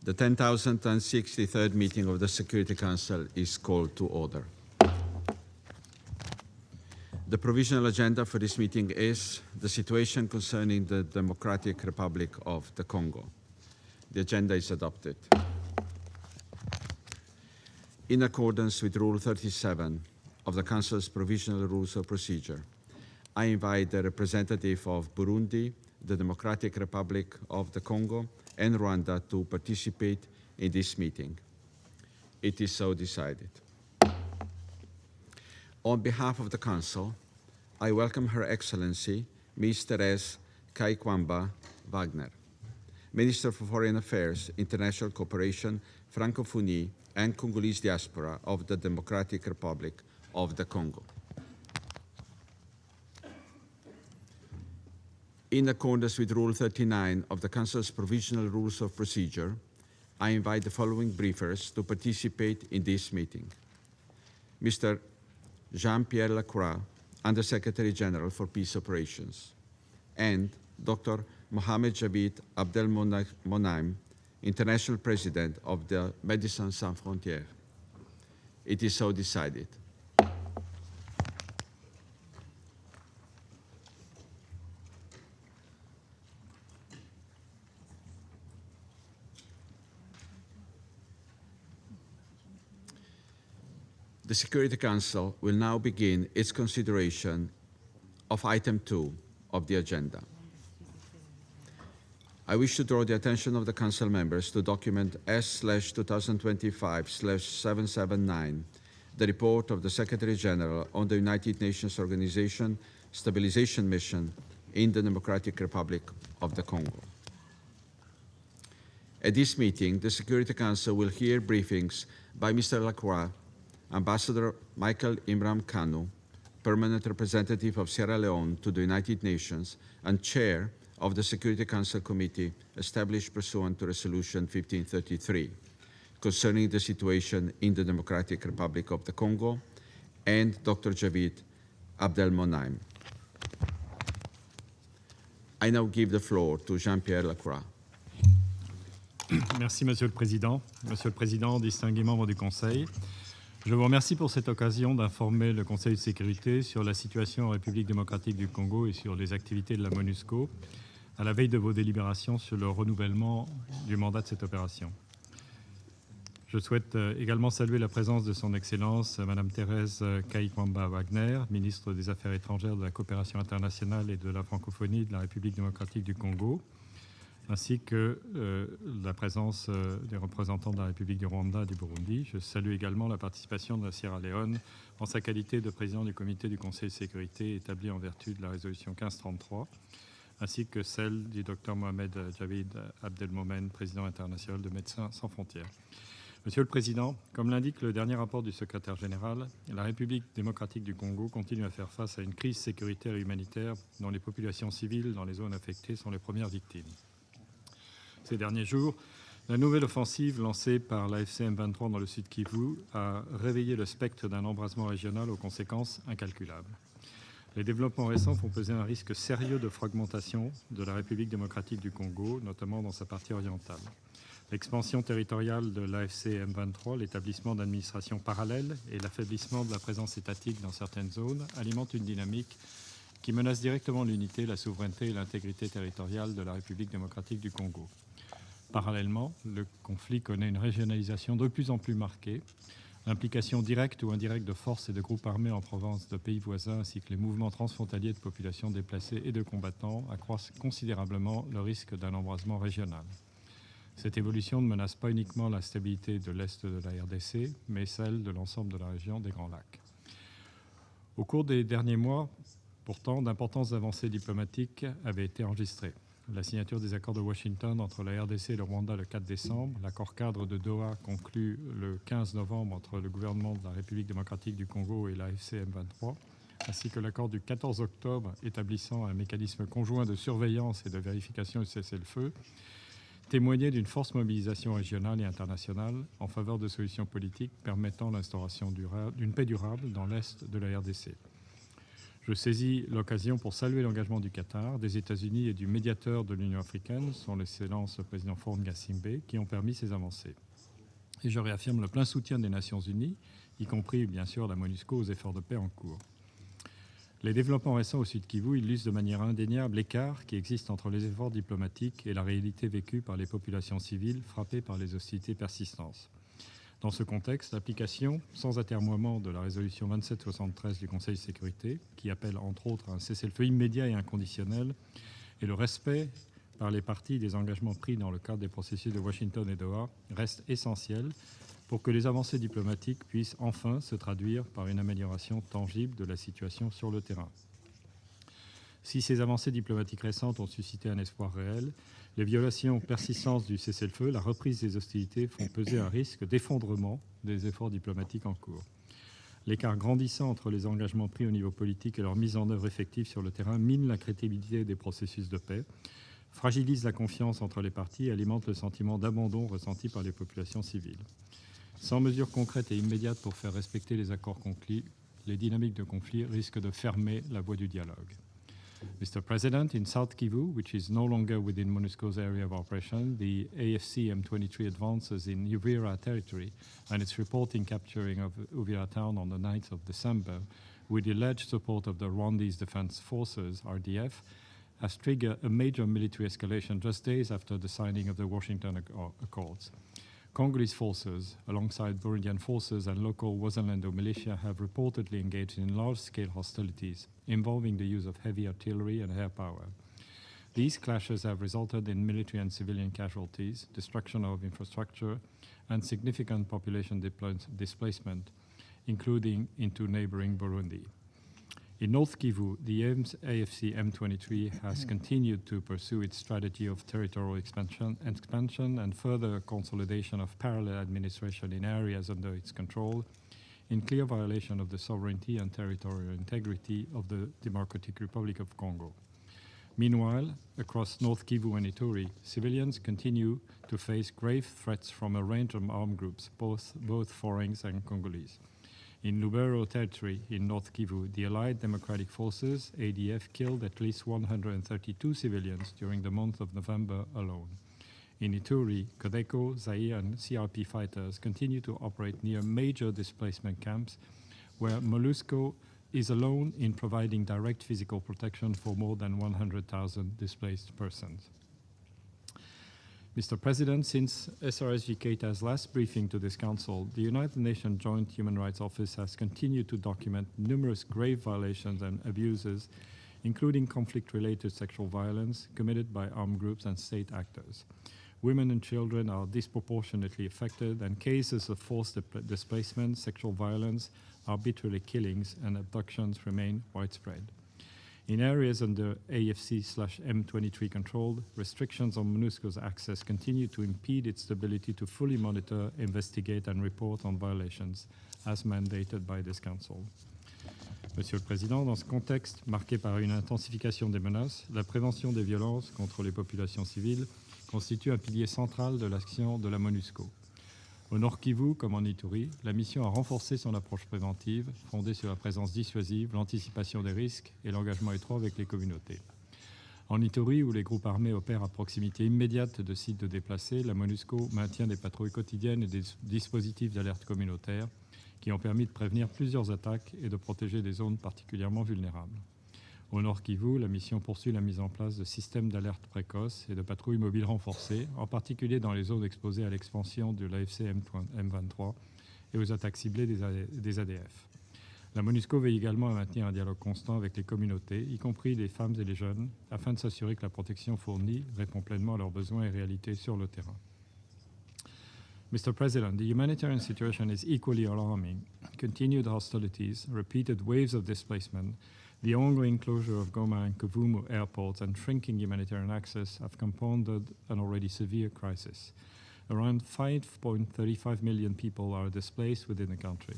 The 10,063rd meeting of the Security Council is called to order. The provisional agenda for this meeting is the situation concerning the Democratic Republic of the Congo. The agenda is adopted. In accordance with Rule 37 of the Council's Provisional Rules of Procedure, I invite the representative of Burundi, the Democratic Republic of the Congo, and Rwanda to participate in this meeting. It is so decided. On behalf of the Council, I welcome Her Excellency, Ms. Therese Kaikwamba Wagner, Minister for Foreign Affairs, International Cooperation, Francophonie, and Congolese Diaspora of the Democratic Republic of the Congo. In accordance with Rule 39 of the Council's Provisional Rules of Procedure, I invite the following briefers to participate in this meeting. Mr. Jean-Pierre Lacroix, Under-Secretary General for Peace Operations, and Dr. Mohamed Javid Abdelmonaim, International President of the Médecins Sans Frontières. It is so decided. The Security Council will now begin its consideration of item 2 of the agenda. I wish to draw the attention of the Council members to document S/2025/779, the report of the Secretary General on the United Nations Organization Stabilization Mission in the Democratic Republic of the Congo. At this meeting, the Security Council will hear briefings by Mr. Lacroix, Ambassador Michael Imram Kanu, Permanent Representative of Sierra Leone to the United Nations and Chair of the Security Council Committee established pursuant to Resolution 1533, concerning the situation in the Democratic Republic of the Congo, and Dr. Javid Abdelmonaim. I now give the floor to Jean-Pierre Lacroix. Merci, Monsieur le Président, distingués membres du Conseil. Je vous remercie pour cette occasion d'informer le Conseil de sécurité sur la situation en République démocratique du Congo et sur les activités de la MONUSCO à la veille de vos délibérations sur le renouvellement du mandat de cette opération. Je souhaite également saluer la présence de son Excellence Madame Thérèse Kaikwamba Wagner, ministre des Affaires étrangères, de la coopération internationale et de la francophonie de la République démocratique du Congo, ainsi que la présence des représentants de la République du Rwanda et du Burundi. Je salue également la participation de la Sierra Leone en sa qualité de président du comité du Conseil de sécurité établi en vertu de la résolution 1533, ainsi que celle du Dr Mohamed Javid Abdelmonaim, président international de Médecins sans frontières. Monsieur le Président, comme l'indique le dernier rapport du secrétaire général, la République démocratique du Congo continue à faire face à une crise sécuritaire et humanitaire dont les populations civiles dans les zones affectées sont les premières victimes. Ces derniers jours, la nouvelle offensive lancée par l'AFC M23 dans le sud Kivu a réveillé le spectre d'un embrasement régional aux conséquences incalculables. Les développements récents font peser un risque sérieux de fragmentation de la République démocratique du Congo, notamment dans sa partie orientale. L'expansion territoriale de l'AFC M23, l'établissement d'administrations parallèles et l'affaiblissement de la présence étatique dans certaines zones alimentent une dynamique qui menace directement l'unité, la souveraineté et l'intégrité territoriale de la République démocratique du Congo. Parallèlement, le conflit connaît une régionalisation de plus en plus marquée. L'implication directe ou indirecte de forces et de groupes armés en provenance de pays voisins ainsi que les mouvements transfrontaliers de populations déplacées et de combattants accroissent considérablement le risque d'un embrasement régional. Cette évolution ne menace pas uniquement la stabilité de l'Est de la RDC, mais celle de l'ensemble de la région des Grands Lacs. Au cours des derniers mois, pourtant, d'importantes avancées diplomatiques avaient été enregistrées. La signature des accords de Washington entre la RDC et le Rwanda le 4 décembre, l'accord cadre de Doha conclu le 15 novembre entre le gouvernement de la République démocratique du Congo et l'AFC M23, ainsi que l'accord du 14 octobre établissant un mécanisme conjoint de surveillance et de vérification du cessez-le-feu, témoignaient d'une forte mobilisation régionale et internationale en faveur de solutions politiques permettant l'instauration d'une paix durable dans l'Est de la RDC. Je saisis l'occasion pour saluer l'engagement du Qatar, des États-Unis et du médiateur de l'Union africaine, son Excellence le président Faure Gnassingbé, qui ont permis ces avancées. Et je réaffirme le plein soutien des Nations unies, y compris bien sûr la MONUSCO, aux efforts de paix en cours. Les développements récents au Sud Kivu illustrent de manière indéniable l'écart qui existe entre les efforts diplomatiques et la réalité vécue par les populations civiles frappées par les hostilités persistantes. Dans ce contexte, l'application sans atermoiement de la résolution 2773 du Conseil de sécurité, qui appelle entre autres un cessez-le-feu immédiat et inconditionnel, et le respect par les parties des engagements pris dans le cadre des processus de Washington et Doha, reste essentiel pour que les avancées diplomatiques puissent enfin se traduire par une amélioration tangible de la situation sur le terrain. Si ces avancées diplomatiques récentes ont suscité un espoir réel, les violations persistantes du cessez-le-feu, la reprise des hostilités font peser un risque d'effondrement des efforts diplomatiques en cours. L'écart grandissant entre les engagements pris au niveau politique et leur mise en œuvre effective sur le terrain mine la crédibilité des processus de paix, fragilise la confiance entre les parties et alimente le sentiment d'abandon ressenti par les populations civiles. Sans mesures concrètes et immédiates pour faire respecter les accords conclus, les dynamiques de conflit risquent de fermer la voie du dialogue. Mr. President, in South Kivu, which is no longer within MONUSCO's area of operation, the AFC M23 advances in Uvira territory and its reporting capturing of Uvira town on the 9th of December, with the alleged support of the Rwandese Defense Forces, RDF, has triggered a major military escalation just days after the signing of the Washington Accords. Congolese forces, alongside Burundian forces and local Wazalendo militia, have reportedly engaged in large-scale hostilities involving the use of heavy artillery and air power. These clashes have resulted in military and civilian casualties, destruction of infrastructure, and significant population displacement, including into neighboring Burundi. In North Kivu, the AFC M23 has continued to pursue its strategy of territorial expansion and further consolidation of parallel administration in areas under its control, in clear violation of the sovereignty and territorial integrity of the Democratic Republic of Congo. Meanwhile, across North Kivu and Ituri, civilians continue to face grave threats from a range of armed groups, both foreign and Congolese. In Lubero territory in North Kivu, the Allied Democratic Forces, ADF, killed at least 132 civilians during the month of November alone. In Ituri, Codeco, Zaire, and CRP fighters continue to operate near major displacement camps, where MONUSCO is alone in providing direct physical protection for more than 100,000 displaced persons. Mr. President, since SRSG Keita's last briefing to this Council, the United Nations Joint Human Rights Office has continued to document numerous grave violations and abuses, including conflict-related sexual violence committed by armed groups and state actors. Women and children are disproportionately affected, and cases of forced displacement, sexual violence, arbitrary killings, and abductions remain widespread. In areas under AFC/M23 controlled, restrictions on MONUSCO's access continue to impede its ability to fully monitor, investigate, and report on violations, as mandated by this Council. Monsieur le Président, dans ce contexte marqué par une intensification des menaces, la prévention des violences contre les populations civiles constitue un pilier central de l'action de la MONUSCO. Au Nord Kivu, comme en Ituri, la mission a renforcé son approche préventive, fondée sur la présence dissuasive, l'anticipation des risques et l'engagement étroit avec les communautés. En Ituri, où les groupes armés opèrent à proximité immédiate de sites de déplacés, la MONUSCO maintient des patrouilles quotidiennes et des dispositifs d'alerte communautaire qui ont permis de prévenir plusieurs attaques et de protéger des zones particulièrement vulnérables. Au Nord Kivu, la mission poursuit la mise en place de systèmes d'alerte précoce et de patrouilles mobiles renforcées, en particulier dans les zones exposées à l'expansion de l'AFC M23 et aux attaques ciblées des ADF. La MONUSCO veille également à maintenir un dialogue constant avec les communautés, y compris les femmes et les jeunes, afin de s'assurer que la protection fournie répond pleinement à leurs besoins et réalités sur le terrain. Mr. President, the humanitarian situation is equally alarming. Continued hostilities, repeated waves of displacement, the ongoing closure of Goma and Kavumu airports, and shrinking humanitarian access have compounded an already severe crisis. Around 5.35 million people are displaced within the country.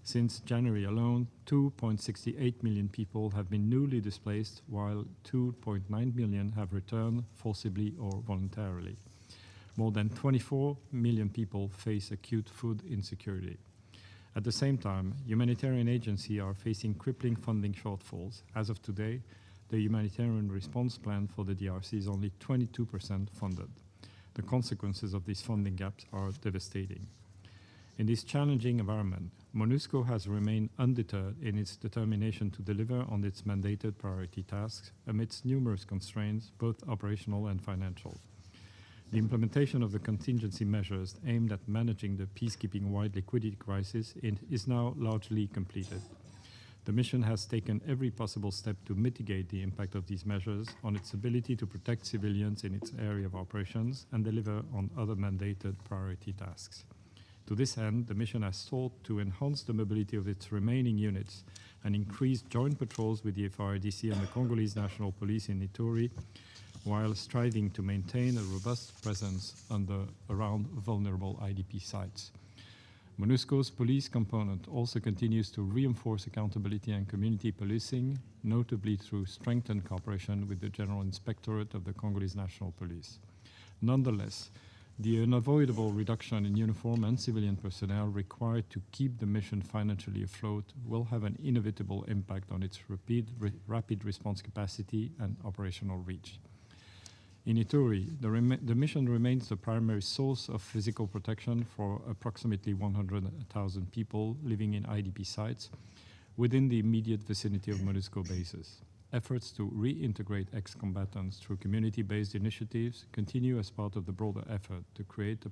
Since January alone, 2.68 million people have been newly displaced, while 2.9 million have returned forcibly or voluntarily. More than 24 million people face acute food insecurity. At the same time, humanitarian agencies are facing crippling funding shortfalls. As of today, the humanitarian response plan for the DRC is only 22% funded. The consequences of these funding gaps are devastating. In this challenging environment, MONUSCO has remained undeterred in its determination to deliver on its mandated priority tasks amidst numerous constraints, both operational and financial. The implementation of the contingency measures aimed at managing the peacekeeping-wide liquidity crisis is now largely completed. The mission has taken every possible step to mitigate the impact of these measures on its ability to protect civilians in its area of operations and deliver on other mandated priority tasks. To this end, the mission has sought to enhance the mobility of its remaining units and increase joint patrols with the FARDC and the Congolese National Police in Ituri, while striving to maintain a robust presence around vulnerable IDP sites. MONUSCO's police component also continues to reinforce accountability and community policing, notably through strengthened cooperation with the General Inspectorate of the Congolese National Police. Nonetheless, the unavoidable reduction in uniform and civilian personnel required to keep the mission financially afloat will have an inevitable impact on its rapid response capacity and operational reach. In Ituri, the mission remains the primary source of physical protection for approximately 100,000 people living in IDP sites within the immediate vicinity of MONUSCO bases. Efforts to reintegrate ex-combatants through community-based initiatives continue as part of the broader effort to create a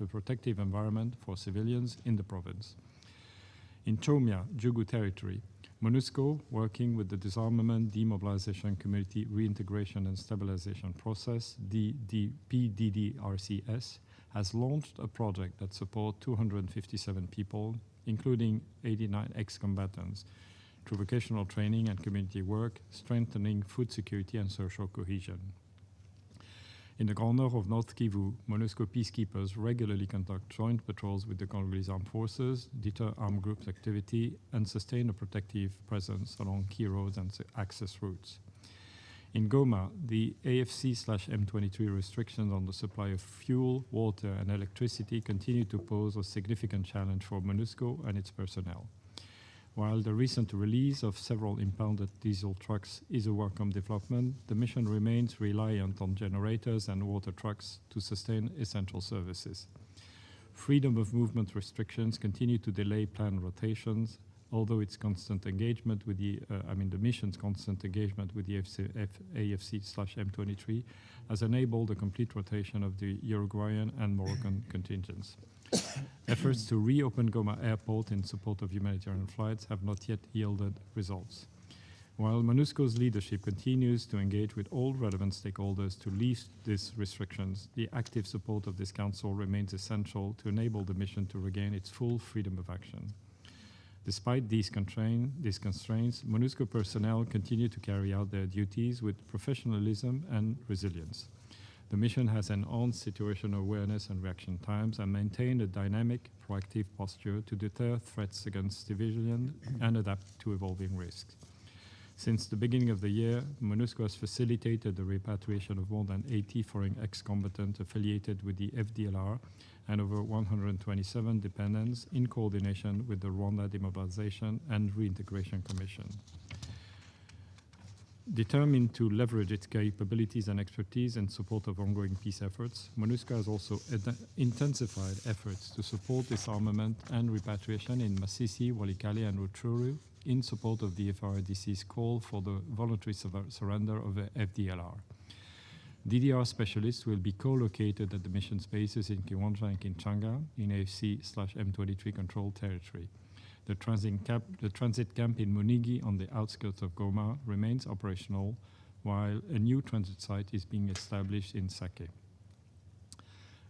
protective environment for civilians in the province. In Chomia, Jugu territory, MONUSCO, working with the Disarmament, Demobilization, Community Reintegration and Stabilization Process, the PDDRCS, has launched a project that supports 257 people, including 89 ex-combatants, through vocational training and community work, strengthening food security and social cohesion. In the Grand Nord of North Kivu, MONUSCO peacekeepers regularly conduct joint patrols with the Congolese armed forces, deter armed groups' activity, and sustain a protective presence along key roads and access routes. In Goma, the AFC/M23 restrictions on the supply of fuel, water, and electricity continue to pose a significant challenge for MONUSCO and its personnel. While the recent release of several impounded diesel trucks is a welcome development, the mission remains reliant on generators and water trucks to sustain essential services. Freedom of movement restrictions continue to delay planned rotations, although its constant engagement with the mission's constant engagement with the AFC/M23 has enabled the complete rotation of the Uruguayan and Moroccan contingents. Efforts to reopen Goma Airport in support of humanitarian flights have not yet yielded results. While MONUSCO's leadership continues to engage with all relevant stakeholders to lift these restrictions, the active support of this council remains essential to enable the mission to regain its full freedom of action. Despite these constraints, MONUSCO personnel continue to carry out their duties with professionalism and resilience. The mission has enhanced situational awareness and reaction times and maintained a dynamic, proactive posture to deter threats against civilians and adapt to evolving risks. Since the beginning of the year, MONUSCO has facilitated the repatriation of more than 80 foreign ex-combatants affiliated with the FDLR and over 127 dependents in coordination with the Rwanda Demobilization and Reintegration Commission. Determined to leverage its capabilities and expertise in support of ongoing peace efforts, MONUSCO has also intensified efforts to support disarmament and repatriation in Masisi, Walikale, and Rutshuru in support of the FARDC's call for the voluntary surrender of the FDLR. DDR specialists will be co-located at the mission's bases in Kiwanja and Kinshasa in AFC/M23 controlled territory. The transit camp in Munigi on the outskirts of Goma remains operational, while a new transit site is being established in Sake.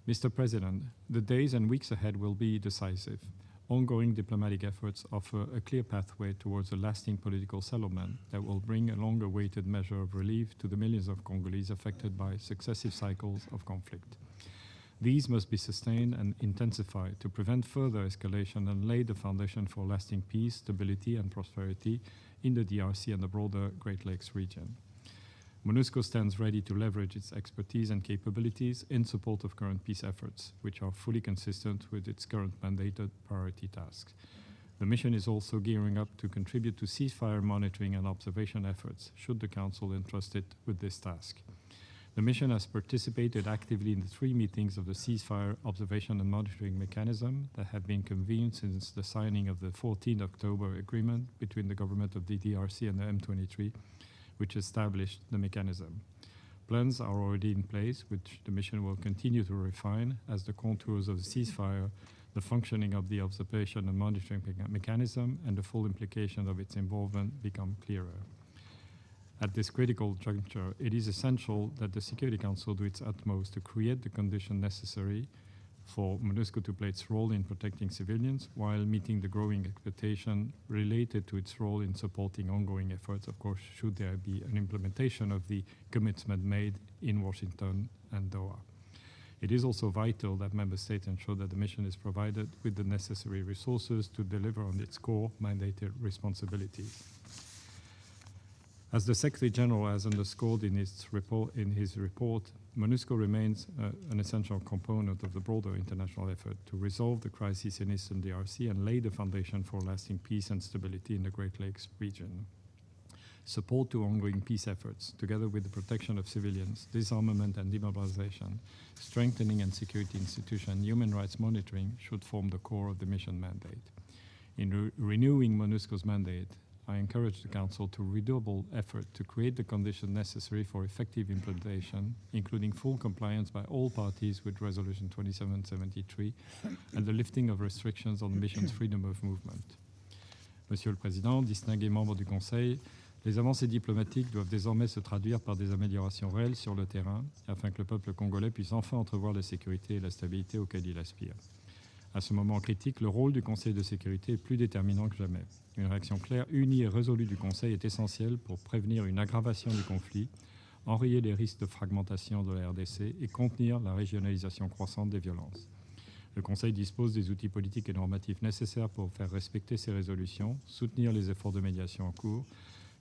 Mr. President, the days and weeks ahead will be decisive. Ongoing diplomatic efforts offer a clear pathway towards a lasting political settlement that will bring a long-awaited measure of relief to the millions of Congolese affected by successive cycles of conflict. These must be sustained and intensified to prevent further escalation and lay the foundation for lasting peace, stability, and prosperity in the DRC and the broader Great Lakes region. MONUSCO stands ready to leverage its expertise and capabilities in support of current peace efforts, which are fully consistent with its current mandated priority tasks. The mission is also gearing up to contribute to ceasefire monitoring and observation efforts, should the Council entrust it with this task. The mission has participated actively in the 3 meetings of the ceasefire observation and monitoring mechanism that have been convened since the signing of the 14th October agreement between the government of the DRC and the M23, which established the mechanism. Plans are already in place, which the mission will continue to refine as the contours of the ceasefire, the functioning of the observation and monitoring mechanism, and the full implication of its involvement become clearer. At this critical juncture, it is essential that the Security Council do its utmost to create the conditions necessary for MONUSCO to play its role in protecting civilians while meeting the growing expectation related to its role in supporting ongoing efforts, of course, should there be an implementation of the commitment made in Washington and Doha. It is also vital that Member States ensure that the mission is provided with the necessary resources to deliver on its core mandated responsibilities. As the Secretary General has underscored in his report, MONUSCO remains an essential component of the broader international effort to resolve the crisis in Eastern DRC and lay the foundation for lasting peace and stability in the Great Lakes region. Support to ongoing peace efforts, together with the protection of civilians, disarmament and demobilization, strengthening and security institutions, and human rights monitoring should form the core of the mission mandate. In renewing MONUSCO's mandate, I encourage the Council to redouble effort to create the conditions necessary for effective implementation, including full compliance by all parties with Resolution 2773 and the lifting of restrictions on the mission's freedom of movement. Monsieur le Président, distingués membres du Conseil, les avancées diplomatiques doivent désormais se traduire par des améliorations réelles sur le terrain afin que le peuple congolais puisse enfin entrevoir la sécurité et la stabilité auxquelles il aspire. À ce moment critique, le rôle du Conseil de sécurité est plus déterminant que jamais. Une réaction claire, unie et résolue du Conseil est essentielle pour prévenir une aggravation du conflit, enrayer les risques de fragmentation de la RDC et contenir la régionalisation croissante des violences. Le Conseil dispose des outils politiques et normatifs nécessaires pour faire respecter ces résolutions, soutenir les efforts de médiation en cours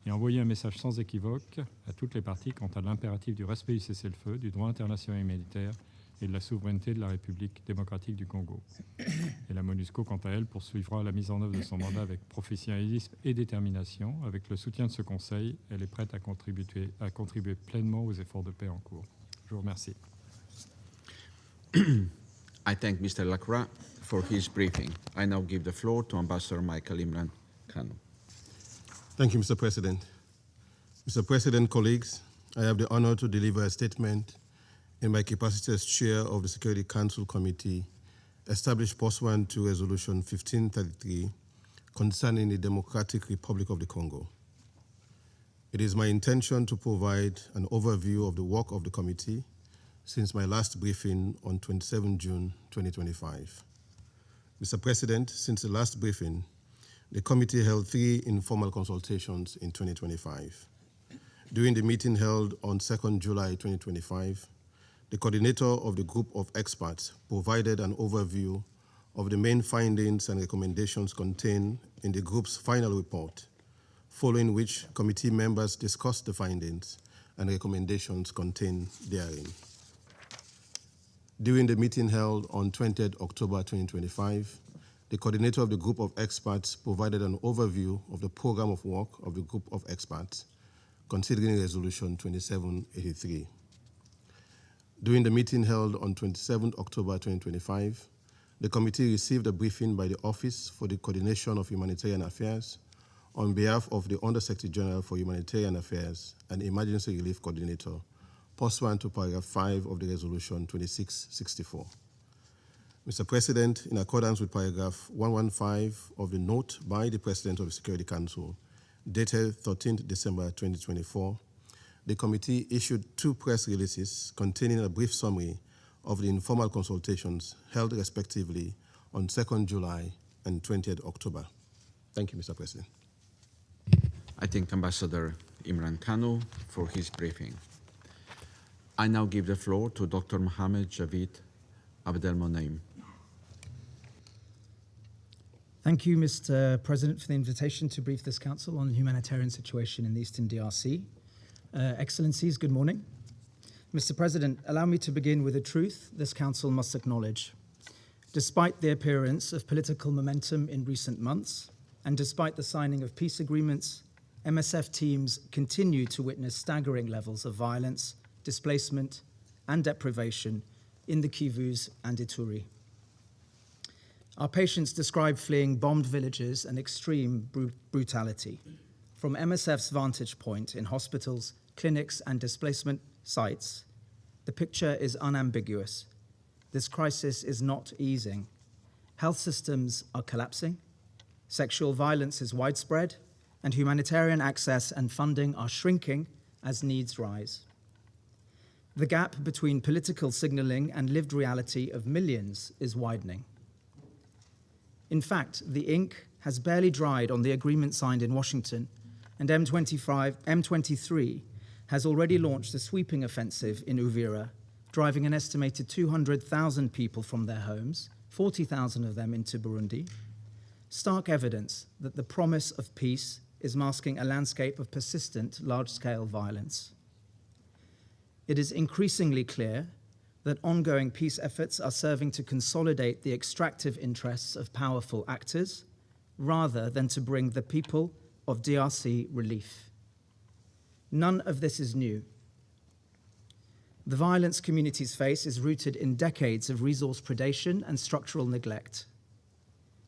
et envoyer un message sans équivoque à toutes les parties quant à l'impératif du respect du cessez-le-feu, du droit international humanitaire et de la souveraineté de la République démocratique du Congo. Et la MONUSCO, quant à elle, poursuivra la mise en œuvre de son mandat avec professionnalisme et détermination. Avec le soutien de ce Conseil, elle est prête à contribuer pleinement aux efforts de paix en cours. Je vous remercie. I thank Mr. Lacroix for his briefing. I now give the floor to Ambassador Michael Imran Kanu. Thank you, Mr. President. Mr. President, colleagues, I have the honor to deliver a statement in my capacity as chair of the Security Council Committee established pursuant to Resolution 1533 concerning the Democratic Republic of the Congo. It is my intention to provide an overview of the work of the committee since my last briefing on 27 June 2025. Mr. President, since the last briefing, the committee held 3 informal consultations in 2025. During the meeting held on 2nd July 2025, the coordinator of the group of experts provided an overview of the main findings and recommendations contained in the group's final report, following which committee members discussed the findings and recommendations contained therein. During the meeting held on 20th October 2025, the coordinator of the group of experts provided an overview of the program of work of the group of experts, considering Resolution 2783. During the meeting held on 27 October 2025, the committee received a briefing by the Office for the Coordination of Humanitarian Affairs on behalf of the Undersecretary General for Humanitarian Affairs and Emergency Relief Coordinator, pursuant to paragraph 5 of the Resolution 2664. Mr. President, in accordance with paragraph 115 of the note by the President of the Security Council, dated 13th December 2024, the committee issued 2 press releases containing a brief summary of the informal consultations held respectively on 2nd July and 20th October. Thank you, Mr. President. I thank Ambassador Imran Kanu for his briefing. I now give the floor to Dr. Mohamed Javid Abdelmonem. Thank you, Mr. President, for the invitation to brief this Council on the humanitarian situation in the Eastern DRC. Excellencies, good morning. Mr. President, allow me to begin with a truth this Council must acknowledge. Despite the appearance of political momentum in recent months, and despite the signing of peace agreements, MSF teams continue to witness staggering levels of violence, displacement, and deprivation in the Kivus and Ituri. Our patients describe fleeing bombed villages and extreme brutality. From MSF's vantage point in hospitals, clinics, and displacement sites, the picture is unambiguous. This crisis is not easing. Health systems are collapsing, sexual violence is widespread, and humanitarian access and funding are shrinking as needs rise. The gap between political signaling and lived reality of millions is widening. In fact, the ink has barely dried on the agreement signed in Washington, and M23 has already launched a sweeping offensive in Uvira, driving an estimated 200,000 people from their homes, 40,000 of them into Burundi. Stark evidence that the promise of peace is masking a landscape of persistent large-scale violence. It is increasingly clear that ongoing peace efforts are serving to consolidate the extractive interests of powerful actors rather than to bring the people of DRC relief. None of this is new. The violence communities face is rooted in decades of resource predation and structural neglect.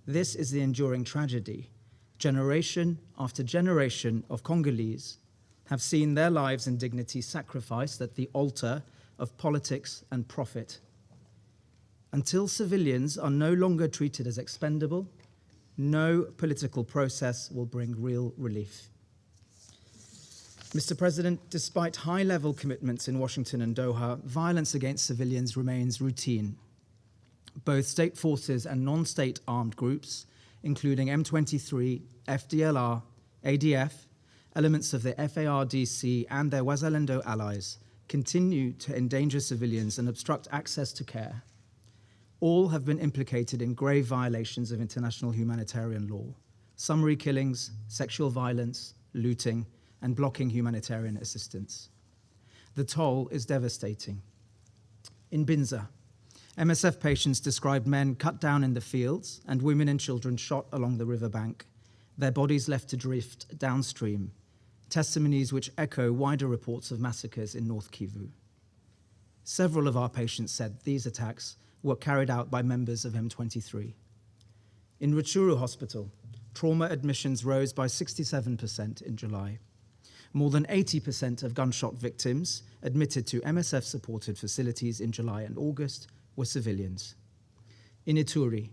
This is the enduring tragedy. Generation after generation of Congolese have seen their lives and dignity sacrificed at the altar of politics and profit. Until civilians are no longer treated as expendable, no political process will bring real relief. Mr. President, despite high-level commitments in Washington and Doha, violence against civilians remains routine. Both state forces and non-state armed groups, including M23, FDLR, ADF, elements of the FARDC and their Wazalendo allies, continue to endanger civilians and obstruct access to care. All have been implicated in grave violations of international humanitarian law, summary killings, sexual violence, looting, and blocking humanitarian assistance. The toll is devastating. In Binza, MSF patients described men cut down in the fields and women and children shot along the riverbank, their bodies left to drift downstream, testimonies which echo wider reports of massacres in North Kivu. Several of our patients said these attacks were carried out by members of M23. In Rutshuru Hospital, trauma admissions rose by 67% in July. More than 80% of gunshot victims admitted to MSF-supported facilities in July and August were civilians. In Ituri,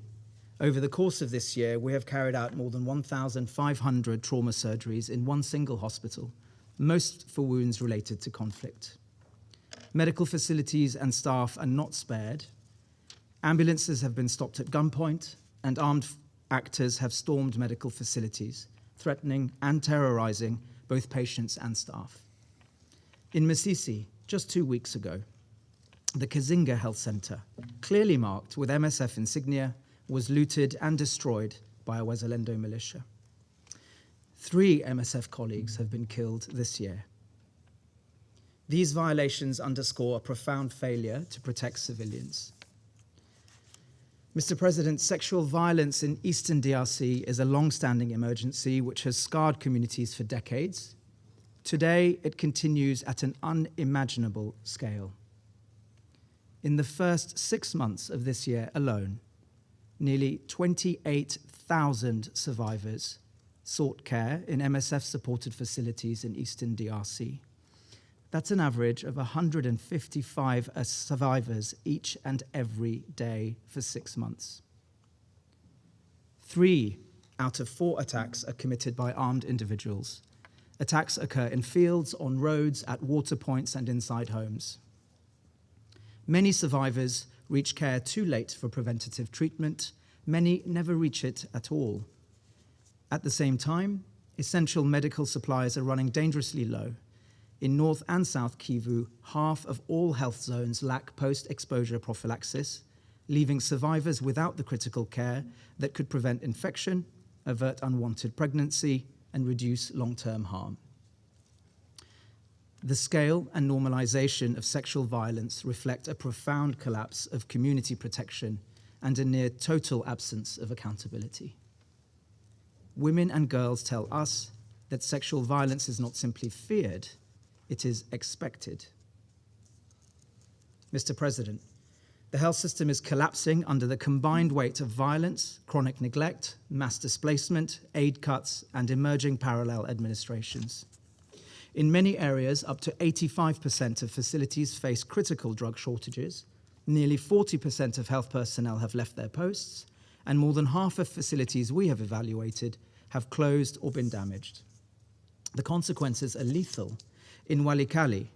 over the course of this year, we have carried out more than 1,500 trauma surgeries in one single hospital, most for wounds related to conflict. Medical facilities and staff are not spared. Ambulances have been stopped at gunpoint, and armed actors have stormed medical facilities, threatening and terrorizing both patients and staff. In Masisi, just 2 weeks ago, the Kazinga Health Center, clearly marked with MSF insignia, was looted and destroyed by a Wazalendo militia. 3 MSF colleagues have been killed this year. These violations underscore a profound failure to protect civilians. Mr. President, sexual violence in Eastern DRC is a long-standing emergency which has scarred communities for decades. Today, it continues at an unimaginable scale. In the first 6 months of this year alone, nearly 28,000 survivors sought care in MSF-supported facilities in Eastern DRC. That's an average of 155 survivors each and every day for 6 months. 3 out of 4 attacks are committed by armed individuals. Attacks occur in fields, on roads, at water points, and inside homes. Many survivors reach care too late for preventative treatment. Many never reach it at all. At the same time, essential medical supplies are running dangerously low. In North and South Kivu, half of all health zones lack post-exposure prophylaxis, leaving survivors without the critical care that could prevent infection, avert unwanted pregnancy, and reduce long-term harm. The scale and normalization of sexual violence reflect a profound collapse of community protection and a near total absence of accountability. Women and girls tell us that sexual violence is not simply feared, it is expected. Mr. President, the health system is collapsing under the combined weight of violence, chronic neglect, mass displacement, aid cuts, and emerging parallel administrations. In many areas, up to 85% of facilities face critical drug shortages, nearly 40% of health personnel have left their posts, and more than half of facilities we have evaluated have closed or been damaged. The consequences are lethal. In Walikale,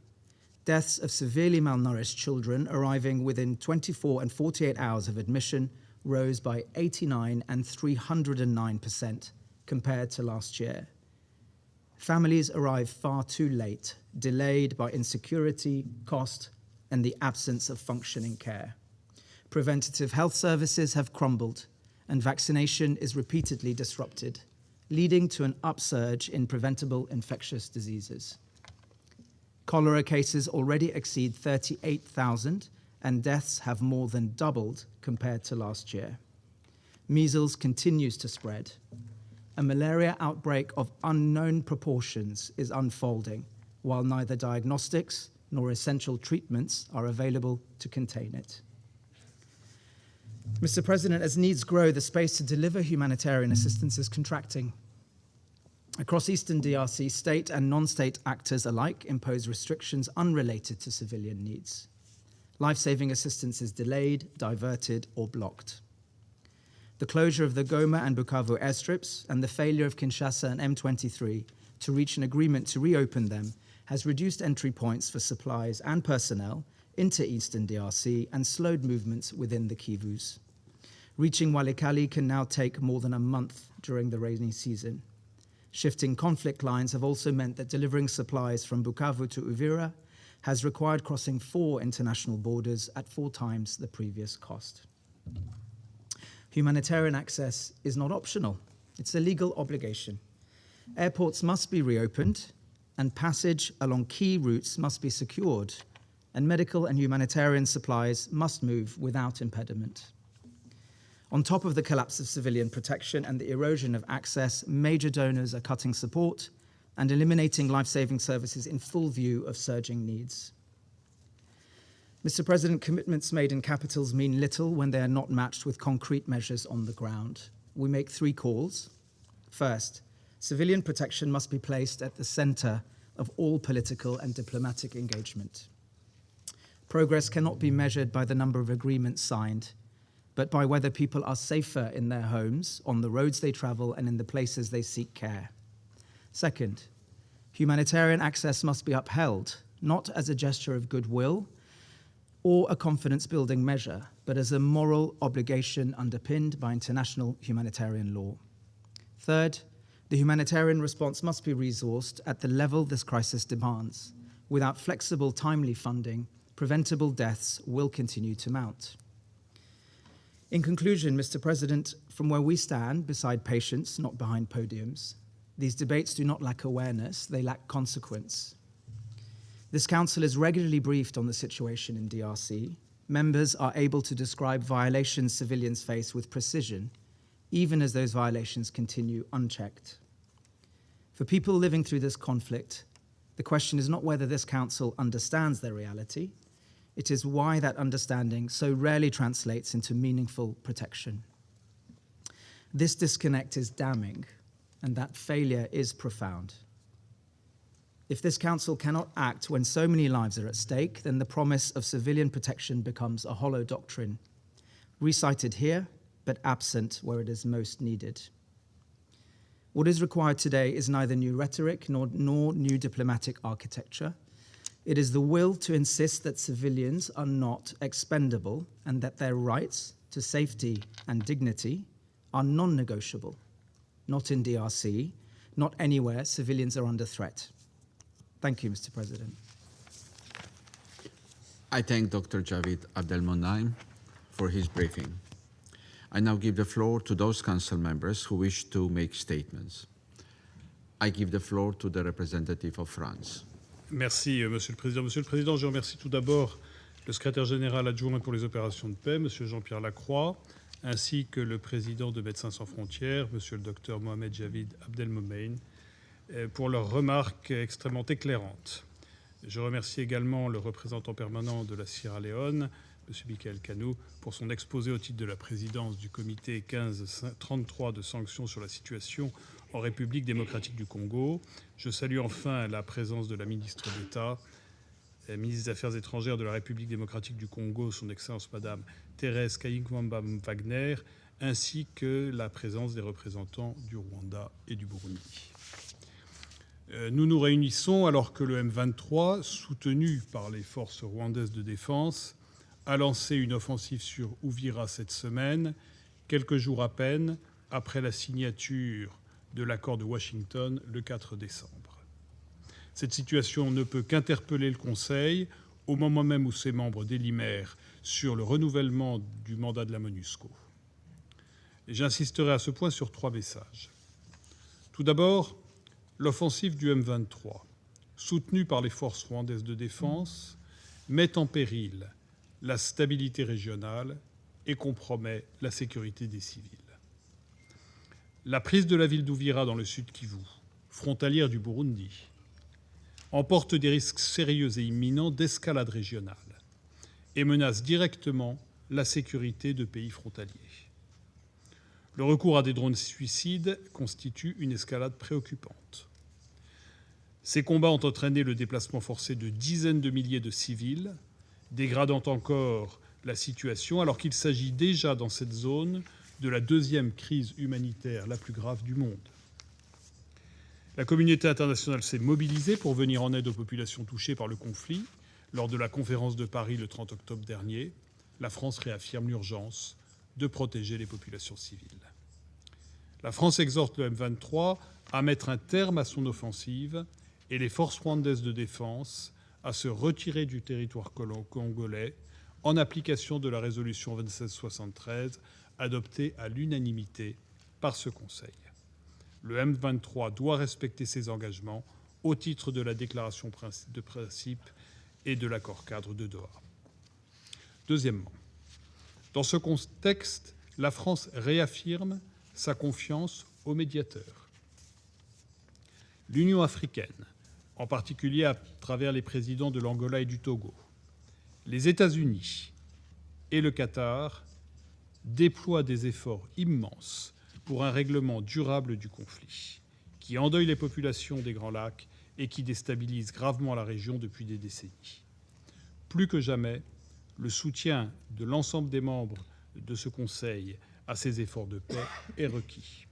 deaths of severely malnourished children arriving within 24 and 48 hours of admission rose by 89% and 309% compared to last year. Families arrive far too late, delayed by insecurity, cost, and the absence of functioning care. Preventative health services have crumbled, and vaccination is repeatedly disrupted, leading to an upsurge in preventable infectious diseases. Cholera cases already exceed 38,000, and deaths have more than doubled compared to last year. Measles continues to spread. A malaria outbreak of unknown proportions is unfolding, while neither diagnostics nor essential treatments are available to contain it. Mr. President, as needs grow, the space to deliver humanitarian assistance is contracting. Across Eastern DRC, state and non-state actors alike impose restrictions unrelated to civilian needs. Life-saving assistance is delayed, diverted, or blocked. The closure of the Goma and Bukavu airstrips and the failure of Kinshasa and M23 to reach an agreement to reopen them has reduced entry points for supplies and personnel into Eastern DRC and slowed movements within the Kivus. Reaching Walikale can now take more than a month during the rainy season. Shifting conflict lines have also meant that delivering supplies from Bukavu to Uvira has required crossing 4 international borders at 4 times the previous cost. Humanitarian access is not optional. It's a legal obligation. Airports must be reopened, and passage along key routes must be secured, and medical and humanitarian supplies must move without impediment. On top of the collapse of civilian protection and the erosion of access, major donors are cutting support and eliminating life-saving services in full view of surging needs. Mr. President, commitments made in capitals mean little when they are not matched with concrete measures on the ground. We make 3 calls. First, civilian protection must be placed at the center of all political and diplomatic engagement. Progress cannot be measured by the number of agreements signed, but by whether people are safer in their homes, on the roads they travel, and in the places they seek care. Second, humanitarian access must be upheld, not as a gesture of goodwill or a confidence-building measure, but as a moral obligation underpinned by international humanitarian law. Third, the humanitarian response must be resourced at the level this crisis demands. Without flexible, timely funding, preventable deaths will continue to mount. In conclusion, Mr. President, from where we stand, beside patients, not behind podiums, these debates do not lack awareness, they lack consequence. This council is regularly briefed on the situation in DRC. Members are able to describe violations civilians face with precision, even as those violations continue unchecked. For people living through this conflict, the question is not whether this council understands their reality, it is why that understanding so rarely translates into meaningful protection. This disconnect is damning, and that failure is profound. If this council cannot act when so many lives are at stake, then the promise of civilian protection becomes a hollow doctrine, recited here, but absent where it is most needed. What is required today is neither new rhetoric nor new diplomatic architecture. It is the will to insist that civilians are not expendable and that their rights to safety and dignity are non-negotiable. Not in DRC, not anywhere civilians are under threat. Thank you, Mr. President. I thank Dr. Javid Abdelmonaim for his briefing. I now give the floor to those council members who wish to make statements. I give the floor to the representative of France. Merci, Monsieur le Président. Monsieur le Président, je remercie tout d'abord le secrétaire général adjoint pour les opérations de paix, Monsieur Jean-Pierre Lacroix, ainsi que le président de Médecins sans frontières, Monsieur le docteur Mohamed Javid Abdelmomein, pour leurs remarques extrêmement éclairantes. Je remercie également le représentant permanent de la Sierra Leone, M. Michael Kanou, pour son exposé au titre de la présidence du comité 1533 de sanctions sur la situation en République démocratique du Congo. Je salue enfin la présence de la ministre d'État, ministre des Affaires étrangères de la République démocratique du Congo, son Excellence Madame Thérèse Kayigwamba-Wagner, ainsi que la présence des représentants du Rwanda et du Burundi. Nous nous réunissons alors que le M23, soutenu par les forces rwandaises de défense, a lancé une offensive sur Uvira cette semaine, quelques jours à peine après la signature de l'accord de Washington le 4 décembre. Cette situation ne peut qu'interpeller le Conseil au moment même où ses membres délibèrent sur le renouvellement du mandat de la MONUSCO. Et j'insisterai à ce point sur 3 messages. Tout d'abord, l'offensive du M23, soutenue par les forces rwandaises de défense, met en péril la stabilité régionale et compromet la sécurité des civils. La prise de la ville d'Uvira dans le sud Kivu, frontalière du Burundi, emporte des risques sérieux et imminents d'escalade régionale et menace directement la sécurité de pays frontaliers. Le recours à des drones suicides constitue une escalade préoccupante. Ces combats ont entraîné le déplacement forcé de dizaines de milliers de civils, dégradant encore la situation alors qu'il s'agit déjà dans cette zone de la 2e crise humanitaire la plus grave du monde. La communauté internationale s'est mobilisée pour venir en aide aux populations touchées par le conflit. Lors de la conférence de Paris le 30 octobre dernier, la France réaffirme l'urgence de protéger les populations civiles. La France exhorte le M23 à mettre un terme à son offensive et les forces rwandaises de défense à se retirer du territoire congolais en application de la résolution 2773 adoptée à l'unanimité par ce Conseil. Le M23 doit respecter ses engagements au titre de la déclaration de principe et de l'accord-cadre de Doha. Deuxièmement, dans ce contexte, la France réaffirme sa confiance aux médiateurs. L'Union africaine, en particulier à travers les présidents de l'Angola et du Togo, les États-Unis et le Qatar, déploient des efforts immenses pour un règlement durable du conflit, qui endeuille les populations des Grands Lacs et qui déstabilise gravement la région depuis des décennies. Plus que jamais, le soutien de l'ensemble des membres de ce Conseil à ces efforts de paix est requis.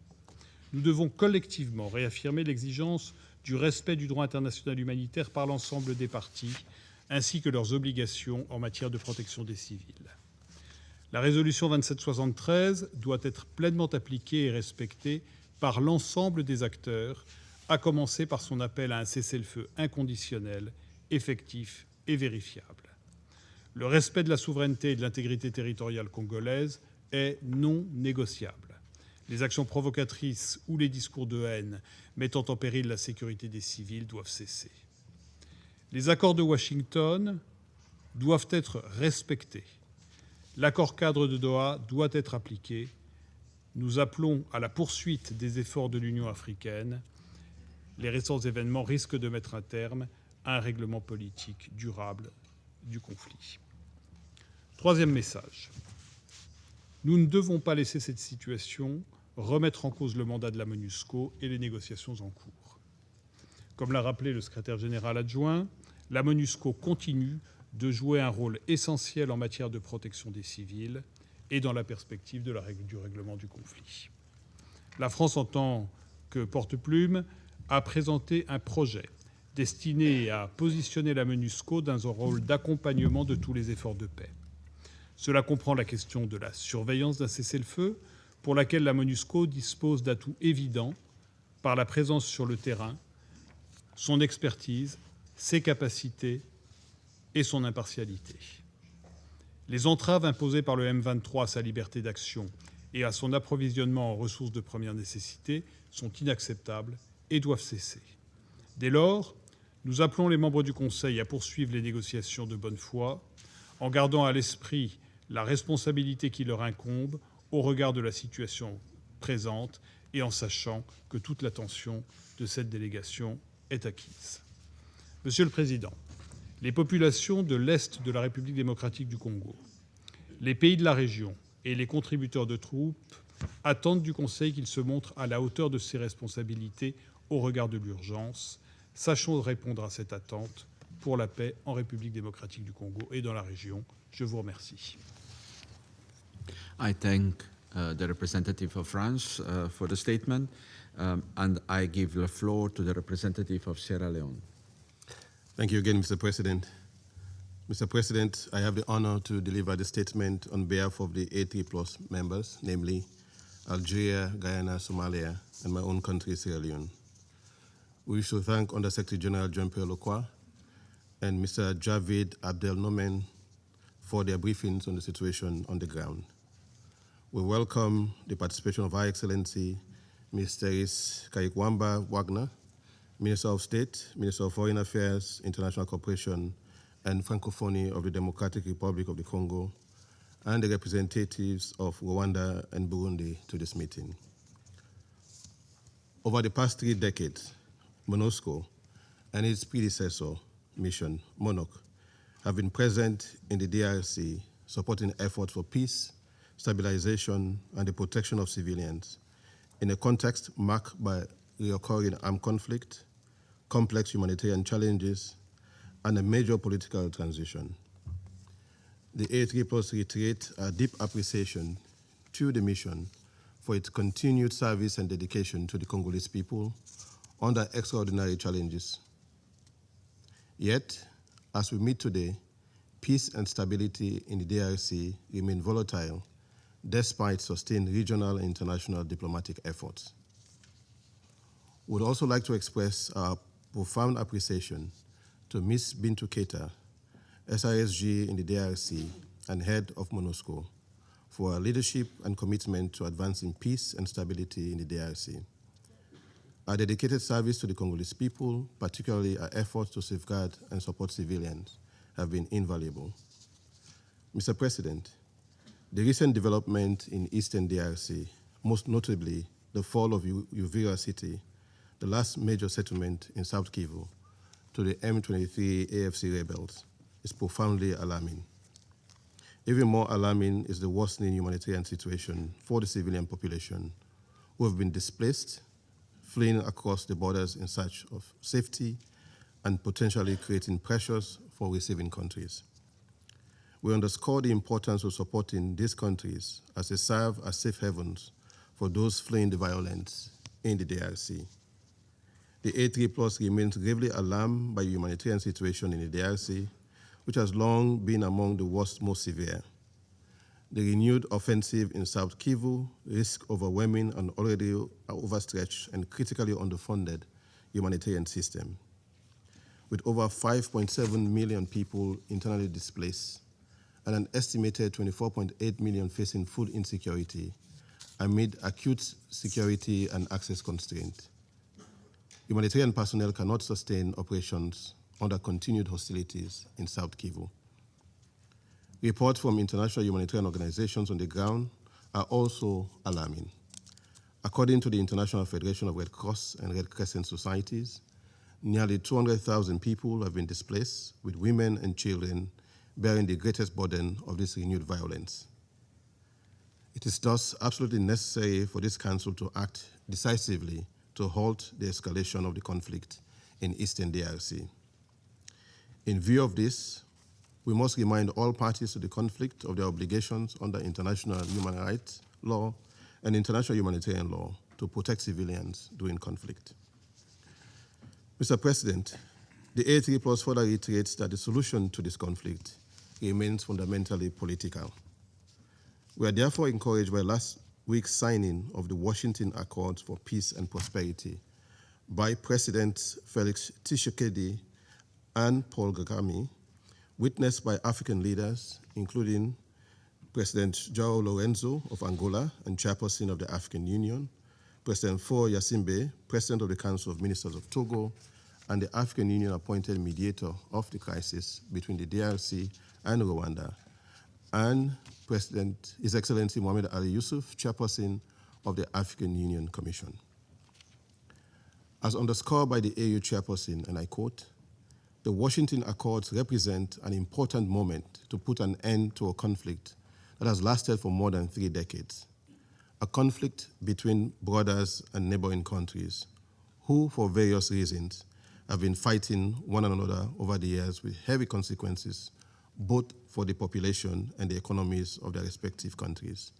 Nous devons collectivement réaffirmer l'exigence du respect du droit international humanitaire par l'ensemble des parties, ainsi que leurs obligations en matière de protection des civils. La résolution 2773 doit être pleinement appliquée et respectée par l'ensemble des acteurs, à commencer par son appel à un cessez-le-feu inconditionnel, effectif et vérifiable. Le respect de la souveraineté et de l'intégrité territoriale congolaise est non négociable. Les actions provocatrices ou les discours de haine mettant en péril la sécurité des civils doivent cesser. Les accords de Washington doivent être respectés. L'accord-cadre de Doha doit être appliqué. Nous appelons à la poursuite des efforts de l'Union africaine. Les récents événements risquent de mettre un terme à un règlement politique durable du conflit. Troisième message. Nous ne devons pas laisser cette situation remettre en cause le mandat de la MONUSCO et les négociations en cours. Comme l'a rappelé le secrétaire général adjoint, la MONUSCO continue de jouer un rôle essentiel en matière de protection des civils et dans la perspective du règlement du conflit. La France, en tant que porte-plume, a présenté un projet destiné à positionner la MONUSCO dans un rôle d'accompagnement de tous les efforts de paix. Cela comprend la question de la surveillance d'un cessez-le-feu, pour laquelle la MONUSCO dispose d'atouts évidents par la présence sur le terrain, son expertise, ses capacités et son impartialité. Les entraves imposées par le M23 à sa liberté d'action et à son approvisionnement en ressources de première nécessité sont inacceptables et doivent cesser. Dès lors, Nous appelons les membres du Conseil à poursuivre les négociations de bonne foi, en gardant à l'esprit la responsabilité qui leur incombe au regard de la situation présente et en sachant que toute l'attention de cette délégation est acquise. Monsieur le Président, les populations de l'Est de la République démocratique du Congo, les pays de la région et les contributeurs de troupes attendent du Conseil qu'il se montre à la hauteur de ses responsabilités au regard de l'urgence. Sachons répondre à cette attente pour la paix en République démocratique du Congo et dans la région. Je vous remercie. I thank the representative of France for the statement, and I give the floor to the representative of Sierra Leone. Thank you again, Mr. President. Mr. President, I have the honor to deliver the statement on behalf of the A3+ members, namely Algeria, Guyana, Somalia, and my own country, Sierra Leone. We wish to thank Under-Secretary General Jean-Pierre Lacroix and Mr. Javid Abdelnomen for their briefings on the situation on the ground. We welcome the participation of Her Excellency Mr. Kaykwamba Wagner, Minister of State, Minister of Foreign Affairs, International Cooperation, and Francophonie of the Democratic Republic of the Congo, and the representatives of Rwanda and Burundi to this meeting. Over the past 3 decades, MONUSCO and its predecessor mission, MONUC, have been present in the DRC, supporting efforts for peace, stabilization, and the protection of civilians in a context marked by recurring armed conflict, complex humanitarian challenges, and a major political transition. The A3+ reiterate our deep appreciation to the mission for its continued service and dedication to the Congolese people under extraordinary challenges. Yet, as we meet today, peace and stability in the DRC remain volatile despite sustained regional and international diplomatic efforts. We would also like to express our profound appreciation to Ms. Bintou Keita, SISG in the DRC and head of MONUSCO, for her leadership and commitment to advancing peace and stability in the DRC. Our dedicated service to the Congolese people, particularly our efforts to safeguard and support civilians, have been invaluable. Mr. President, the recent development in Eastern DRC, most notably the fall of Uvira City, the last major settlement in South Kivu, to the M23 AFC rebels, is profoundly alarming. Even more alarming is the worsening humanitarian situation for the civilian population who have been displaced, fleeing across the borders in search of safety and potentially creating pressures for receiving countries. We underscore the importance of supporting these countries as they serve as safe havens for those fleeing the violence in the DRC. The A3+ remains gravely alarmed by the humanitarian situation in the DRC, which has long been among the worst, most severe. The renewed offensive in South Kivu risks overwhelming an already overstretched and critically underfunded humanitarian system. With over 5.7 million people internally displaced and an estimated 24.8 million facing food insecurity amid acute security and access constraints, humanitarian personnel cannot sustain operations under continued hostilities in South Kivu. Reports from international humanitarian organizations on the ground are also alarming. According to the International Federation of Red Cross and Red Crescent Societies, nearly 200,000 people have been displaced, with women and children bearing the greatest burden of this renewed violence. It is thus absolutely necessary for this Council to act decisively to halt the escalation of the conflict in Eastern DRC. In view of this, we must remind all parties to the conflict of their obligations under international human rights law and international humanitarian law to protect civilians during conflict. Mr. President, the A3+ further reiterates that the solution to this conflict remains fundamentally political. We are therefore encouraged by last week's signing of the Washington Accords for Peace and Prosperity by Presidents Felix Tshisekedi and Paul Kagame, witnessed by African leaders, including President João Lourenço of Angola and chairperson of the African Union, President Faure Gnassingbé, President of the Council of Ministers of Togo, and the African Union appointed mediator of the crisis between the DRC and Rwanda, and President His Excellency Mohamed Ali Yusuf, chairperson of the African Union Commission. As underscored by the AU chairperson, and I quote, "The Washington Accords represent an important moment to put an end to a conflict that has lasted for more than 3 decades, a conflict between brothers and neighboring countries who, for various reasons, have been fighting one another over the years with heavy consequences both for the population and the economies of their respective countries."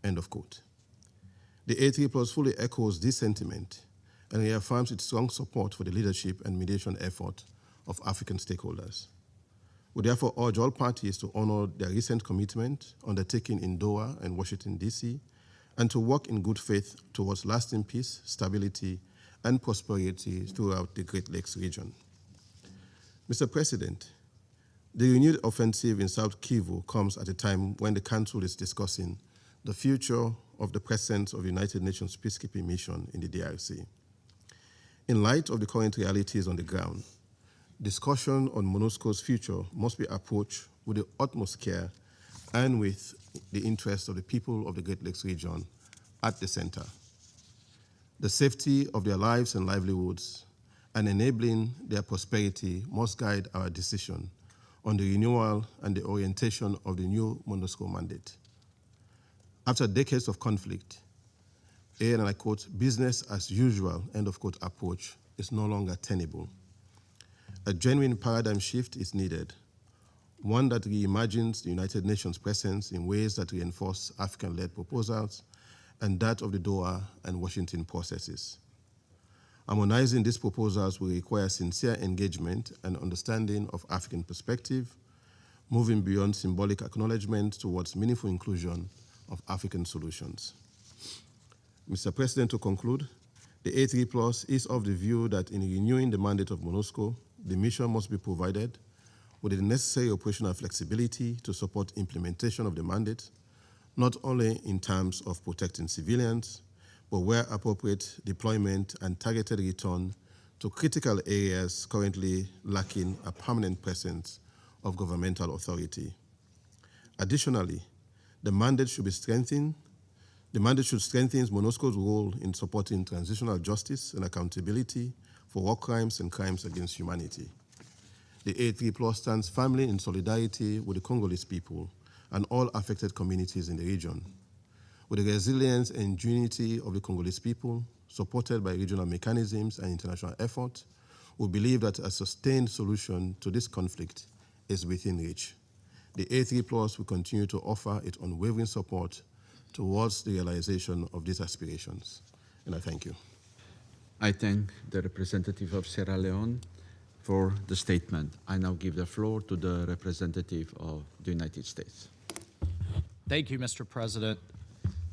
End of quote. The A3+ fully echoes this sentiment and reaffirms its strong support for the leadership and mediation effort of African stakeholders. We therefore urge all parties to honor their recent commitment undertaken in Doha and Washington, D.C., and to work in good faith towards lasting peace, stability, and prosperity throughout the Great Lakes region. Mr. President, the renewed offensive in South Kivu comes at a time when the Council is discussing the future of the presence of the United Nations peacekeeping mission in the DRC. In light of the current realities on the ground, discussion on MONUSCO's future must be approached with the utmost care and with the interests of the people of the Great Lakes region at the center. The safety of their lives and livelihoods and enabling their prosperity must guide our decision on the renewal and the orientation of the new MONUSCO mandate. After decades of conflict, and I quote, "business as usual," end of quote, approach is no longer tenable. A genuine paradigm shift is needed, one that reimagines the United Nations presence in ways that reinforce African-led proposals and that of the Doha and Washington processes. Harmonizing these proposals will require sincere engagement and understanding of African perspective, moving beyond symbolic acknowledgement towards meaningful inclusion of African solutions. Mr. President, to conclude, the A3+ is of the view that in renewing the mandate of MONUSCO, the mission must be provided with the necessary operational flexibility to support implementation of the mandate, not only in terms of protecting civilians, but where appropriate, deployment and targeted return to critical areas currently lacking a permanent presence of governmental authority. Additionally, the mandate should strengthen MONUSCO's role in supporting transitional justice and accountability for war crimes and crimes against humanity. The A3+ stands firmly in solidarity with the Congolese people and all affected communities in the region. With the resilience and unity of the Congolese people, supported by regional mechanisms and international effort, we believe that a sustained solution to this conflict is within reach. The A3+ will continue to offer its unwavering support towards the realization of these aspirations. And I thank you. I thank the representative of Sierra Leone for the statement. I now give the floor to the representative of the United States. Thank you, Mr. President,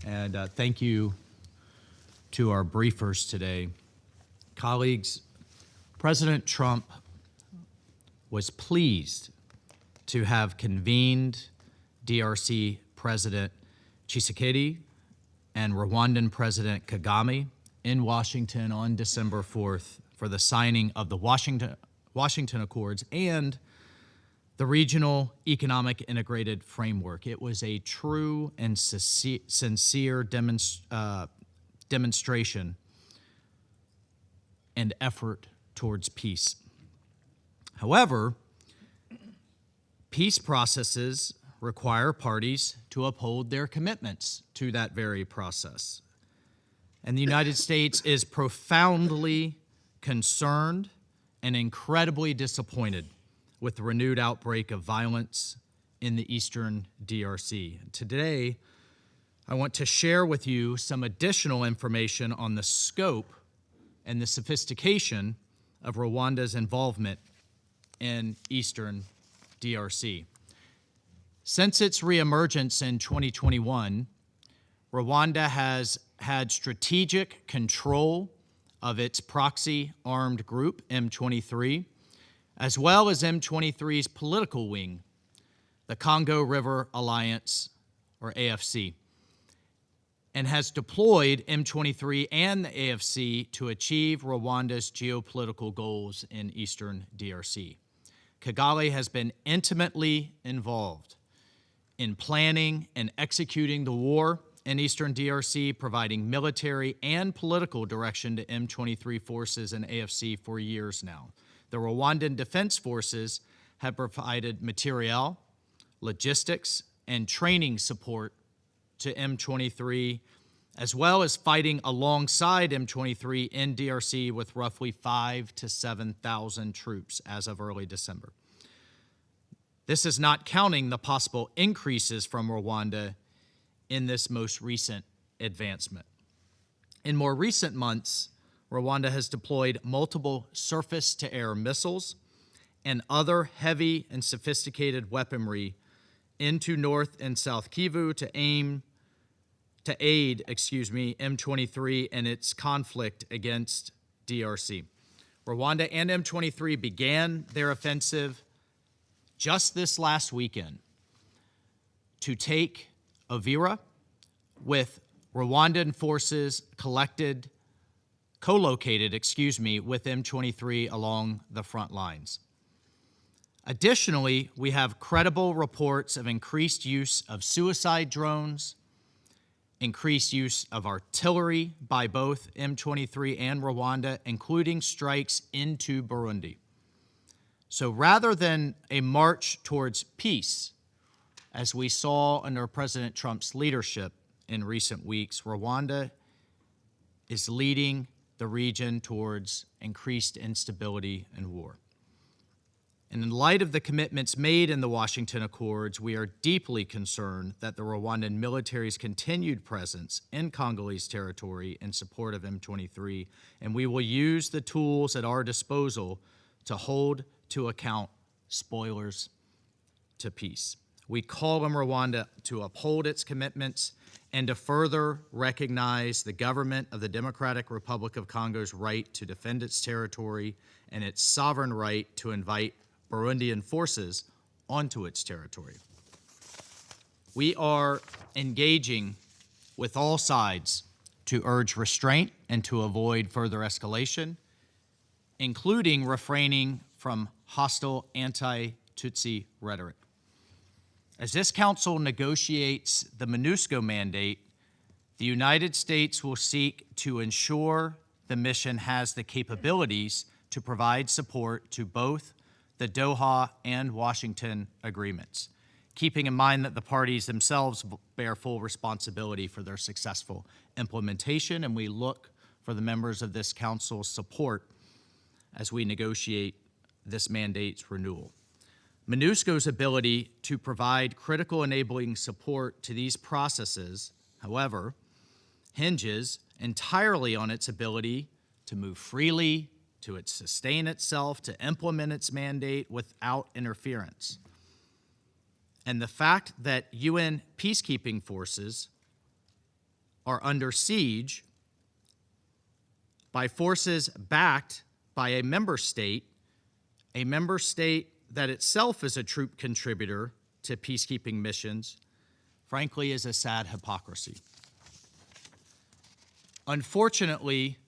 and thank you to our briefers today. Colleagues, President Trump was pleased to have convened DRC President Tshisekedi and Rwandan President Kagame in Washington on December 4th for the signing of the Washington Accords and the Regional Economic Integrated Framework. It was a true and sincere demonstration and effort towards peace. However, peace processes require parties to uphold their commitments to that very process. And the United States is profoundly concerned and incredibly disappointed with the renewed outbreak of violence in the eastern DRC. Today, I want to share with you some additional information on the scope and the sophistication of Rwanda's involvement in eastern DRC. Since its reemergence in 2021, Rwanda has had strategic control of its proxy armed group, M23, as well as M23's political wing, the Congo River Alliance, or AFC. and has deployed M23 and the AFC to achieve Rwanda's geopolitical goals in eastern DRC. Kigali has been intimately involved in planning and executing the war in eastern DRC, providing military and political direction to M23 forces and AFC for years now. The Rwandan Defense Forces have provided materiel, logistics, and training support to M23, as well as fighting alongside M23 in DRC with roughly 5,000 to 7,000 troops as of early December. This is not counting the possible increases from Rwanda in this most recent advancement. In more recent months, Rwanda has deployed multiple surface-to-air missiles and other heavy and sophisticated weaponry into North and South Kivu to aid M23 in its conflict against DRC. Rwanda and M23 began their offensive just this last weekend to take Uvira, with Rwandan forces co-located with M23 along the front lines. Additionally, we have credible reports of increased use of suicide drones, increased use of artillery by both M23 and Rwanda, including strikes into Burundi. So rather than a march towards peace, as we saw under President Trump's leadership in recent weeks, Rwanda is leading the region towards increased instability and war. And in light of the commitments made in the Washington Accords, we are deeply concerned that the Rwandan military's continued presence in Congolese territory in support of M23, and we will use the tools at our disposal to hold to account spoilers to peace. We call on Rwanda to uphold its commitments and to further recognize the government of the Democratic Republic of Congo's right to defend its territory and its sovereign right to invite Burundian forces onto its territory. We are engaging with all sides to urge restraint and to avoid further escalation, including refraining from hostile anti-Tutsi rhetoric. As this council negotiates the MONUSCO mandate, the United States will seek to ensure the mission has the capabilities to provide support to both the Doha and Washington agreements, keeping in mind that the parties themselves bear full responsibility for their successful implementation, and we look for the members of this council's support as we negotiate this mandate's renewal. MONUSCO's ability to provide critical enabling support to these processes, however, hinges entirely on its ability to move freely, to sustain itself, to implement its mandate without interference. And the fact that UN peacekeeping forces are under siege by forces backed by a member state that itself is a troop contributor to peacekeeping missions, frankly, is a sad hypocrisy. Unfortunately,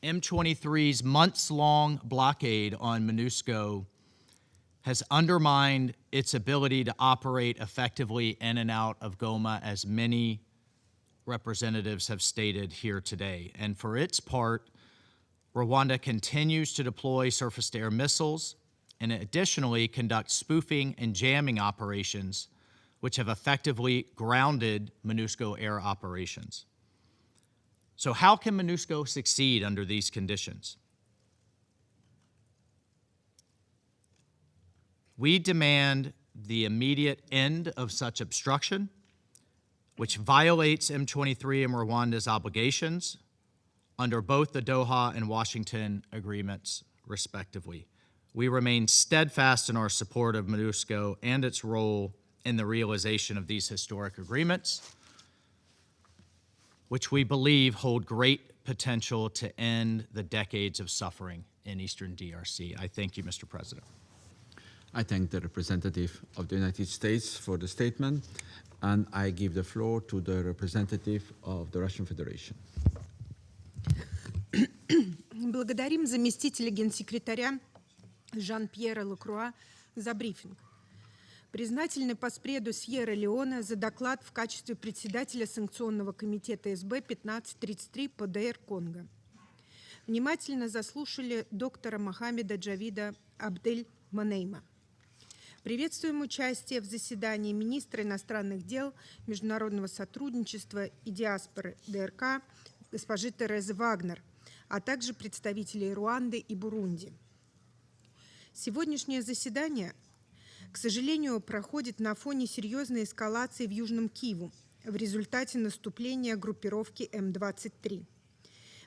M23's months-long blockade on MONUSCO has undermined its ability to operate effectively in and out of Goma, as many representatives have stated here today. And for its part, Rwanda continues to deploy surface-to-air missiles and additionally conduct spoofing and jamming operations, which have effectively grounded MONUSCO air operations. So how can MONUSCO succeed under these conditions? We demand the immediate end of such obstruction, which violates M23 and Rwanda's obligations under both the Doha and Washington agreements, respectively. We remain steadfast in our support of MONUSCO and its role in the realization of these historic agreements, which we believe hold great potential to end the decades of suffering in eastern DRC. I thank you, Mr. President. I thank the representative of the United States for the statement. And I give the floor to the representative of the Russian Federation. Благодарим заместителя генсекретаря Жан-Пьера Лекруа за брифинг. Признательны Паспреду Сьерра-Леоне за доклад в качестве председателя санкционного комитета СБ 1533 по ДР Конго. Внимательно заслушали доктора Мохаммеда Джавида Абдель-Манейма. Приветствуем участие в заседании министра иностранных дел, международного сотрудничества и диаспоры ДРК госпожи Терезы Вагнер, а также представителей Руанды и Бурунди. Сегодняшнее заседание, к сожалению, проходит на фоне серьезной эскалации в Южном Киву в результате наступления группировки М-23.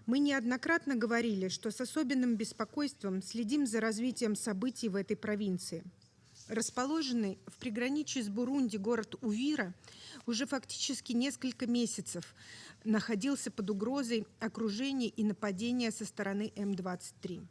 Мы неоднократно говорили, что с особенным беспокойством следим за развитием событий в этой провинции. Расположенный в приграничье с Бурунди город Увира уже фактически несколько месяцев находился под угрозой окружения и нападения со стороны М-23.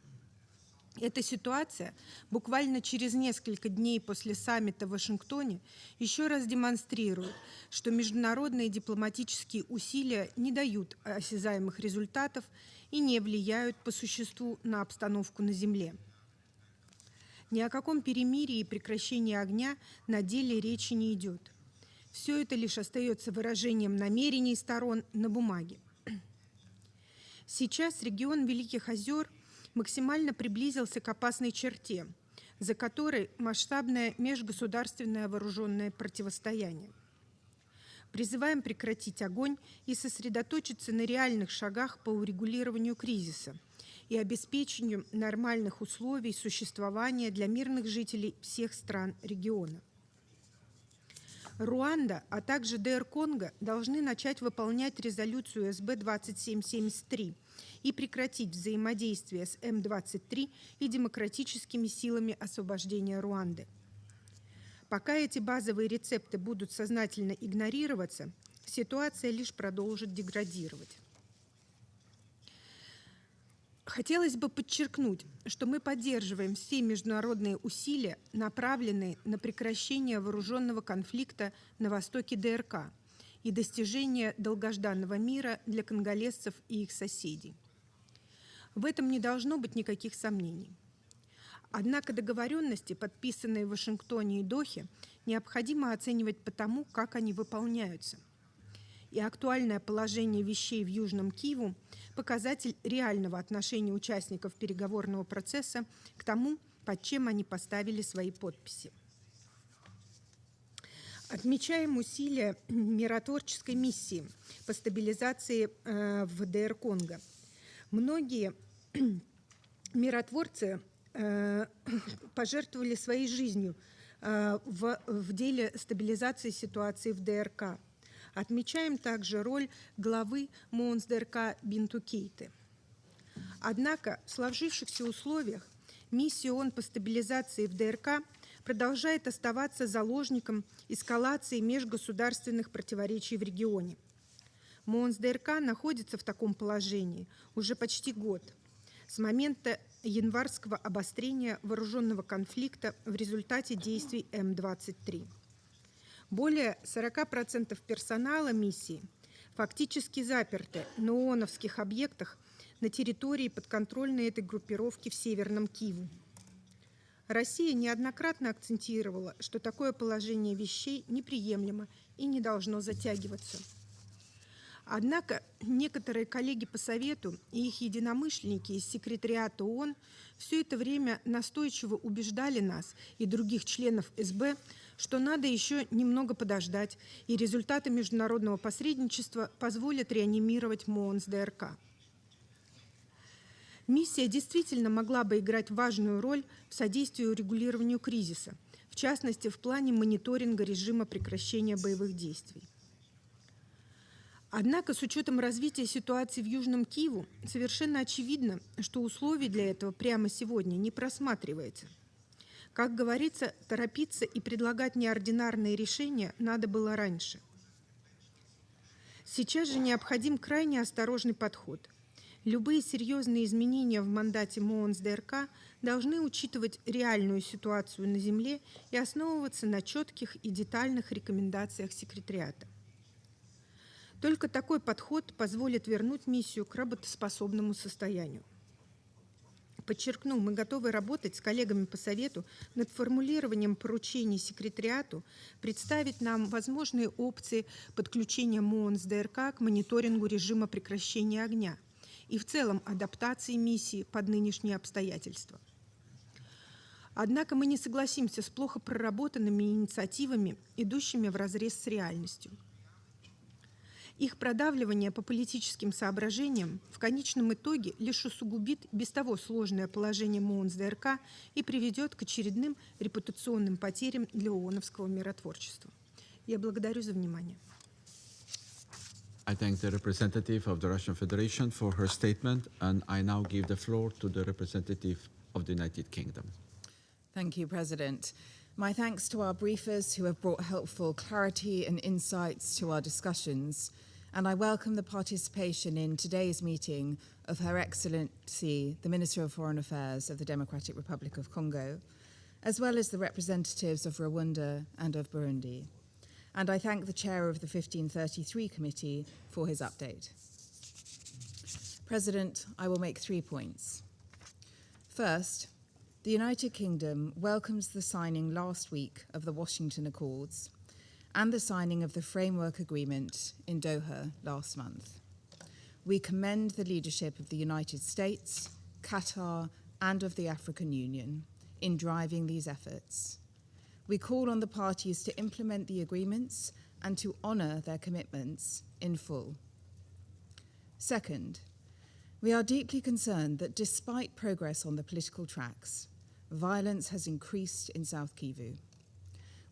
Эта ситуация буквально через несколько дней после саммита в Вашингтоне еще раз демонстрирует, что международные дипломатические усилия не дают осязаемых результатов и не влияют по существу на обстановку на земле. Ни о каком перемирии и прекращении огня на деле речи не идет. Все это лишь остается выражением намерений сторон на бумаге. Сейчас регион Великих озер максимально приблизился к опасной черте, за которой масштабное межгосударственное вооруженное противостояние. Призываем прекратить огонь и сосредоточиться на реальных шагах по урегулированию кризиса и обеспечению нормальных условий существования для мирных жителей всех стран региона. Руанда, а также ДР Конго должны начать выполнять резолюцию СБ 2773 и прекратить взаимодействие с М-23 и демократическими силами освобождения Руанды. Пока эти базовые рецепты будут сознательно игнорироваться, ситуация лишь продолжит деградировать. Хотелось бы подчеркнуть, что мы поддерживаем все международные усилия, направленные на прекращение вооруженного конфликта на востоке ДРК и достижение долгожданного мира для конголезцев и их соседей. В этом не должно быть никаких сомнений. Однако договоренности, подписанные в Вашингтоне и Дохе, необходимо оценивать по тому, как они выполняются. И актуальное положение вещей в Южном Киву – показатель реального отношения участников переговорного процесса к тому, под чем они поставили свои подписи. Отмечаем усилия миротворческой миссии по стабилизации в ДР Конго. Многие миротворцы пожертвовали своей жизнью в деле стабилизации ситуации в ДРК. Отмечаем также роль главы МОНС ДРК Бинту Кейты. Однако в сложившихся условиях миссия ООН по стабилизации в ДРК продолжает оставаться заложником эскалации межгосударственных противоречий в регионе. МОНС ДРК находится в таком положении уже почти год, с момента январского обострения вооруженного конфликта в результате действий М-23. Более 40% персонала миссии фактически заперты на ООНовских объектах на территории подконтрольной этой группировки в Северном Киву. Россия неоднократно акцентировала, что такое положение вещей неприемлемо и не должно затягиваться. Однако некоторые коллеги по Совету и их единомышленники из секретариата ООН все это время настойчиво убеждали нас и других членов СБ, что надо еще немного подождать, и результаты международного посредничества позволят реанимировать МОНС ДРК. Миссия действительно могла бы играть важную роль в содействии урегулированию кризиса, в частности, в плане мониторинга режима прекращения боевых действий. Однако, с учетом развития ситуации в Южном Киву, совершенно очевидно, что условий для этого прямо сегодня не просматривается. Как говорится, торопиться и предлагать неординарные решения надо было раньше. Сейчас же необходим крайне осторожный подход. Любые серьезные изменения в мандате МОНС ДРК должны учитывать реальную ситуацию на Земле и основываться на четких и детальных рекомендациях секретариата. Только такой подход позволит вернуть миссию к работоспособному состоянию. Подчеркну, мы готовы работать с коллегами по Совету над формулированием поручений секретариату, представить нам возможные опции подключения МООН с ДРК к мониторингу режима прекращения огня и в целом адаптации миссии под нынешние обстоятельства. Однако мы не согласимся с плохо проработанными инициативами, идущими вразрез с реальностью. Их продавливание по политическим соображениям в конечном итоге лишь усугубит без того сложное положение МООН с ДРК и приведет к очередным репутационным потерям для ООНовского миротворчества. Я благодарю за внимание. I thank the representative of the Russian Federation for her statement, and I now give the floor to the representative of the United Kingdom. Thank you, President. My thanks to our briefers who have brought helpful clarity and insights to our discussions, and I welcome the participation in today's meeting of Her Excellency, the Minister of Foreign Affairs of the Democratic Republic of Congo, as well as the representatives of Rwanda and of Burundi. And I thank the chair of the 1533 committee for his update. President, I will make 3 points. First, the United Kingdom welcomes the signing last week of the Washington Accords and the signing of the Framework Agreement in Doha last month. We commend the leadership of the United States, Qatar, and of the African Union in driving these efforts. We call on the parties to implement the agreements and to honour their commitments in full. Second, we are deeply concerned that despite progress on the political tracks, violence has increased in South Kivu.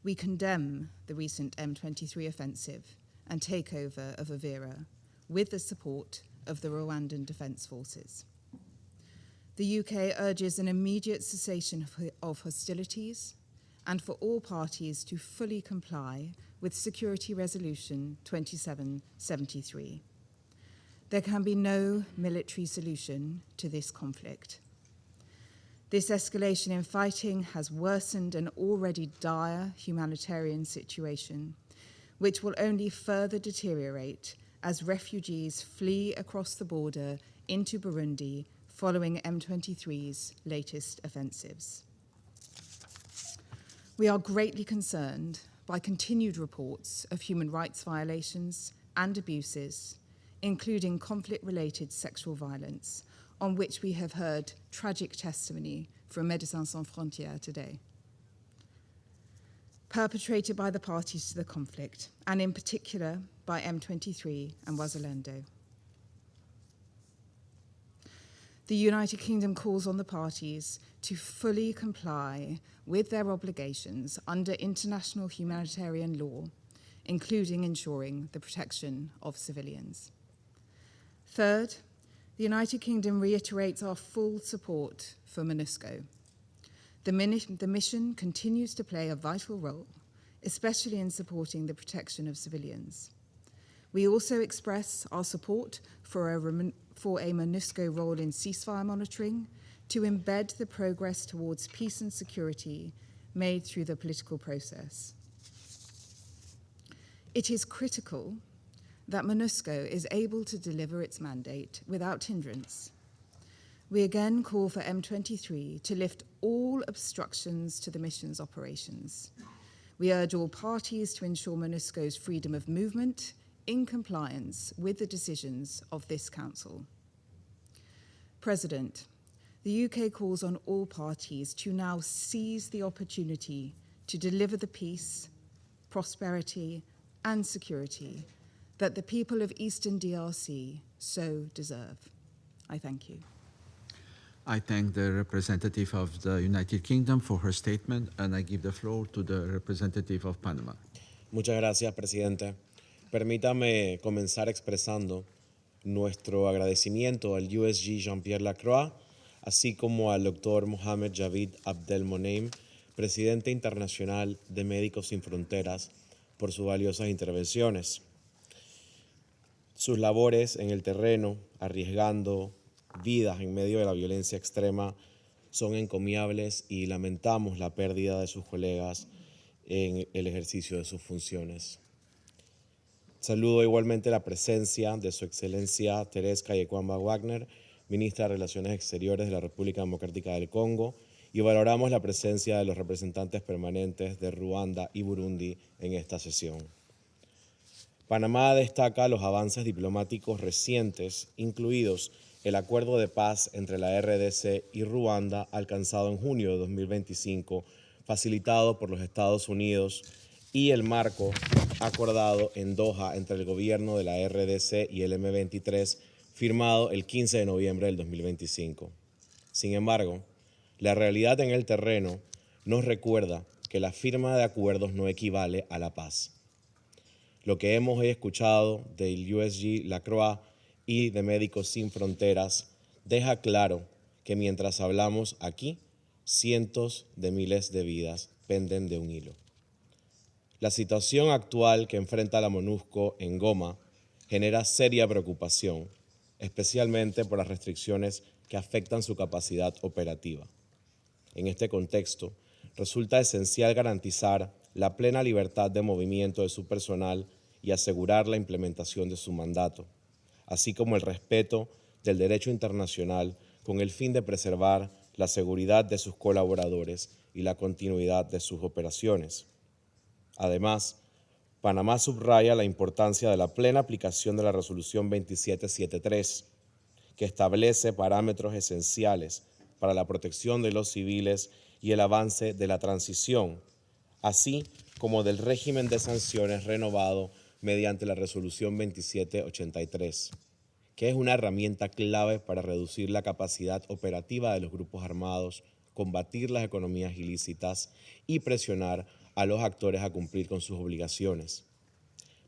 We condemn the recent M23 offensive and takeover of Uvira with the support of the Rwandan Defence Forces. The UK urges an immediate cessation of hostilities and for all parties to fully comply with Security Resolution 2773. There can be no military solution to this conflict. This escalation in fighting has worsened an already dire humanitarian situation, which will only further deteriorate as refugees flee across the border into Burundi following M23's latest offensives. We are greatly concerned by continued reports of human rights violations and abuses, including conflict-related sexual violence, on which we have heard tragic testimony from Médecins Sans Frontières today, perpetrated by the parties to the conflict, and in particular by M23 and Wazalendo. The United Kingdom calls on the parties to fully comply with their obligations under international humanitarian law, including ensuring the protection of civilians. Third, the United Kingdom reiterates our full support for MONUSCO. The mission continues to play a vital role, especially in supporting the protection of civilians. We also express our support for a MONUSCO role in ceasefire monitoring to embed the progress towards peace and security made through the political process. It is critical that MONUSCO is able to deliver its mandate without hindrance. We again call for M23 to lift all obstructions to the mission's operations. We urge all parties to ensure MONUSCO's freedom of movement in compliance with the decisions of this Council. President, the UK calls on all parties to now seize the opportunity to deliver the peace, prosperity, and security that the people of Eastern DRC so deserve. I thank you. I thank the representative of the United Kingdom for her statement, and I give the floor to the representative of Panama. Muchas gracias, presidente. Permítame comenzar expresando nuestro agradecimiento al USG Jean-Pierre Lacroix, así como al Dr. Mohamed Javid Abdelmonem, presidente internacional de Médicos Sin Fronteras, por sus valiosas intervenciones. Sus labores en el terreno, arriesgando vidas en medio de la violencia extrema, son encomiables y lamentamos la pérdida de sus colegas en el ejercicio de sus funciones. Saludo igualmente la presencia de Su Excelencia Teresa Kayekwamba Wagner, Ministra de Relaciones Exteriores de la República Democrática del Congo, y valoramos la presencia de los representantes permanentes de Ruanda y Burundi en esta sesión. Panamá destaca los avances diplomáticos recientes, incluidos el acuerdo de paz entre la RDC y Ruanda alcanzado en junio de 2025, facilitado por los Estados Unidos, y el marco acordado en Doha entre el gobierno de la RDC y el M23, firmado el 15 de noviembre del 2025. Sin embargo, la realidad en el terreno nos recuerda que la firma de acuerdos no equivale a la paz. Lo que hemos escuchado del USG La Croix y de Médicos Sin Fronteras deja claro que mientras hablamos aquí, cientos de miles de vidas penden de un hilo. La situación actual que enfrenta la MONUSCO en Goma genera seria preocupación, especialmente por las restricciones que afectan su capacidad operativa. En este contexto, resulta esencial garantizar la plena libertad de movimiento de su personal y asegurar la implementación de su mandato, así como el respeto del derecho internacional con el fin de preservar la seguridad de sus colaboradores y la continuidad de sus operaciones. Además, Panamá subraya la importancia de la plena aplicación de la Resolución 2773, que establece parámetros esenciales para la protección de los civiles y el avance de la transición, así como del régimen de sanciones renovado mediante la Resolución 2783, que es una herramienta clave para reducir la capacidad operativa de los grupos armados, combatir las economías ilícitas y presionar a los actores a cumplir con sus obligaciones.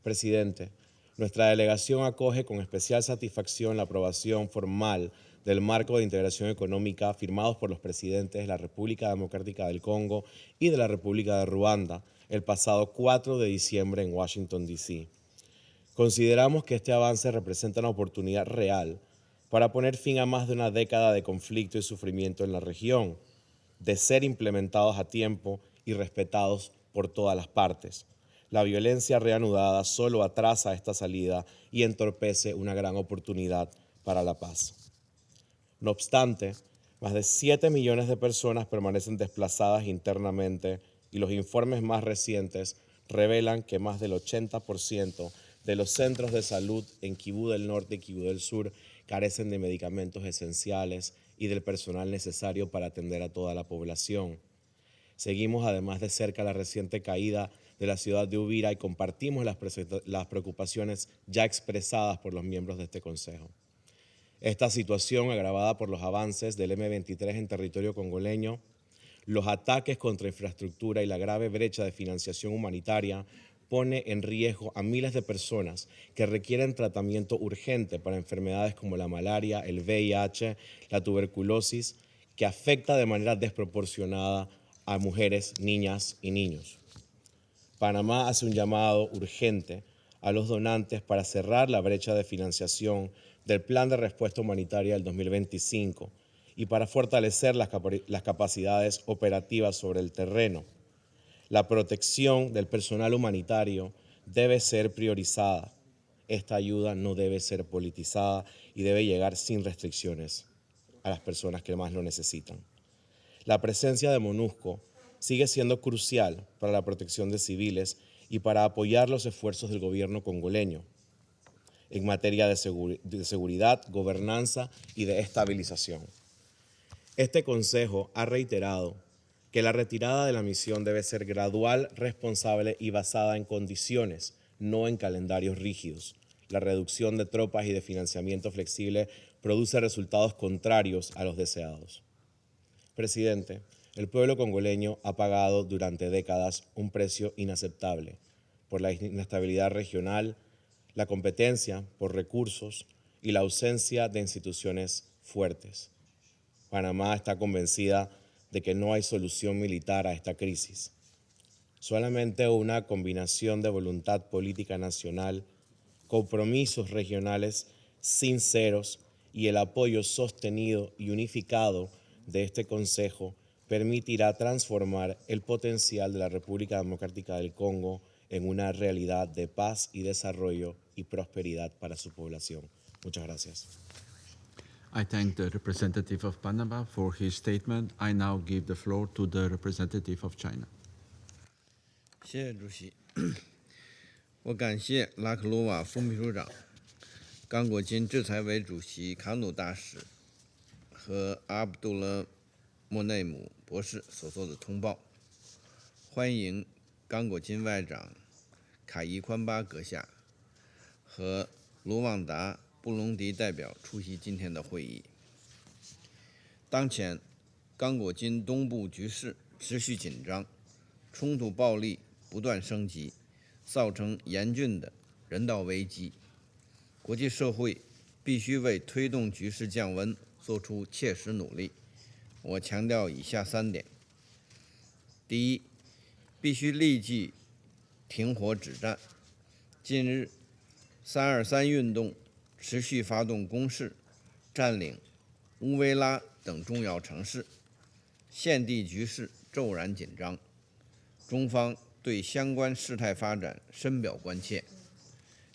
Presidente, nuestra delegación acoge con especial satisfacción la aprobación formal del marco de integración económica firmados por los presidentes de la República Democrática del Congo y de la República de Ruanda el pasado 4 de diciembre en Washington, D.C. Consideramos que este avance representa una oportunidad real para poner fin a más de una década de conflicto y sufrimiento en la región, de ser implementados a tiempo y respetados por todas las partes. La violencia reanudada solo atrasa esta salida y entorpece una gran oportunidad para la paz. No obstante, más de 7 millones de personas permanecen desplazadas internamente y los informes más recientes revelan que más del 80% de los centros de salud en Kibú del Norte y Kibú del Sur carecen de medicamentos esenciales y del personal necesario para atender a toda la población. Seguimos además de cerca la reciente caída de la ciudad de Uvira y compartimos las preocupaciones ya expresadas por los miembros de este Consejo. Esta situación, agravada por los avances del M23 en territorio congoleño, los ataques contra infraestructura y la grave brecha de financiación humanitaria, pone en riesgo a miles de personas que requieren tratamiento urgente para enfermedades como la malaria, el VIH, la tuberculosis, que afecta de manera desproporcionada a mujeres, niñas y niños. Panamá hace un llamado urgente a los donantes para cerrar la brecha de financiación del Plan de Respuesta Humanitaria del 2025 y para fortalecer las capacidades operativas sobre el terreno. La protección del personal humanitario debe ser priorizada. Esta ayuda no debe ser politizada y debe llegar sin restricciones a las personas que más lo necesitan. La presencia de MONUSCO sigue siendo crucial para la protección de civiles y para apoyar los esfuerzos del gobierno congoleño en materia de seguridad, gobernanza y de estabilización. Este Consejo ha reiterado que la retirada de la misión debe ser gradual, responsable y basada en condiciones, no en calendarios rígidos. La reducción de tropas y de financiamiento flexible produce resultados contrarios a los deseados. Presidente, el pueblo congoleño ha pagado durante décadas un precio inaceptable por la inestabilidad regional, la competencia por recursos y la ausencia de instituciones fuertes. Panamá está convencida de que no hay solución militar a esta crisis. Solamente una combinación de voluntad política nacional, compromisos regionales sinceros y el apoyo sostenido y unificado de este Consejo permitirá transformar el potencial de la República Democrática del Congo en una realidad de paz y desarrollo y prosperidad para su población. Muchas gracias. I thank the representative of Panama for his statement. I now give the floor to the representative of China. 谢谢主席。我感谢拉克罗瓦副秘书长、刚果金制裁委主席卡努大使和阿卜杜勒莫内姆博士所做的通报，欢迎刚果金外长卡伊宽巴阁下和卢旺达布隆迪代表出席今天的会议。当前，刚果金东部局势持续紧张，冲突暴力不断升级，造成严峻的人道危机。国际社会必须为推动局势降温做出切实努力。我强调以下3点：第一，必须立即停火止战。近日，323运动持续发动攻势，占领乌维拉等重要城市，现地局势骤然紧张。中方对相关事态发展深表关切，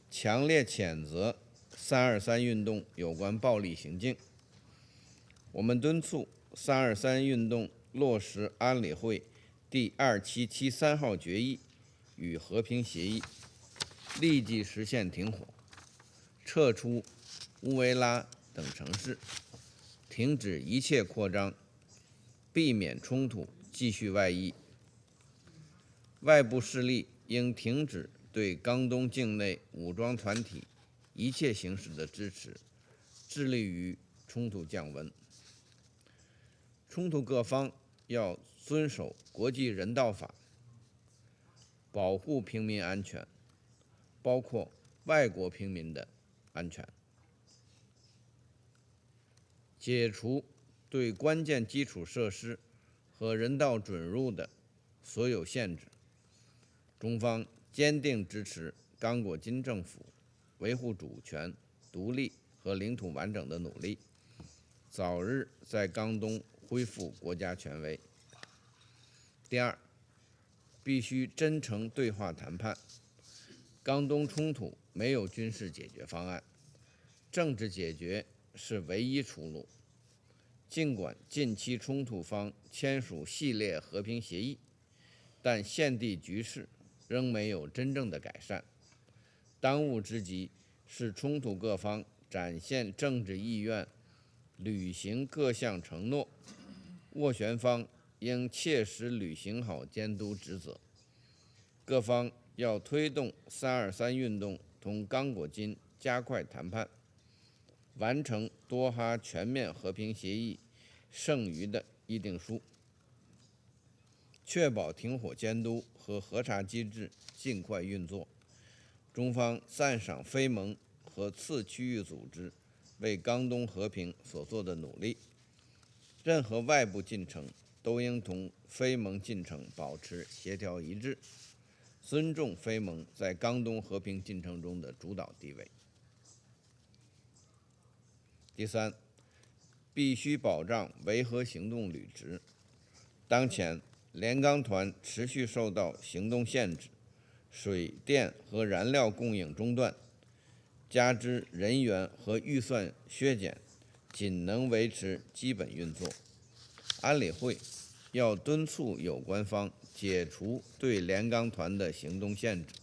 强烈谴责323运动有关暴力行径。我们敦促323运动落实安理会第2773号决议与和平协议，立即实现停火，撤出乌维拉等城市，停止一切扩张，避免冲突继续外溢。外部势力应停止对刚东境内武装团体一切形式的支持，致力于冲突降温。冲突各方要遵守国际人道法，保护平民安全，包括外国平民的安全，解除对关键基础设施和人道准入的所有限制。中方坚定支持刚果金政府维护主权、独立和领土完整的努力，早日在刚东恢复国家权威。第二，必须真诚对话谈判。刚东冲突没有军事解决方案，政治解决是唯一出路。尽管近期冲突方签署系列和平协议，但现地局势仍没有真正的改善。当务之急是冲突各方展现政治意愿，履行各项承诺，斡旋方应切实履行好监督职责。各方要推动323运动同刚果金加快谈判，完成多哈全面和平协议剩余的议定书，确保停火监督和核查机制尽快运作。中方赞赏非盟和次区域组织为刚东和平所做的努力，任何外部进程都应同非盟进程保持协调一致，尊重非盟在刚东和平进程中的主导地位。第三，必须保障维和行动履职。当前，联刚团持续受到行动限制，水电和燃料供应中断，加之人员和预算削减，仅能维持基本运作。安理会要敦促有关方解除对联刚团的行动限制，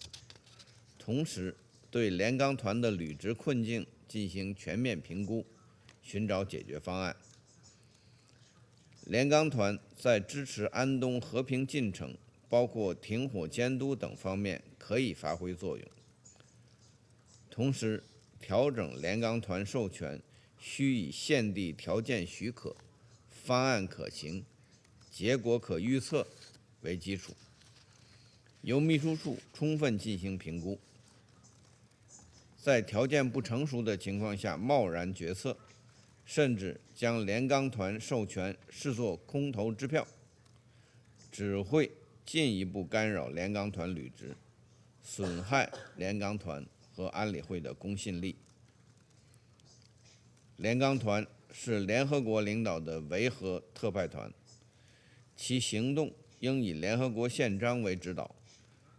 同时对联刚团的履职困境进行全面评估，寻找解决方案。联刚团在支持安东和平进程，包括停火监督等方面可以发挥作用。同时，调整联刚团授权需以现地条件许可、方案可行、结果可预测为基础，由秘书处充分进行评估。在条件不成熟的情况下贸然决策，甚至将联刚团授权视作空头支票，只会进一步干扰联刚团履职，损害联刚团和安理会的公信力。联刚团是联合国领导的维和特派团，其行动应以联合国宪章为指导，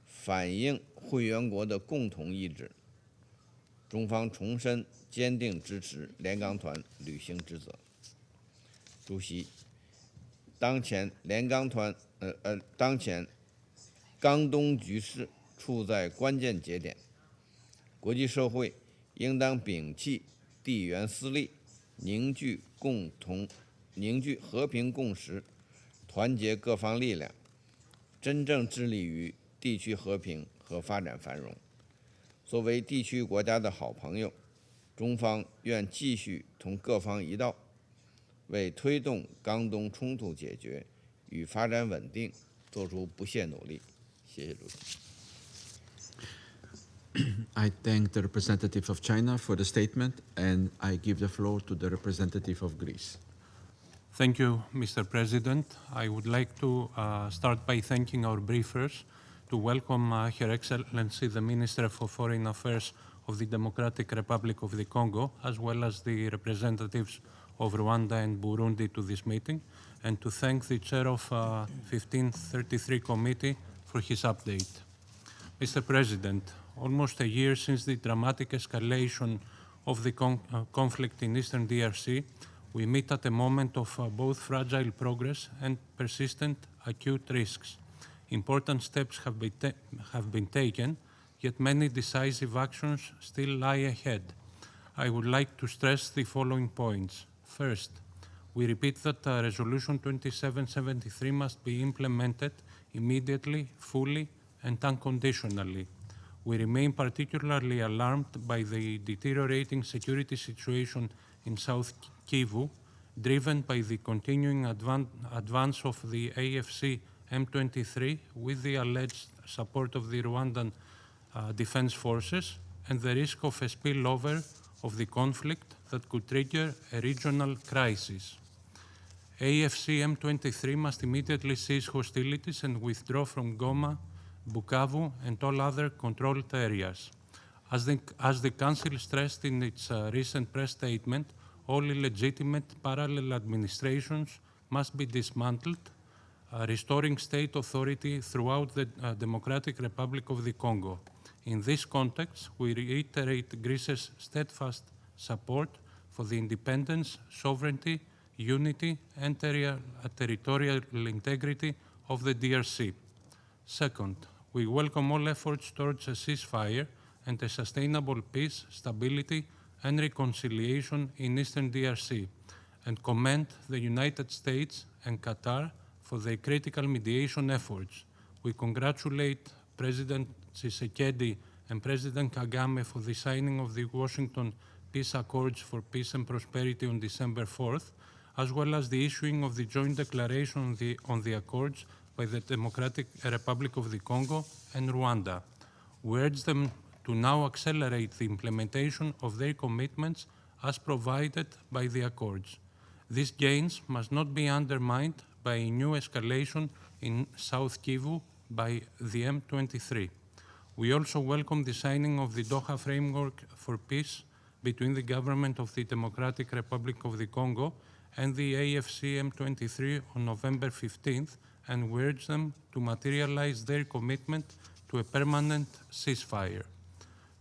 反映会员国的共同意志。中方重申坚定支持联钢团履行职责。主席，当前钢东局势处在关键节点，国际社会应当摒弃地缘私利，凝聚和平共识，团结各方力量，真正致力于地区和平和发展繁荣。作为地区国家的好朋友，中方愿继续同各方一道，为推动钢东冲突解决与发展稳定做出不懈努力。谢谢主席。I thank the representative of China for the statement, and I give the floor to the representative of Greece. Thank you, Mr. President. I would like to start by thanking our briefers, to welcome Her Excellency the Minister for Foreign Affairs of the Democratic Republic of the Congo, as well as the representatives of Rwanda and Burundi to this meeting, and to thank the chair of 1533 Committee for his update. Mr. President, almost a year since the dramatic escalation of the conflict in Eastern DRC, we meet at a moment of both fragile progress and persistent acute risks. Important steps have been taken, yet many decisive actions still lie ahead. I would like to stress the following points. First, we repeat that Resolution 2773 must be implemented immediately, fully, and unconditionally. We remain particularly alarmed by the deteriorating security situation in South Kivu, driven by the continuing advance of the AFC M23 with the alleged support of the Rwandan Defense Forces, and the risk of a spillover of the conflict that could trigger a regional crisis. AFC M23 must immediately cease hostilities and withdraw from Goma, Bukavu, and all other controlled areas. As the Council stressed in its recent press statement, all illegitimate parallel administrations must be dismantled, restoring state authority throughout the Democratic Republic of the Congo. In this context, we reiterate Greece's steadfast support for the independence, sovereignty, unity, and territorial integrity of the DRC. Second, we welcome all efforts towards a ceasefire and a sustainable peace, stability, and reconciliation in Eastern DRC, and commend the United States and Qatar for their critical mediation efforts. We congratulate President Tshisekedi and President Kagame for the signing of the Washington Peace Accords for Peace and Prosperity on December 4th, as well as the issuing of the joint declaration on the accords by the Democratic Republic of the Congo and Rwanda. We urge them to now accelerate the implementation of their commitments as provided by the accords. These gains must not be undermined by a new escalation in South Kivu by the M23. We also welcome the signing of the Doha Framework for Peace between the government of the Democratic Republic of the Congo and the AFC M23 on November 15th, and we urge them to materialize their commitment to a permanent ceasefire.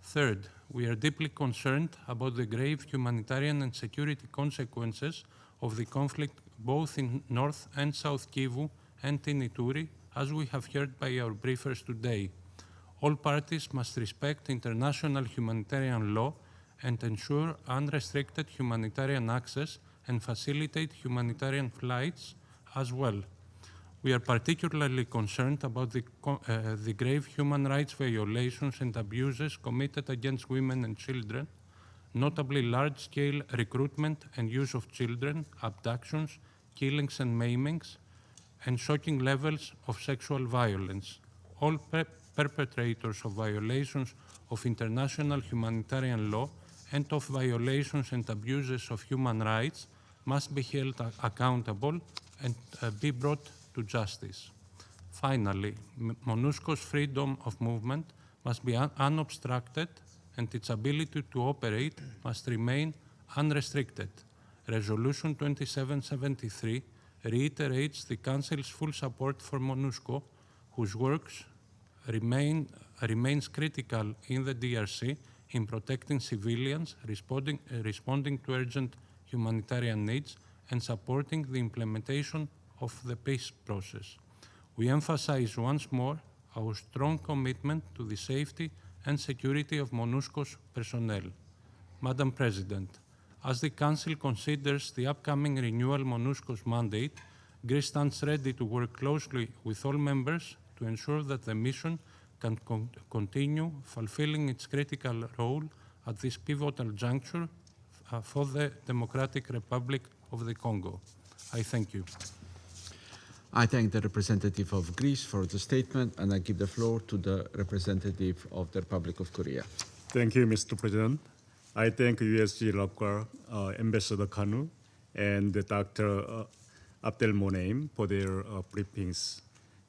Third, we are deeply concerned about the grave humanitarian and security consequences of the conflict both in North and South Kivu and in Ituri, as we have heard by our briefers today. All parties must respect international humanitarian law and ensure unrestricted humanitarian access and facilitate humanitarian flights as well. We are particularly concerned about the grave human rights violations and abuses committed against women and children, notably large-scale recruitment and use of children, abductions, killings and maimings, and shocking levels of sexual violence. All perpetrators of violations of international humanitarian law and of violations and abuses of human rights must be held accountable and be brought to justice. Finally, MONUSCO's freedom of movement must be unobstructed and its ability to operate must remain unrestricted. Resolution 2773 reiterates the Council's full support for MONUSCO, whose works remains critical in the DRC in protecting civilians, responding to urgent humanitarian needs, and supporting the implementation of the peace process. We emphasize once more our strong commitment to the safety and security of MONUSCO's personnel. Madam President, as the Council considers the upcoming renewal MONUSCO's mandate, Greece stands ready to work closely with all members to ensure that the mission can continue fulfilling its critical role at this pivotal juncture for the Democratic Republic of the Congo. I thank you. I thank the representative of Greece for the statement, and I give the floor to the representative of the Republic of Korea. Thank you, Mr. President. I thank USG LACRA, Ambassador Kanu, and Dr. Abdelmonem for their briefings,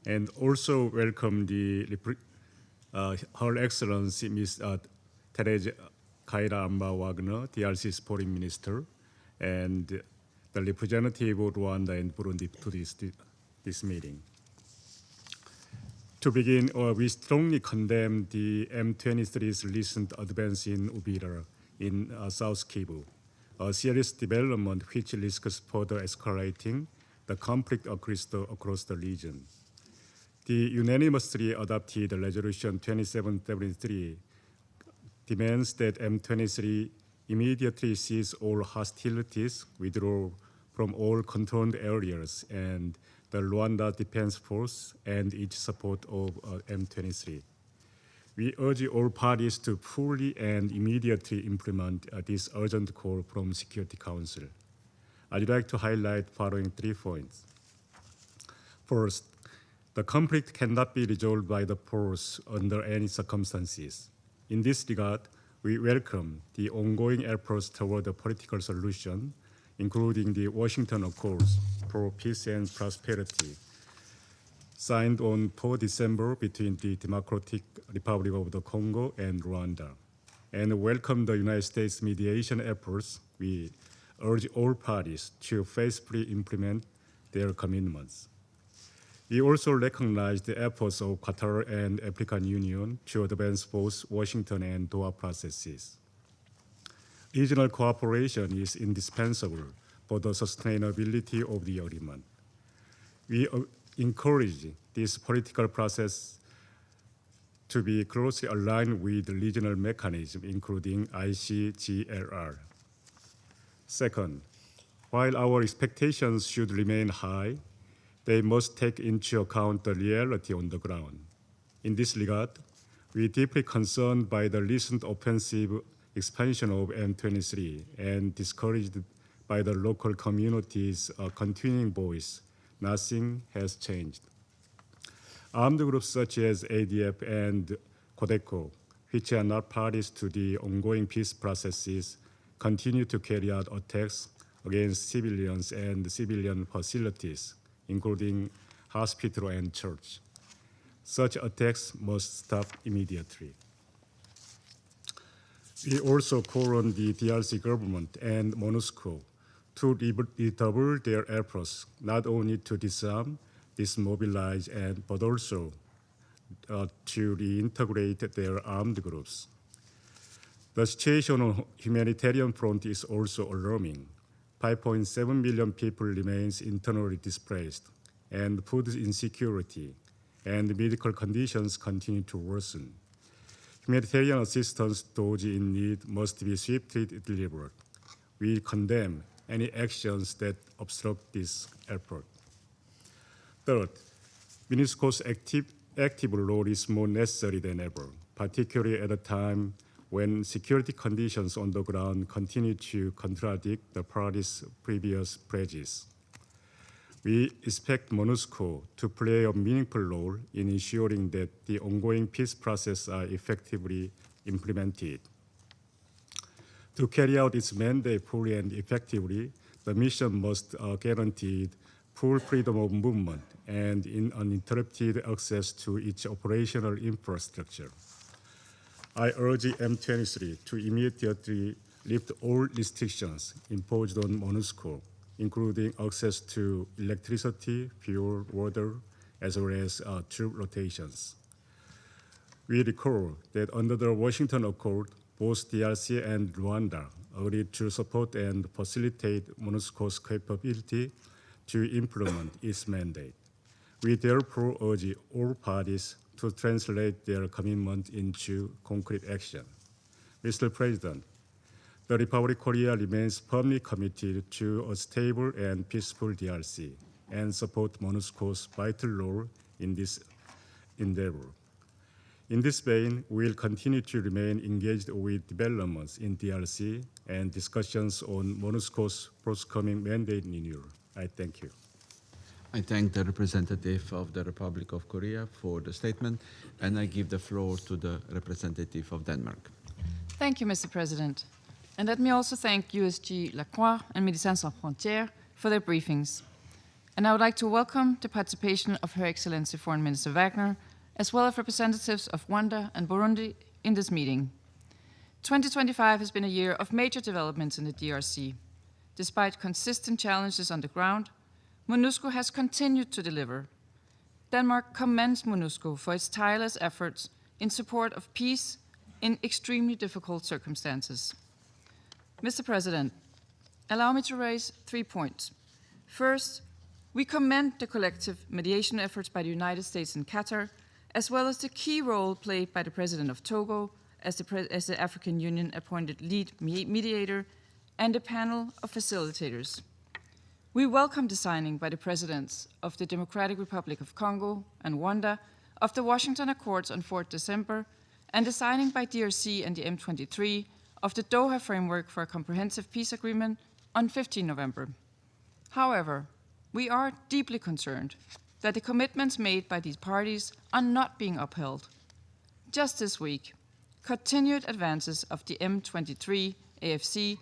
and also welcome Her Excellency Ms. Therese Kaira Amba Wagner, DRC's Foreign Minister, and the representative of Rwanda and Burundi to this meeting. To begin, we strongly condemn the M23's recent advance in Uvira in South Kivu, a serious development which risks further escalating the conflict across the region. The unanimously adopted Resolution 2773 demands that M23 immediately cease all hostilities, withdraw from all controlled areas, and the Rwanda Defense Force and its support of M23. We urge all parties to fully and immediately implement this urgent call from Security Council. I'd like to highlight following 3 points. First, the conflict cannot be resolved by the force under any circumstances. In this regard, we welcome the ongoing efforts toward a political solution, including the Washington Accords for Peace and Prosperity, signed on 4 December between the Democratic Republic of the Congo and Rwanda, and welcome the United States mediation efforts. We urge all parties to faithfully implement their commitments. We also recognize the efforts of Qatar and African Union to advance both Washington and Doha processes. Regional cooperation is indispensable for the sustainability of the agreement. We encourage this political process to be closely aligned with regional mechanisms, including ICGLR. Second, while our expectations should remain high, they must take into account the reality on the ground. In this regard, we are deeply concerned by the recent offensive expansion of M23 and discouraged by the local community's continuing voice. Nothing has changed. Armed groups such as ADF and CODECO, which are not parties to the ongoing peace processes, continue to carry out attacks against civilians and civilian facilities, including hospital and church. Such attacks must stop immediately. We also call on the DRC government and MONUSCO to redouble their efforts, not only to disarm, dismobilize, but also to reintegrate their armed groups. The situation on humanitarian front is also alarming. 5.7 million people remains internally displaced, and food insecurity and medical conditions continue to worsen. Humanitarian assistance to those in need must be swiftly delivered. We condemn any actions that obstruct this effort. Third, MONUSCO's active role is more necessary than ever, particularly at a time when security conditions on the ground continue to contradict the parties' previous pledges. We expect MONUSCO to play a meaningful role in ensuring that the ongoing peace process are effectively implemented. To carry out its mandate fully and effectively, the mission must guarantee full freedom of movement and uninterrupted access to its operational infrastructure. I urge M23 to immediately lift all restrictions imposed on MONUSCO, including access to electricity, fuel, water, as well as troop rotations. We recall that under the Washington Accord, both DRC and Rwanda agreed to support and facilitate MONUSCO's capability to implement its mandate. We therefore urge all parties to translate their commitment into concrete action. Mr. President, the Republic of Korea remains firmly committed to a stable and peaceful DRC and support MONUSCO's vital role in this endeavor. In this vein, we will continue to remain engaged with developments in DRC and discussions on MONUSCO's forthcoming mandate renewal. I thank you. I thank the representative of the Republic of Korea for the statement, and I give the floor to the representative of Denmark. Thank you, Mr. President. And let me also thank USG Lacroix and Médecins Sans Frontières for their briefings. And I would like to welcome the participation of Her Excellency Foreign Minister Wagner, as well as representatives of Rwanda and Burundi in this meeting. 2025 has been a year of major developments in the DRC. Despite consistent challenges on the ground, MONUSCO has continued to deliver. Denmark commends MONUSCO for its tireless efforts in support of peace in extremely difficult circumstances. Mr. President, allow me to raise 3 points. First, we commend the collective mediation efforts by the United States and Qatar, as well as the key role played by the President of Togo as the African Union appointed lead mediator and a panel of facilitators. We welcome the signing by the Presidents of the Democratic Republic of Congo and Rwanda of the Washington Accords on 4 December and the signing by DRC and the M23 of the Doha Framework for a Comprehensive Peace Agreement on 15 November. However, we are deeply concerned that the commitments made by these parties are not being upheld. Just this week, continued advances of the M23 AFC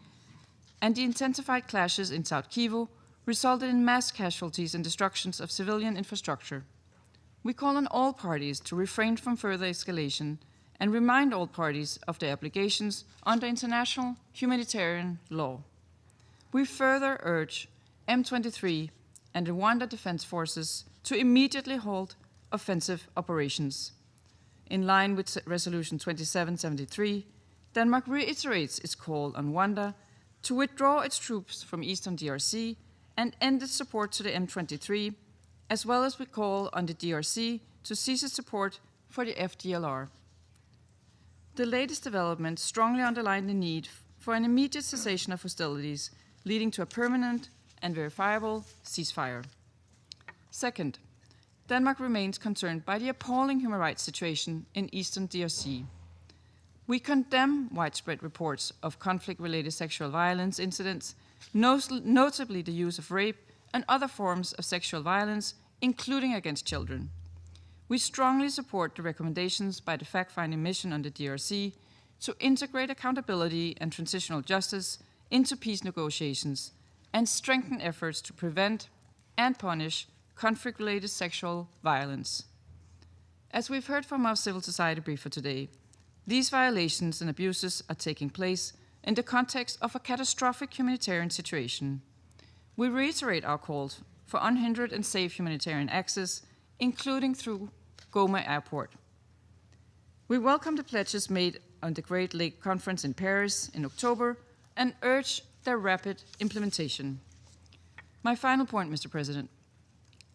and the intensified clashes in South Kivu resulted in mass casualties and destructions of civilian infrastructure. We call on all parties to refrain from further escalation and remind all parties of their obligations under international humanitarian law. We further urge M23 and the Rwanda Defense Forces to immediately halt offensive operations. In line with Resolution 2773, Denmark reiterates its call on Rwanda to withdraw its troops from eastern DRC and end its support to the M23, as well as we call on the DRC to cease its support for the FDLR. The latest developments strongly underline the need for an immediate cessation of hostilities, leading to a permanent and verifiable ceasefire. Second, Denmark remains concerned by the appalling human rights situation in eastern DRC. We condemn widespread reports of conflict-related sexual violence incidents, notably the use of rape and other forms of sexual violence, including against children. We strongly support the recommendations by the fact-finding mission on the DRC to integrate accountability and transitional justice into peace negotiations and strengthen efforts to prevent and punish conflict-related sexual violence. As we've heard from our civil society briefer today, these violations and abuses are taking place in the context of a catastrophic humanitarian situation. We reiterate our calls for unhindered and safe humanitarian access, including through Goma Airport. We welcome the pledges made on the Great Lake Conference in Paris in October and urge their rapid implementation. My final point, Mr. President.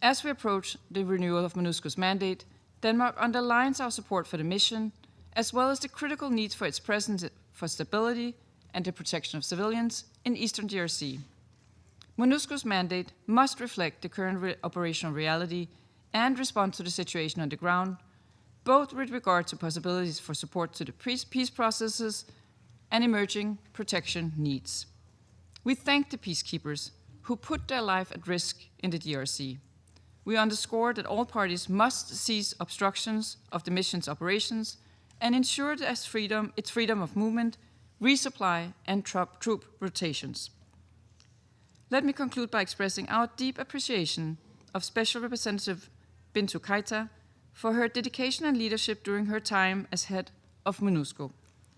As we approach the renewal of MONUSCO's mandate, Denmark underlines our support for the mission, as well as the critical need for its presence for stability and the protection of civilians in eastern DRC. MONUSCO's mandate must reflect the current operational reality and respond to the situation on the ground, both with regard to possibilities for support to the peace processes and emerging protection needs. We thank the peacekeepers who put their life at risk in the DRC. We underscore that all parties must cease obstructions of the mission's operations and ensure its freedom of movement, resupply, and troop rotations. Let me conclude by expressing our deep appreciation of Special Representative Bintou Keita for her dedication and leadership during her time as head of MONUSCO.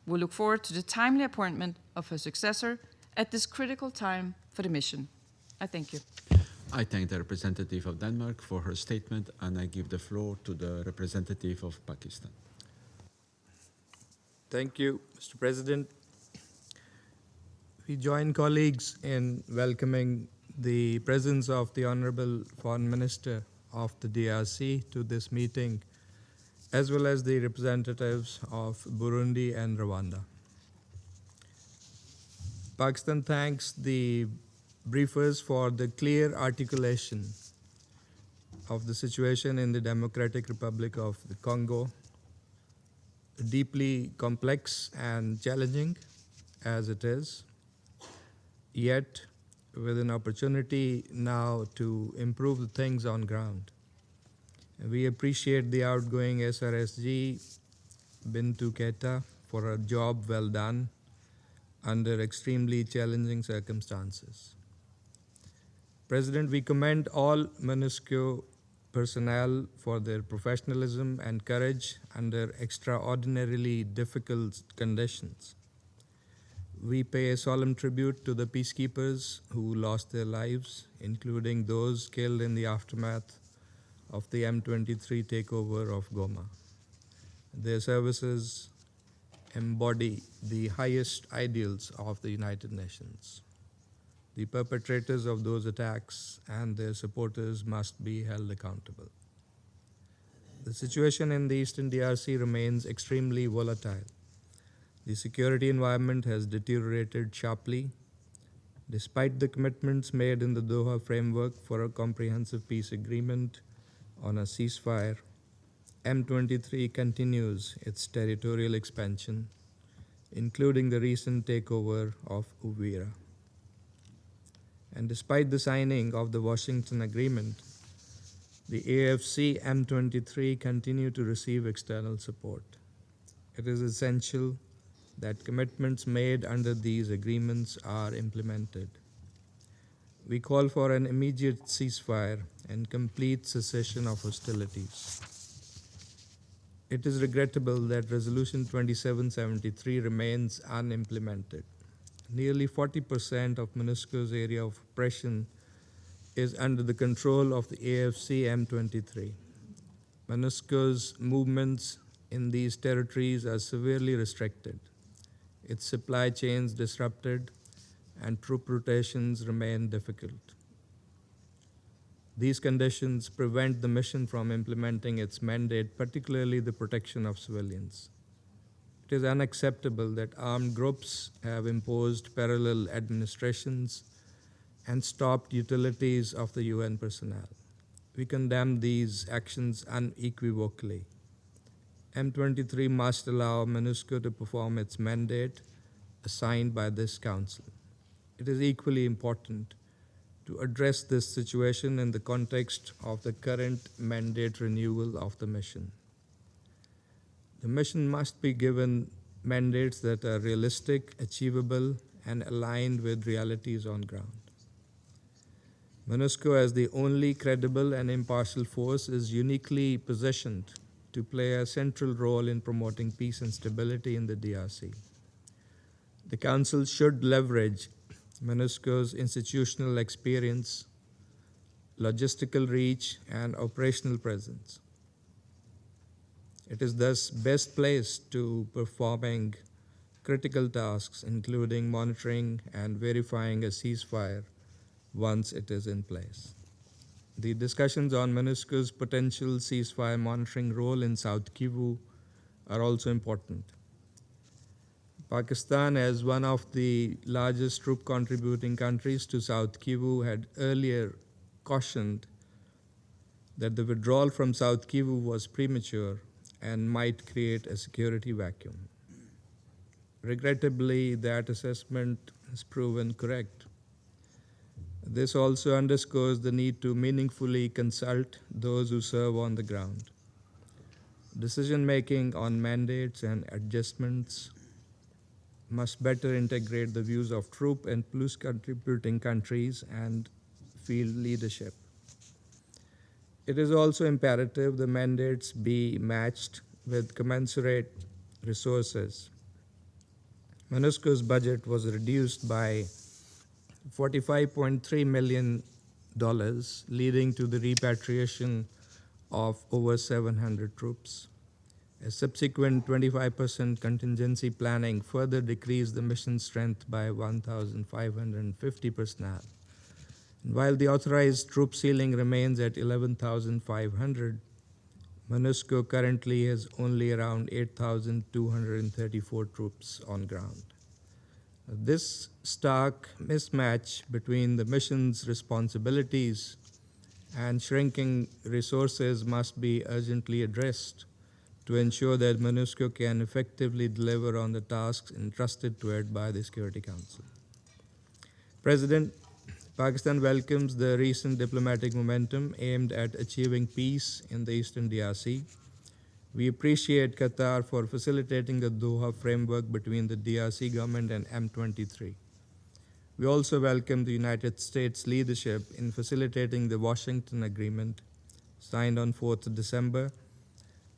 We look forward to the timely appointment of her successor at this critical time for the mission. I thank you. I thank the representative of Denmark for her statement, and I give the floor to the representative of Pakistan. Thank you, Mr. President. We join colleagues in welcoming the presence of the Honorable Foreign Minister of the DRC to this meeting, as well as the representatives of Burundi and Rwanda. Pakistan thanks the briefers for the clear articulation of the situation in the Democratic Republic of the Congo, deeply complex and challenging as it is, yet with an opportunity now to improve things on ground. We appreciate the outgoing SRSG Bintu Keita for a job well done under extremely challenging circumstances. President, we commend all MONUSCO personnel for their professionalism and courage under extraordinarily difficult conditions. We pay a solemn tribute to the peacekeepers who lost their lives, including those killed in the aftermath of the M23 takeover of Goma. Their services embody the highest ideals of the United Nations. The perpetrators of those attacks and their supporters must be held accountable. The situation in the Eastern DRC remains extremely volatile. The security environment has deteriorated sharply. Despite the commitments made in the Doha framework for a comprehensive peace agreement on a ceasefire, M23 continues its territorial expansion, including the recent takeover of Uvira. And despite the signing of the Washington Agreement, the AFC M23 continue to receive external support. It is essential that commitments made under these agreements are implemented. We call for an immediate ceasefire and complete cessation of hostilities. It is regrettable that Resolution 2773 remains unimplemented. Nearly 40% of MONUSCO's area of oppression is under the control of the AFC M23. MONUSCO's movements in these territories are severely restricted. Its supply chains disrupted and troop rotations remain difficult. These conditions prevent the mission from implementing its mandate, particularly the protection of civilians. It is unacceptable that armed groups have imposed parallel administrations and stopped utilities of the UN personnel. We condemn these actions unequivocally. M23 must allow MONUSCO to perform its mandate assigned by this Council. It is equally important to address this situation in the context of the current mandate renewal of the mission. The mission must be given mandates that are realistic, achievable, and aligned with realities on ground. MONUSCO, as the only credible and impartial force, is uniquely positioned to play a central role in promoting peace and stability in the DRC. The Council should leverage MONUSCO's institutional experience, logistical reach, and operational presence. It is thus best placed to performing critical tasks, including monitoring and verifying a ceasefire once it is in place. The discussions on MONUSCO's potential ceasefire monitoring role in South Kivu are also important. Pakistan, as one of the largest troop contributing countries to South Kivu, had earlier cautioned that the withdrawal from South Kivu was premature and might create a security vacuum. Regrettably, that assessment has proven correct. This also underscores the need to meaningfully consult those who serve on the ground. Decision-making on mandates and adjustments must better integrate the views of troop and police contributing countries and field leadership. It is also imperative the mandates be matched with commensurate resources. MONUSCO's budget was reduced by $45.3 million, leading to the repatriation of over 700 troops. A subsequent 25% contingency planning further decreased the mission strength by 1,550 personnel. And while the authorized troop ceiling remains at 11,500, MONUSCO currently has only around 8,234 troops on ground. This stark mismatch between the mission's responsibilities and shrinking resources must be urgently addressed to ensure that MONUSCO can effectively deliver on the tasks entrusted to it by the Security Council. President, Pakistan welcomes the recent diplomatic momentum aimed at achieving peace in the Eastern DRC. We appreciate Qatar for facilitating the Doha framework between the DRC government and M23. We also welcome the United States leadership in facilitating the Washington Agreement, signed on 4th December,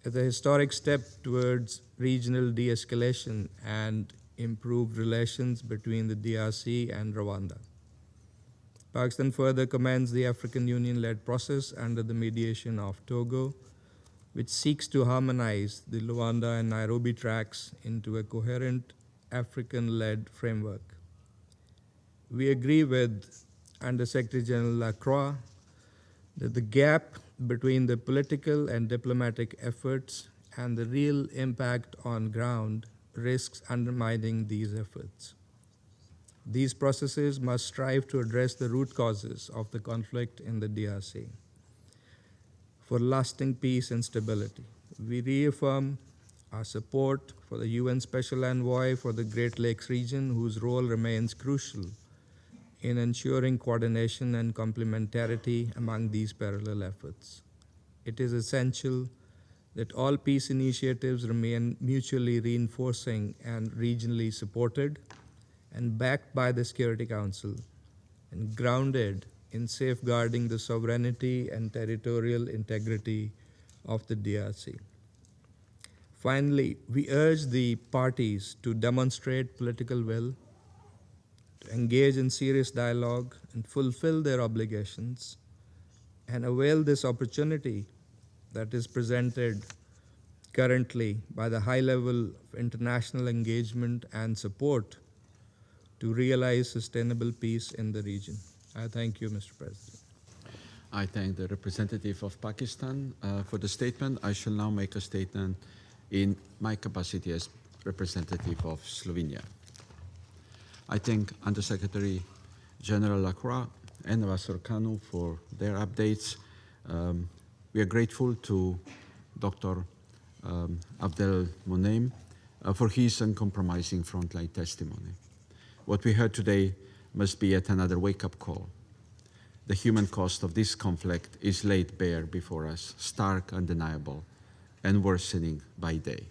as a historic step towards regional de-escalation and improved relations between the DRC and Rwanda. Pakistan further commends the African Union-led process under the mediation of Togo, which seeks to harmonize the Luanda and Nairobi tracks into a coherent African-led framework. We agree with Under-Secretary General Lacroix that the gap between the political and diplomatic efforts and the real impact on ground risks undermining these efforts. These processes must strive to address the root causes of the conflict in the DRC for lasting peace and stability. We reaffirm our support for the UN Special Envoy for the Great Lakes region, whose role remains crucial in ensuring coordination and complementarity among these parallel efforts. It is essential that all peace initiatives remain mutually reinforcing and regionally supported and backed by the Security Council and grounded in safeguarding the sovereignty and territorial integrity of the DRC. Finally, we urge the parties to demonstrate political will, to engage in serious dialogue and fulfill their obligations, and avail this opportunity that is presented currently by the high level of international engagement and support to realize sustainable peace in the region. I thank you, Mr. President. I thank the representative of Pakistan for the statement. I shall now make a statement in my capacity as representative of Slovenia. I thank Under-Secretary General Lacroix and Ambassador Kanu for their updates. We are grateful to Dr. Abdel Monem for his uncompromising frontline testimony. What we heard today must be yet another wake-up call. The human cost of this conflict is laid bare before us, stark, undeniable, and worsening by day.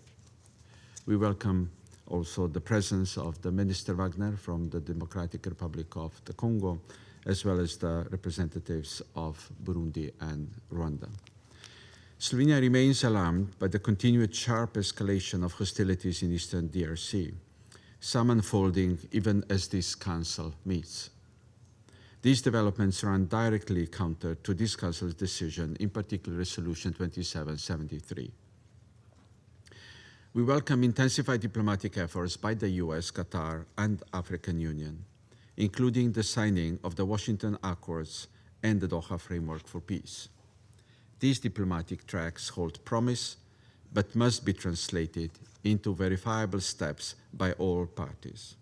We welcome also the presence of the Minister Wagner from the Democratic Republic of the Congo, as well as the representatives of Burundi and Rwanda. Slovenia remains alarmed by the continued sharp escalation of hostilities in eastern DRC, some unfolding even as this Council meets. These developments run directly counter to this Council's decision, in particular Resolution 2773. We welcome intensified diplomatic efforts by the US, Qatar, and African Union, including the signing of the Washington Accords and the Doha Framework for Peace. These diplomatic tracks hold promise, but must be translated into verifiable steps by all parties.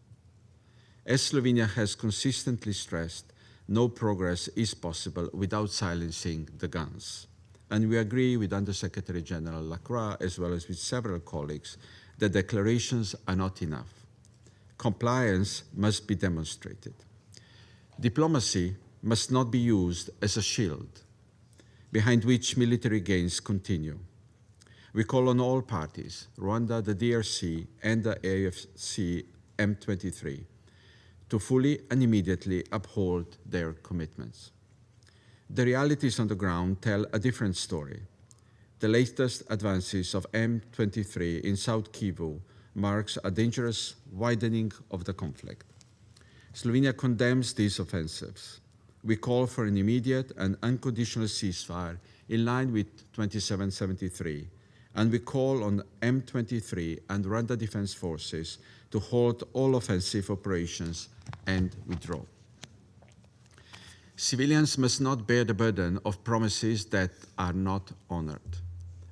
As Slovenia has consistently stressed, no progress is possible without silencing the guns. And we agree with Under-Secretary General Lacroix, as well as with several colleagues, that declarations are not enough. Compliance must be demonstrated. Diplomacy must not be used as a shield behind which military gains continue. We call on all parties, Rwanda, the DRC, and the AFC M23, to fully and immediately uphold their commitments. The realities on the ground tell a different story. The latest advances of M23 in South Kivu marks a dangerous widening of the conflict. Slovenia condemns these offensives. We call for an immediate and unconditional ceasefire in line with 2773, and we call on M23 and Rwanda Defense Forces to halt all offensive operations and withdraw. Civilians must not bear the burden of promises that are not honored.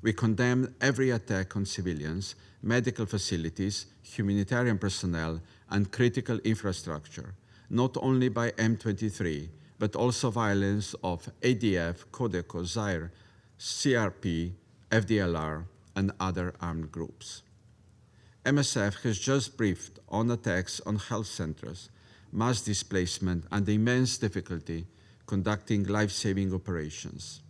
We condemn every attack on civilians, medical facilities, humanitarian personnel, and critical infrastructure, not only by M23, but also violence of ADF, Codeco, Zaire, CRP, FDLR, and other armed groups. MSF has just briefed on attacks on health centers, mass displacement, and the immense difficulty conducting life-saving operations.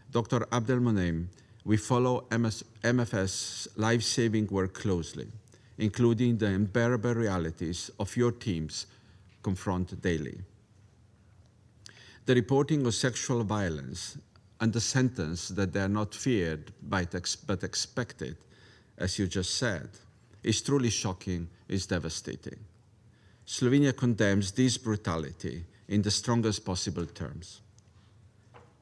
Dr. Abdelmonem, we follow MFS's life-saving work closely, including the unbearable realities of your teams confront daily. The reporting of sexual violence and the sentence that they are not feared but expected, as you just said, is truly shocking, is devastating. Slovenia condemns this brutality in the strongest possible terms.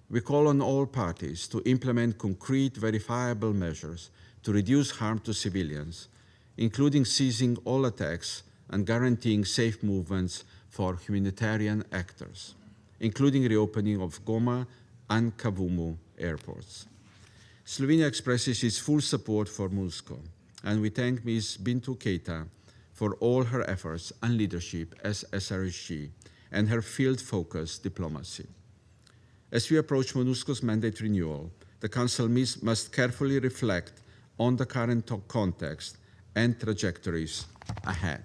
We call on all parties to implement concrete, verifiable measures to reduce harm to civilians, including ceasing all attacks and guaranteeing safe movements for humanitarian actors, including reopening of Goma and Kavumu airports. Slovenia expresses its full support for MONUSCO, and we thank Ms. Bintu Keita for all her efforts and leadership as SRHG and her field-focused diplomacy. As we approach MONUSCO's mandate renewal, the Council must carefully reflect on the current context and trajectories ahead.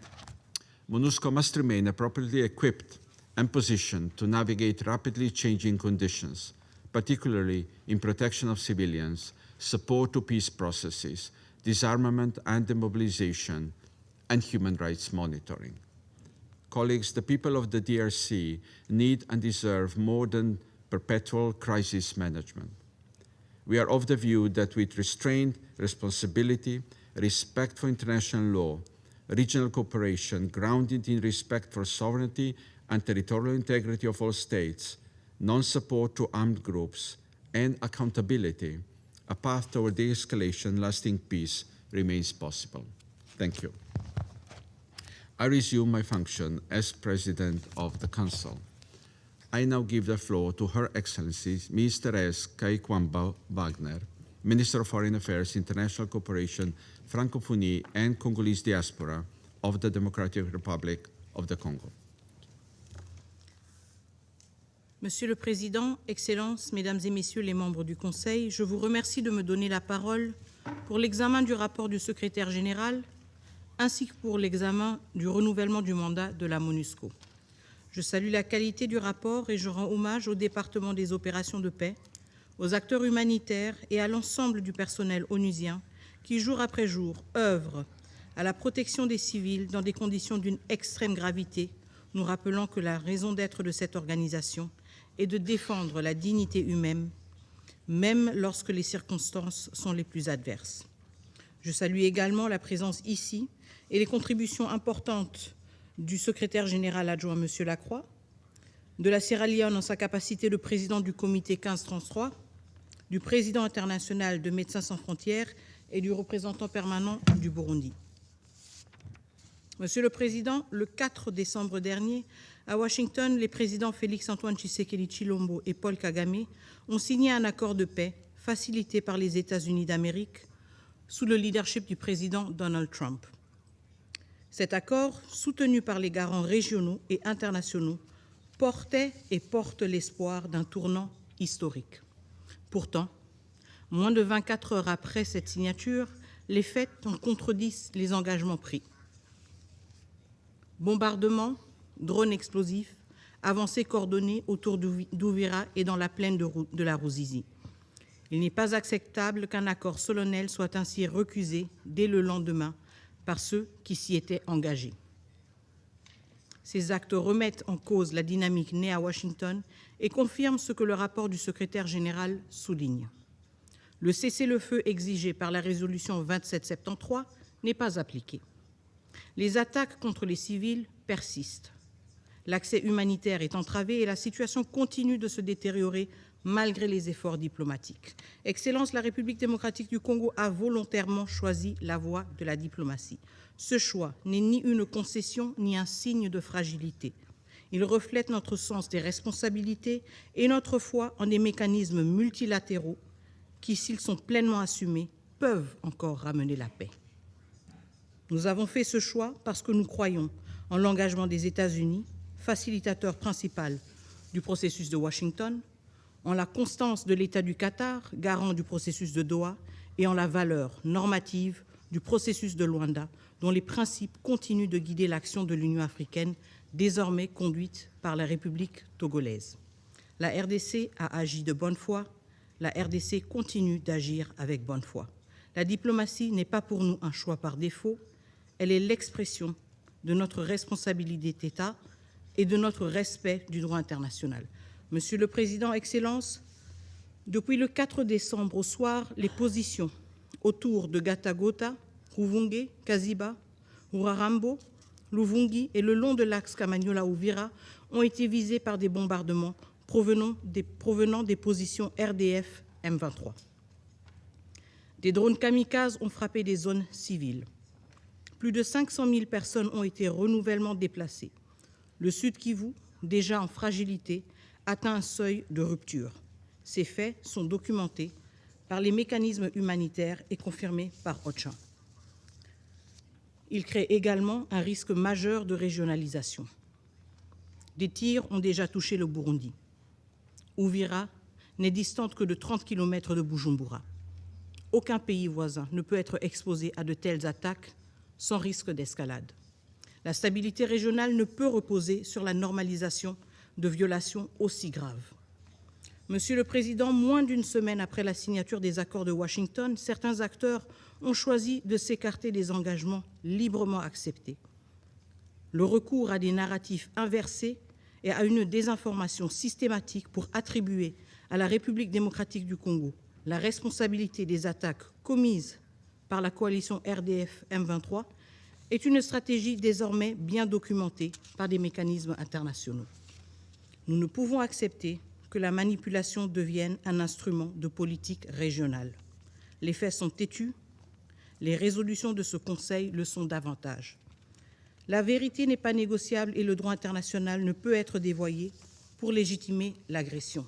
MONUSCO must remain appropriately equipped and positioned to navigate rapidly changing conditions, particularly in protection of civilians, support to peace processes, disarmament and demobilization, and human rights monitoring. Colleagues, the people of the DRC need and deserve more than perpetual crisis management. We are of the view that with restraint, responsibility, respect for international law, regional cooperation grounded in respect for sovereignty and territorial integrity of all states, non-support to armed groups, and accountability, a path toward de-escalation and lasting peace remains possible. Thank you. I resume my function as President of the Council. I now give the floor to Her Excellency Ms. Therese Kaikwamba Wagner, Minister of Foreign Affairs, International Cooperation, Francophonie, and Congolese Diaspora of the Democratic Republic of the Congo. Monsieur le Président, Excellences, Mesdames et Messieurs les membres du Conseil, je vous remercie de me donner la parole pour l'examen du rapport du secrétaire général ainsi que pour l'examen du renouvellement du mandat de la MONUSCO. Je salue la qualité du rapport et je rends hommage au département des opérations de paix, aux acteurs humanitaires et à l'ensemble du personnel onusien qui, jour après jour, œuvrent à la protection des civils dans des conditions d'une extrême gravité, nous rappelant que la raison d'être de cette organisation est de défendre la dignité humaine, même lorsque les circonstances sont les plus adverses. Je salue également la présence ici et les contributions importantes du secrétaire général adjoint, M. Lacroix, de la Sierra Leone en sa capacité de président du comité 1533, du président international de Médecins sans frontières et du représentant permanent du Burundi. Monsieur le Président, le 4 décembre dernier, à Washington, les présidents Félix-Antoine Tshisekedi Tshilombo et Paul Kagame ont signé un accord de paix facilité par les États-Unis d'Amérique sous le leadership du président Donald Trump. Cet accord, soutenu par les garants régionaux et internationaux, portait et porte l'espoir d'un tournant historique. Pourtant, moins de 24 heures après cette signature, les faits en contredisent les engagements pris. Bombardements, drones explosifs, avancées coordonnées autour d'Ouvira et dans la plaine de la Ruzizi. Il n'est pas acceptable qu'un accord solennel soit ainsi recusé dès le lendemain par ceux qui s'y étaient engagés. Ces actes remettent en cause la dynamique née à Washington et confirment ce que le rapport du secrétaire général souligne. Le cessez-le-feu exigé par la résolution 2773 n'est pas appliquée. Les attaques contre les civils persistent. L'accès humanitaire est entravé et la situation continue de se détériorer malgré les efforts diplomatiques. Excellence, la République démocratique du Congo a volontairement choisi la voie de la diplomatie. Ce choix n'est ni une concession ni un signe de fragilité. Il reflète notre sens des responsabilités et notre foi en des mécanismes multilatéraux qui, s'ils sont pleinement assumés, peuvent encore ramener la paix. Nous avons fait ce choix parce que nous croyons en l'engagement des États-Unis, facilitateur principal du processus de Washington, en la constance de l'État du Qatar, garant du processus de Doha, et en la valeur normative du processus de Rwanda, dont les principes continuent de guider l'action de l'Union africaine, désormais conduite par la République togolaise. La RDC a agi de bonne foi, la RDC continue d'agir avec bonne foi. La diplomatie n'est pas pour nous un choix par défaut, elle est l'expression de notre responsabilité d'État et de notre respect du droit international. Monsieur le Président, Excellences, depuis le 4 décembre au soir, les positions autour de Gatagota, Ruvunge, Kaziba, Urarambo, Luvungi et le long de l'axe Kamanyola-Uvira ont été visées par des bombardements provenant des positions RDF M23. Des drones kamikazes ont frappé des zones civiles. Plus de 500 000 personnes ont été renouvellement déplacées. Le Sud Kivu, déjà en fragilité, atteint un seuil de rupture. Ces faits sont documentés par les mécanismes humanitaires et confirmés par OCHA. Ils créent également un risque majeur de régionalisation. Des tirs ont déjà touché le Burundi. Uvira n'est distante que de 30 km de Bujumbura. Aucun pays voisin ne peut être exposé à de telles attaques sans risque d'escalade. La stabilité régionale ne peut reposer sur la normalisation de violations aussi graves. Monsieur le Président, moins d'une semaine après la signature des accords de Washington, certains acteurs ont choisi de s'écarter des engagements librement acceptés. Le recours à des narratifs inversés et à une désinformation systématique pour attribuer à la République démocratique du Congo la responsabilité des attaques commises par la coalition RDF M23 est une stratégie désormais bien documentée par des mécanismes internationaux. Nous ne pouvons accepter que la manipulation devienne un instrument de politique régionale. Les faits sont têtus, les résolutions de ce Conseil le sont davantage. La vérité n'est pas négociable et le droit international ne peut être dévoyé pour légitimer l'agression.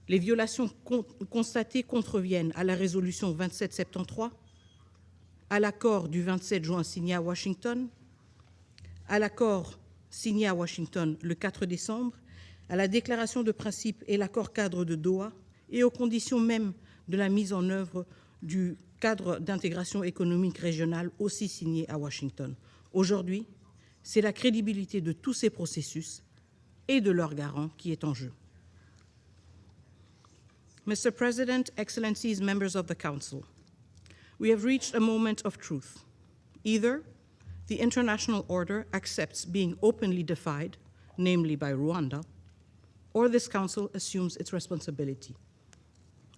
Les violations constatées contreviennent à la résolution 2773, à l'accord du 27 juin signé à Washington, à l'accord signé à Washington le 4 décembre, à la déclaration de principe et l'accord cadre de Doha et aux conditions même de la mise en œuvre du cadre d'intégration économique régionale aussi signé à Washington. Aujourd'hui, c'est la crédibilité de tous ces processus et de leurs garants qui est en jeu. Mr. President, Excellencies, members of the Council, we have reached a moment of truth. Either the international order accepts being openly defied, namely by Rwanda, or this Council assumes its responsibility.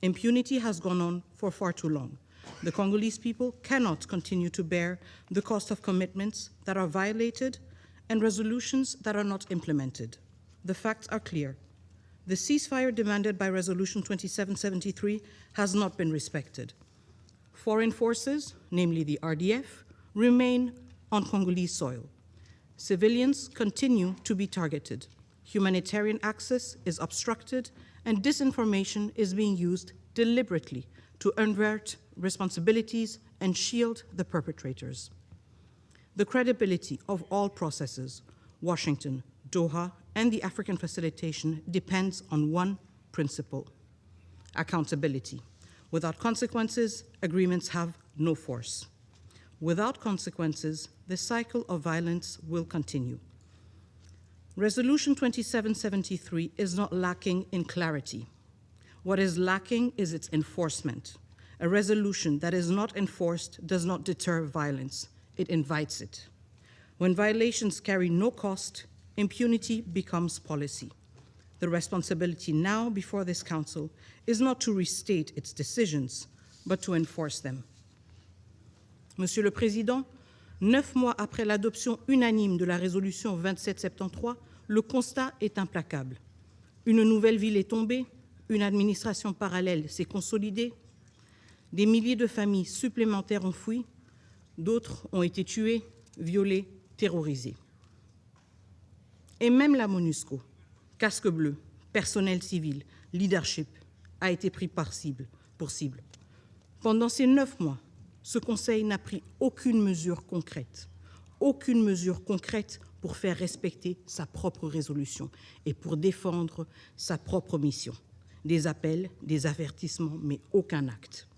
Impunity has gone on for far too long. The Congolese people cannot continue to bear the cost of commitments that are violated and resolutions that are not implemented. The facts are clear. The ceasefire demanded by Resolution 2773 has not been respected. Foreign forces, namely the RDF, remain on Congolese soil. Civilians continue to be targeted. Humanitarian access is obstructed, and disinformation is being used deliberately to invert responsibilities and shield the perpetrators. The credibility of all processes, Washington, Doha, and the African facilitation depends on one principle: accountability. Without consequences, agreements have no force. Without consequences, the cycle of violence will continue. Resolution 2773 is not lacking in clarity. What is lacking is its enforcement. A resolution that is not enforced does not deter violence, it invites it. When violations carry no cost, impunity becomes policy. The responsibility now before this Council is not to restate its decisions, but to enforce them. Monsieur le Président, 9 mois après l'adoption unanime de la résolution 2773, le constat est implacable. Une nouvelle ville est tombée, une administration parallèle s'est consolidée, des milliers de familles supplémentaires ont fui, d'autres ont été tuées, violées, terrorisées. Et même la MONUSCO, casque bleu, personnel civil, leadership, a été pris pour cible. Pendant ces 9 mois, ce Conseil n'a pris aucune mesure concrète pour faire respecter sa propre résolution et pour défendre sa propre mission. Des appels, des avertissements, mais aucun acte.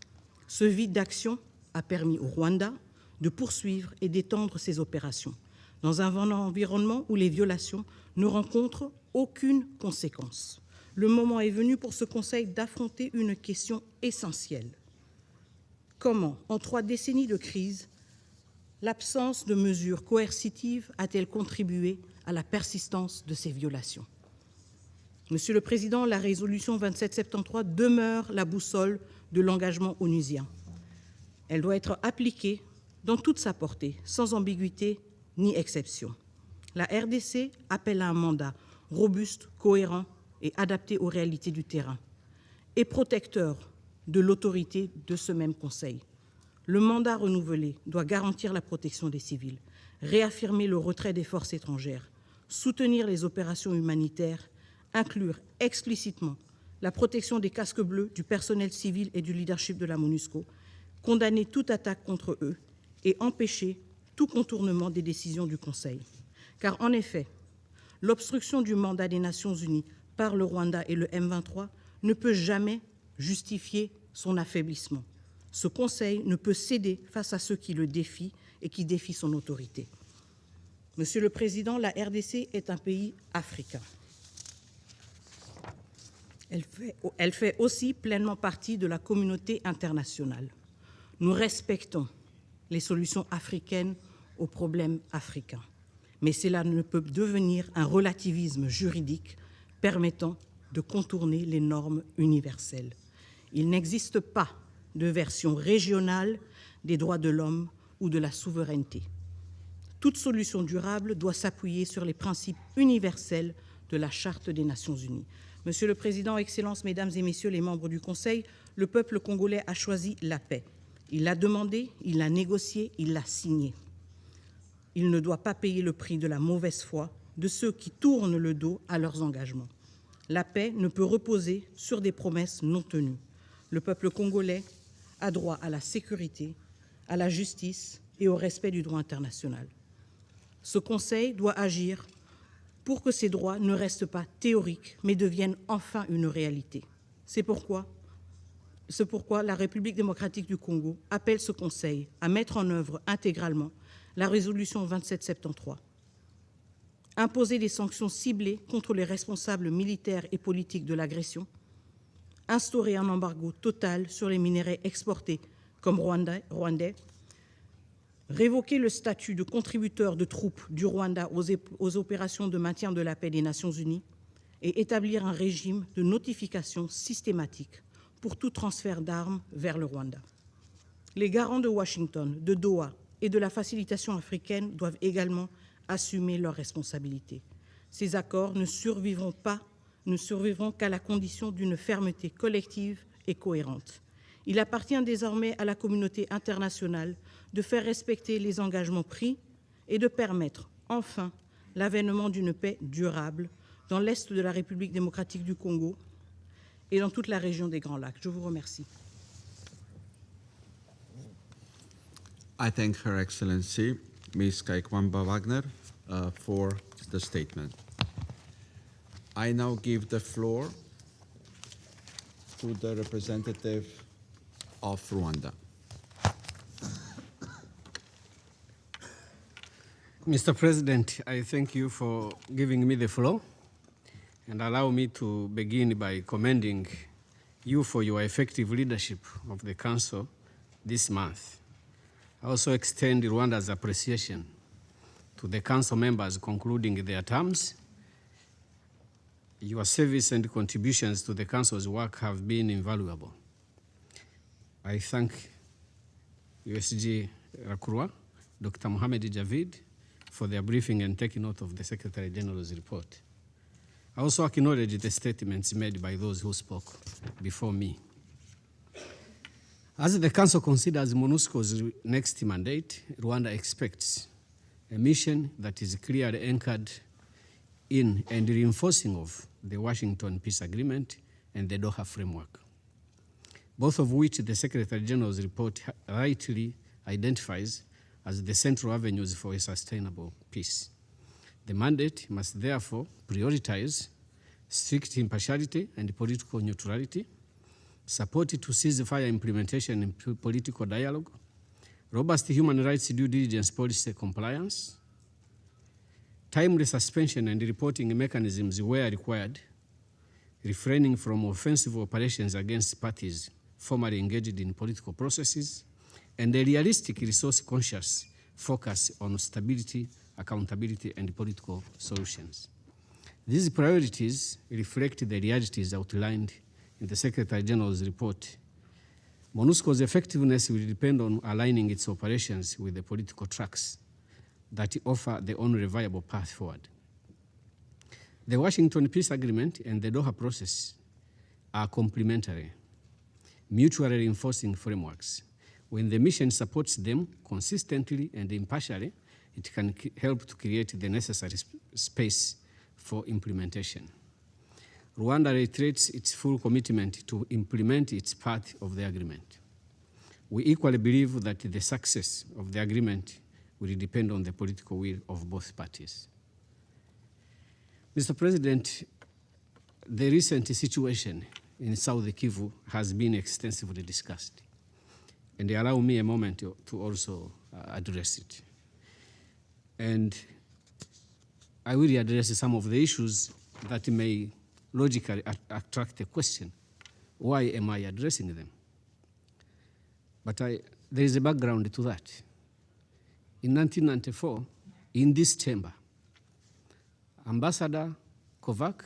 Ce vide d'action a permis au Rwanda de poursuivre et d'étendre ses opérations dans un environnement où les violations ne rencontrent aucune conséquence. Le moment est venu pour ce Conseil d'affronter une question essentielle. Comment, en 3 décennies de crise, l'absence de mesures coercitives a-t-elle contribué à la persistance de ces violations? Monsieur le Président, la résolution 2773 demeure la boussole de l'engagement onusien. Elle doit être appliquée dans toute sa portée, sans ambiguïté ni exception. La RDC appelle à un mandat robuste, cohérent et adapté aux réalités du terrain, et protecteur de l'autorité de ce même Conseil. Le mandat renouvelé doit garantir la protection des civils, réaffirmer le retrait des forces étrangères, soutenir les opérations humanitaires, inclure explicitement la protection des casques bleus, du personnel civil et du leadership de la MONUSCO, condamner toute attaque contre eux et empêcher tout contournement des décisions du Conseil. Car en effet, l'obstruction du mandat des Nations Unies par le Rwanda et le M23 ne peut jamais justifier son affaiblissement. Ce Conseil ne peut céder face à ceux qui le défient et qui défient son autorité. Monsieur le Président, la RDC est un pays africain. Elle fait aussi pleinement partie de la communauté internationale. Nous respectons les solutions africaines aux problèmes africains. Mais cela ne peut devenir un relativisme juridique permettant de contourner les normes universelles. Il n'existe pas de version régionale des droits de l'homme ou de la souveraineté. Toute solution durable doit s'appuyer sur les principes universels de la Charte des Nations Unies. Monsieur le Président, Excellences, Mesdames et Messieurs les membres du Conseil, le peuple congolais a choisi la paix. Il l'a demandée, il l'a négociée, il l'a signée. Il ne doit pas payer le prix de la mauvaise foi de ceux qui tournent le dos à leurs engagements. La paix ne peut reposer sur des promesses non tenues. Le peuple congolais a droit à la sécurité, à la justice et au respect du droit international. Ce Conseil doit agir pour que ces droits ne restent pas théoriques, mais deviennent enfin une réalité. C'est pourquoi la République démocratique du Congo appelle ce Conseil à mettre en œuvre intégralement la résolution 2773, imposer des sanctions ciblées contre les responsables militaires et politiques de l'agression, instaurer un embargo total sur les minerais exportés comme rwandais, révoquer le statut de contributeur de troupes du Rwanda aux opérations de maintien de la paix des Nations Unies et établir un régime de notification systématique pour tout transfert d'armes vers le Rwanda. Les garants de Washington, de Doha et de la facilitation africaine doivent également assumer leurs responsabilités. Ces accords ne survivront qu'à la condition d'une fermeté collective et cohérente. Il appartient désormais à la communauté internationale de faire respecter les engagements pris et de permettre enfin l'avènement d'une paix durable dans l'Est de la République démocratique du Congo et dans toute la région des Grands Lacs. Je vous remercie. I thank Her Excellency, Ms. Kaikwamba Wagner, for the statement. I now give the floor to the representative of Rwanda. Mr. President, I thank you for giving me the floor, and allow me to begin by commending you for your effective leadership of the Council this month. I also extend Rwanda's appreciation to the Council members concluding their terms. Your service and contributions to the Council's work have been invaluable. I thank USG Lacroix, Dr. Mohamed Javid, for their briefing and taking note of the Secretary General's report. I also acknowledge the statements made by those who spoke before me. As the Council considers MONUSCO's next mandate, Rwanda expects a mission that is clearly anchored in and reinforcing of the Washington Peace Agreement and the Doha Framework, both of which the Secretary General's report rightly identifies as the central avenues for a sustainable peace. The mandate must therefore prioritize strict impartiality and political neutrality, support to ceasefire implementation and political dialogue, robust human rights due diligence policy compliance, timely suspension and reporting mechanisms where required, refraining from offensive operations against parties formally engaged in political processes, and a realistic resource-conscious focus on stability, accountability, and political solutions. These priorities reflect the realities outlined in the Secretary General's report. MONUSCO's effectiveness will depend on aligning its operations with the political tracks that offer the only viable path forward. The Washington Peace Agreement and the Doha process are complementary, mutually reinforcing frameworks. When the mission supports them consistently and impartially, it can help to create the necessary space for implementation. Rwanda reiterates its full commitment to implement its part of the agreement. We equally believe that the success of the agreement will depend on the political will of both parties. Mr. President, the recent situation in South Kivu has been extensively discussed, and allow me a moment to also address it. And I will address some of the issues that may logically attract a question. Why am I addressing them? But there is a background to that. In 1994, in this chamber, Ambassador Kovac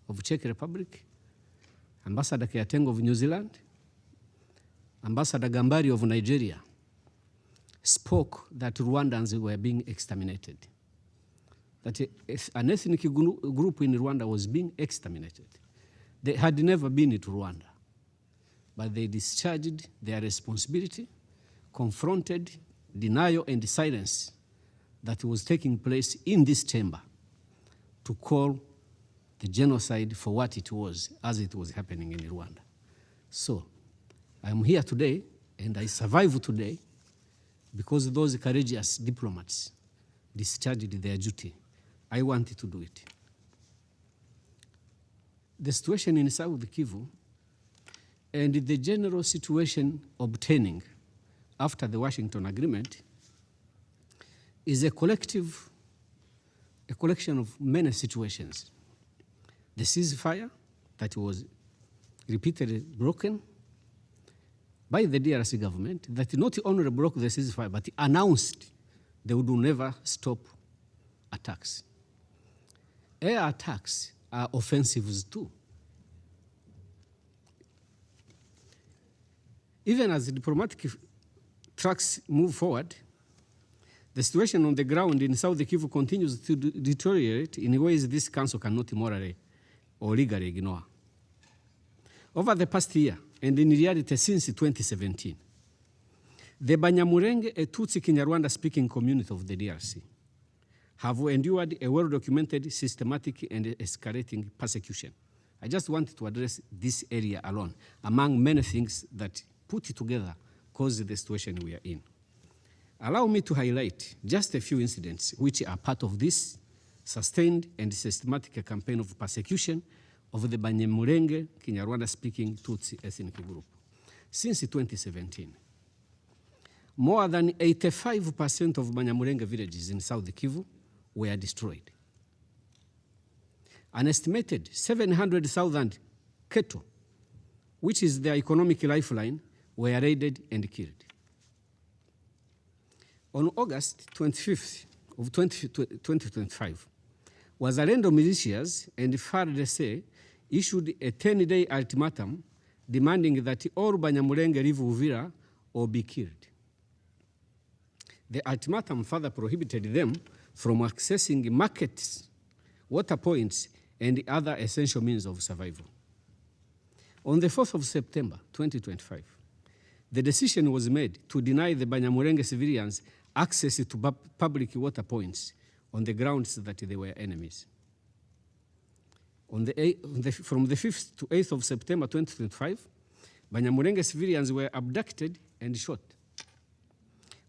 of Czech Republic, Ambassador Keateng of New Zealand, Ambassador Gambari of Nigeria spoke that Rwandans were being exterminated, that an ethnic group in Rwanda was being exterminated. They had never been to Rwanda, but they discharged their responsibility, confronted denial and silence that was taking place in this chamber to call the genocide for what it was as it was happening in Rwanda. So I'm here today and I survive today because those courageous diplomats discharged their duty. I wanted to do it. The situation in South Kivu and the general situation obtaining after the Washington Agreement is a collection of many situations. The ceasefire that was repeatedly broken by the DRC government, that not only broke the ceasefire, but announced they would never stop attacks. Air attacks are offensives too. Even as the diplomatic tracks move forward, the situation on the ground in South Kivu continues to deteriorate in ways this council cannot morally or legally ignore. Over the past year, and in reality since 2017, the Banyamulenge, a Tutsi Kinyarwanda-speaking community of the DRC, have endured a well-documented, systematic, and escalating persecution. I just wanted to address this area alone, among many things that put together cause the situation we are in. Allow me to highlight just a few incidents which are part of this sustained and systematic campaign of persecution of the Banyamulenge Kinyarwanda-speaking Tutsi ethnic group. Since 2017, more than 85% of Banyamulenge villages in South Kivu were destroyed. An estimated 700,000 cattle, which is their economic lifeline, were raided and killed. On August 25th of 2025, Wazalendo militias and FARDC issued a 10-day ultimatum demanding that all Banyamulenge leave Uvira or be killed. The ultimatum further prohibited them from accessing markets, water points, and other essential means of survival. On the 4th of September 2025, the decision was made to deny the Banyamulenge civilians access to public water points on the grounds that they were enemies. From the 5th to 8th of September 2025, Banyamulenge civilians were abducted and shot,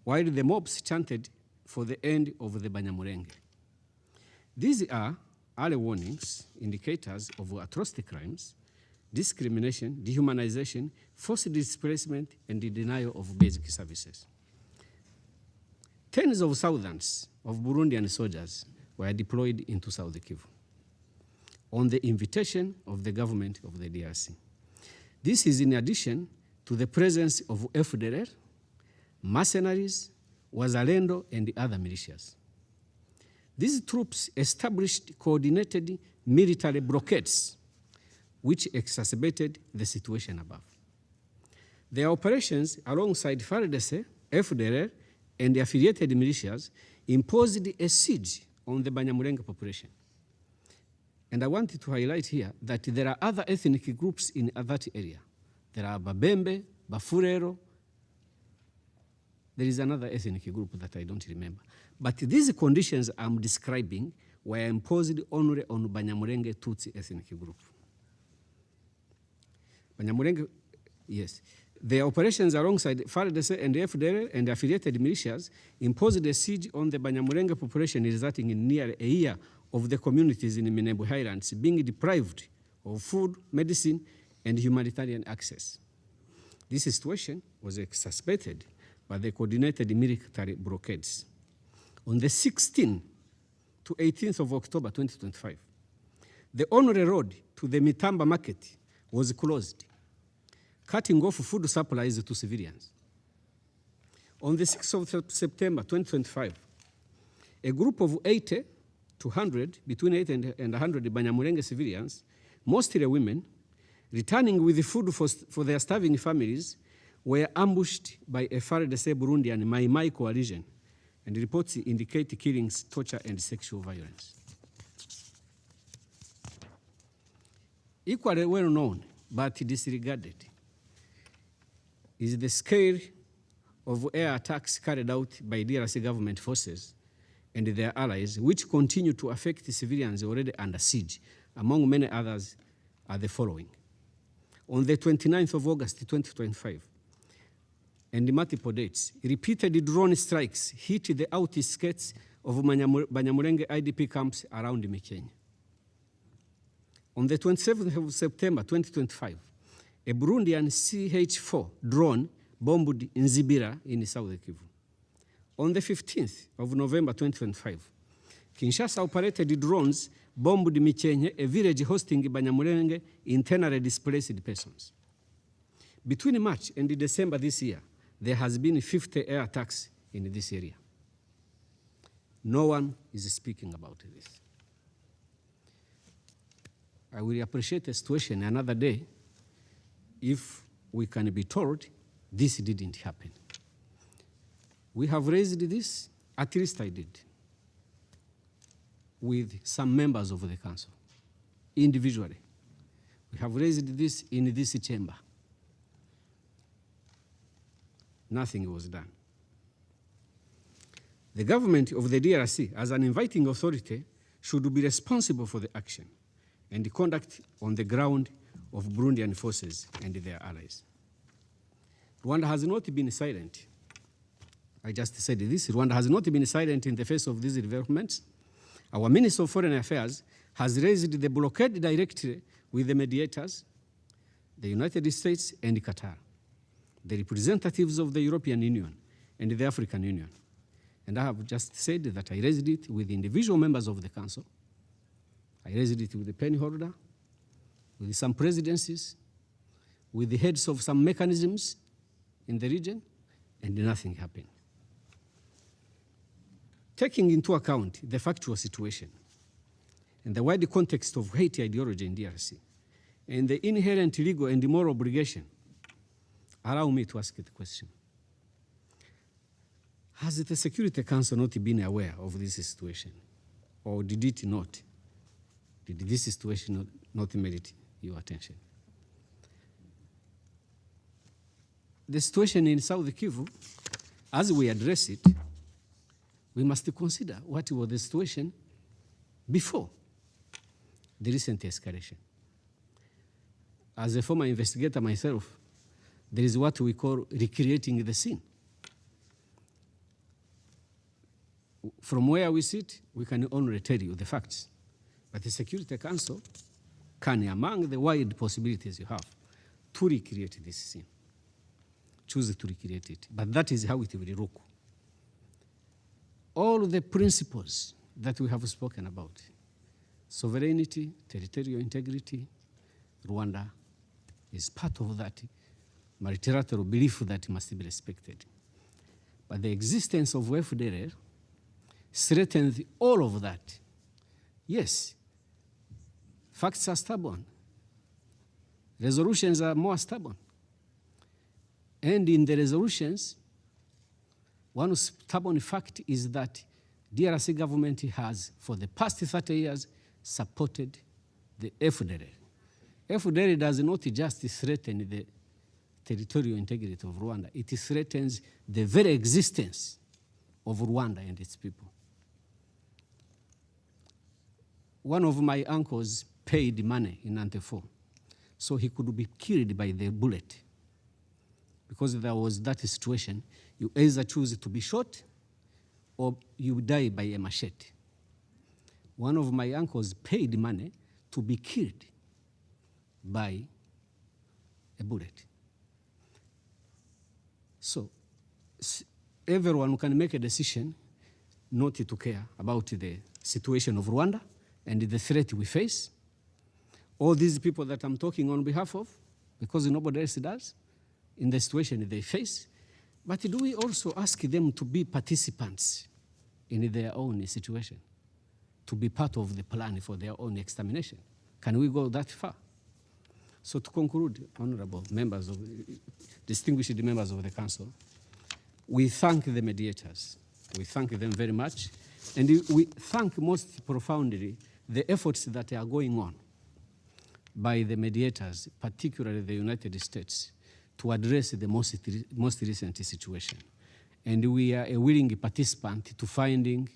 while the mobs chanted for the end of the Banyamulenge. These are early warnings, indicators of atrocity crimes, discrimination, dehumanization, forced displacement, and the denial of basic services. Tens of thousands of Burundian soldiers were deployed into South Kivu on the invitation of the government of the DRC. This is in addition to the presence of FDLR, mercenaries, Wazalendo, and other militias. These troops established coordinated military blockades which exacerbated the situation above. Their operations alongside FARDC, FDLR, and the affiliated militias imposed a siege on the Banyamulenge population. And I wanted to highlight here that there are other ethnic groups in that area. There are Babembe, Bafurero. There is another ethnic group that I don't remember. But these conditions I'm describing were imposed only on Banyamulenge Tutsi ethnic group. Banyamulenge, yes. Their operations alongside FARDC and FDLR and affiliated militias imposed a siege on the Banyamulenge population, resulting in nearly a year of the communities in the Minembwe Highlands being deprived of food, medicine, and humanitarian access. This situation was exacerbated by the coordinated military blockades. On the 16th to 18th of October 2025, the only road to the Mitamba market was closed, cutting off food supplies to civilians. On the 6th of September 2025, a group of 80 to 100, between 80 and 100 Banyamulenge civilians, mostly women, returning with food for their starving families, were ambushed by a FARDC Burundian Mai Mai coalition, and reports indicate killings, torture, and sexual violence. Equally well known, but disregarded, is the scale of air attacks carried out by DRC government forces and their allies, which continue to affect civilians already under siege. Among many others are the following. On the 29th of August 2025, and multiple dates, repeated drone strikes hit the outskirts of Banyamulenge IDP camps around Mikenya. On the 27th of September 2025, a Burundian CH-4 drone bombed Nzibira in South Kivu. On the 15th of November 2025, Kinshasa operated drones bombed Mikenya, a village hosting Banyamulenge internally displaced persons. Between March and December this year, there has been 50 air attacks in this area. No one is speaking about this. I will appreciate the situation another day if we can be told this didn't happen. We have raised this, at least I did, with some members of the council, individually. We have raised this in this chamber. Nothing was done. The government of the DRC, as an inviting authority, should be responsible for the action and the conduct on the ground of Burundian forces and their allies. Rwanda has not been silent. I just said this. Rwanda has not been silent in the face of these developments. Our Minister of Foreign Affairs has raised the blockade directly with the mediators, the United States and Qatar, the representatives of the European Union and the African Union. And I have just said that I raised it with individual members of the Council. I raised it with the penny holder, with some presidencies, with the heads of some mechanisms in the region, and nothing happened. Taking into account the factual situation and the wider context of hate ideology in DRC, and the inherent legal and moral obligation, allow me to ask the question. Has the Security Council not been aware of this situation? Or did it not? Did this situation not merit your attention? The situation in South Kivu, as we address it, we must consider what was the situation before the recent escalation. As a former investigator myself, there is what we call recreating the scene. From where we sit, we can only tell you the facts. But the Security Council can, among the wide possibilities you have, to recreate this scene. Choose to recreate it. But that is how it will look. All the principles that we have spoken about, sovereignty, territorial integrity, Rwanda is part of that multilateral belief that must be respected. But the existence of FDLR threatens all of that. Yes, facts are stubborn. Resolutions are more stubborn. And in the resolutions, one stubborn fact is that DRC government has, for the past 30 years, supported the FDLR. FDLR does not just threaten the territorial integrity of Rwanda, it threatens the very existence of Rwanda and its people. One of my uncles paid money in 94, so he could be killed by the bullet. Because there was that situation, you either choose to be shot or you die by a machete. One of my uncles paid money to be killed by a bullet. So everyone can make a decision not to care about the situation of Rwanda and the threat we face. All these people that I'm talking on behalf of, because nobody else does, in the situation they face. But do we also ask them to be participants in their own situation, to be part of the plan for their own extermination? Can we go that far? So to conclude, honorable members of, distinguished members of the council, we thank the mediators. We thank them very much. And we thank most profoundly the efforts that are going on by the mediators, particularly the United States, to address the most recent situation. And we are a willing participant to finding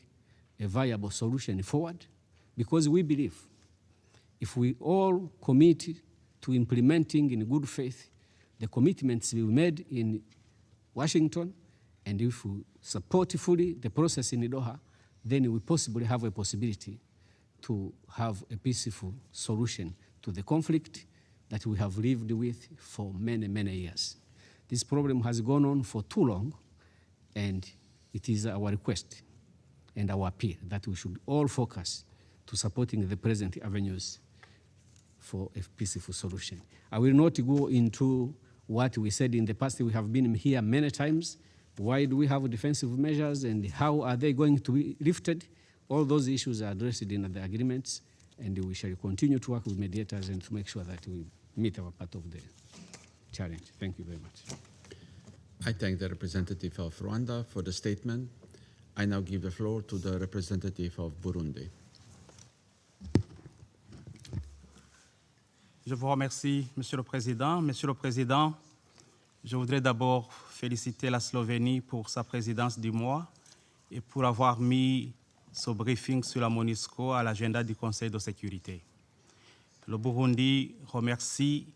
a viable solution forward, because we believe if we all commit to implementing in good faith the commitments we made in Washington, and if we support fully the process in Doha, then we possibly have a possibility to have a peaceful solution to the conflict that we have lived with for many, many years. This problem has gone on for too long, and it is our request and our appeal that we should all focus to supporting the present avenues for a peaceful solution. I will not go into what we said in the past. We have been here many times. Why do we have defensive measures and how are they going to be lifted? All those issues are addressed in the agreements, and we shall continue to work with mediators and to make sure that we meet our part of the challenge. Thank you very much. I thank the representative of Rwanda for the statement. I now give the floor to the representative of Burundi. Je vous remercie, Monsieur le Président. Monsieur le Président, je voudrais d'abord féliciter la Slovénie pour sa présidence du mois et pour avoir mis ce briefing sur la MONUSCO à l'agenda du Conseil de sécurité. Le Burundi remercie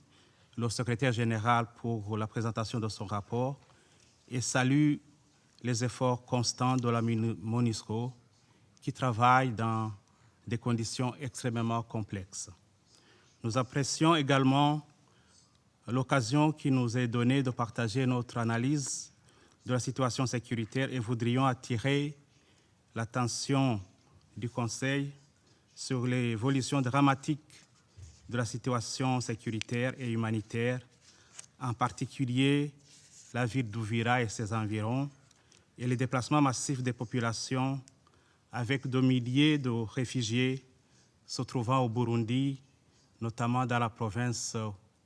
le secrétaire général pour la présentation de son rapport et salue les efforts constants de la MONUSCO qui travaille dans des conditions extrêmement complexes. Nous apprécions également l'occasion qui nous est donnée de partager notre analyse de la situation sécuritaire et voudrions attirer l'attention du Conseil sur l'évolution dramatique de la situation sécuritaire et humanitaire, en particulier la ville d'Uvira et ses environs, et les déplacements massifs des populations avec de milliers de réfugiés se trouvant au Burundi, notamment dans la province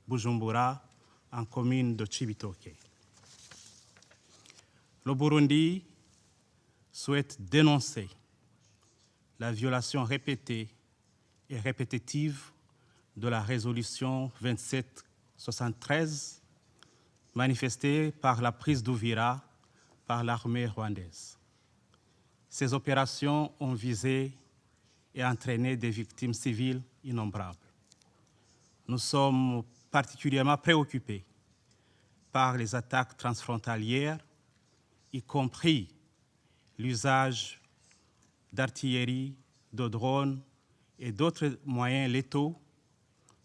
Bujumbura, en commune de Cibitoke. Le Burundi souhaite dénoncer la violation répétée et répétitive de la résolution 2773 manifestée par la prise d'Uvira par l'armée rwandaise. Ces opérations ont visé et entraîné des victimes civiles innombrables. Nous sommes particulièrement préoccupés par les attaques transfrontalières, y compris l'usage d'artillerie, de drones et d'autres moyens létaux,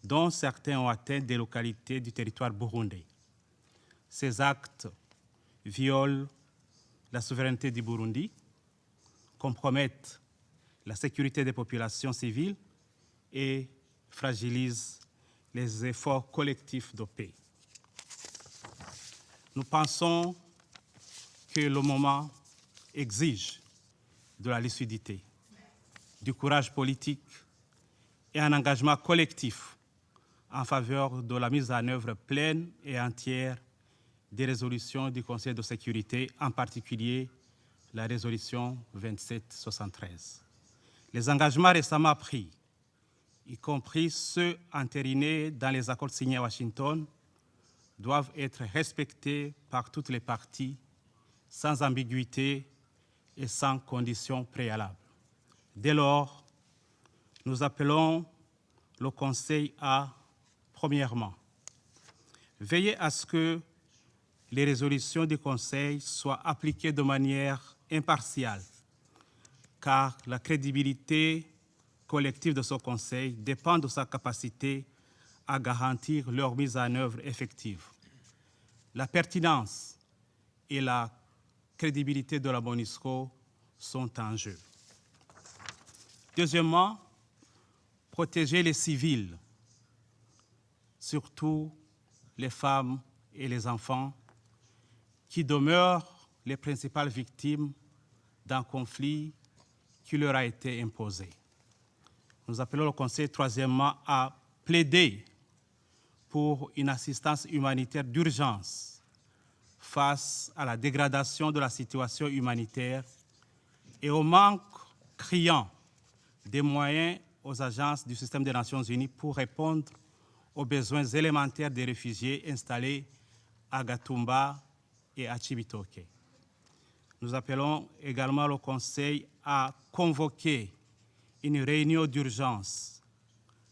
dont certains ont atteint des localités du territoire burundais. Ces actes violent la souveraineté du Burundi, compromettent la sécurité des populations civiles et fragilisent les efforts collectifs de paix. Nous pensons que le moment exige de la lucidité, du courage politique et un engagement collectif en faveur de la mise en œuvre pleine et entière des résolutions du Conseil de sécurité, en particulier la résolution 2773. Les engagements récemment pris, y compris ceux entérinés dans les accords signés à Washington, doivent être respectés par toutes les parties, sans ambiguïté et sans conditions préalables. Dès lors, nous appelons le Conseil à, premièrement, veiller à ce que les résolutions du Conseil soient appliquées de manière impartiale, car la crédibilité collective de ce Conseil dépend de sa capacité à garantir leur mise en œuvre effective. La pertinence et la crédibilité de la MONUSCO sont en jeu. Deuxièmement, protéger les civils, surtout les femmes et les enfants, qui demeurent les principales victimes d'un conflit qui leur a été imposé. Nous appelons le Conseil, troisièmement, à plaider pour une assistance humanitaire d'urgence face à la dégradation de la situation humanitaire et au manque criant des moyens aux agences du système des Nations Unies pour répondre aux besoins élémentaires des réfugiés installés à Gatumba et à Cibitoke. Nous appelons également le Conseil à convoquer une réunion d'urgence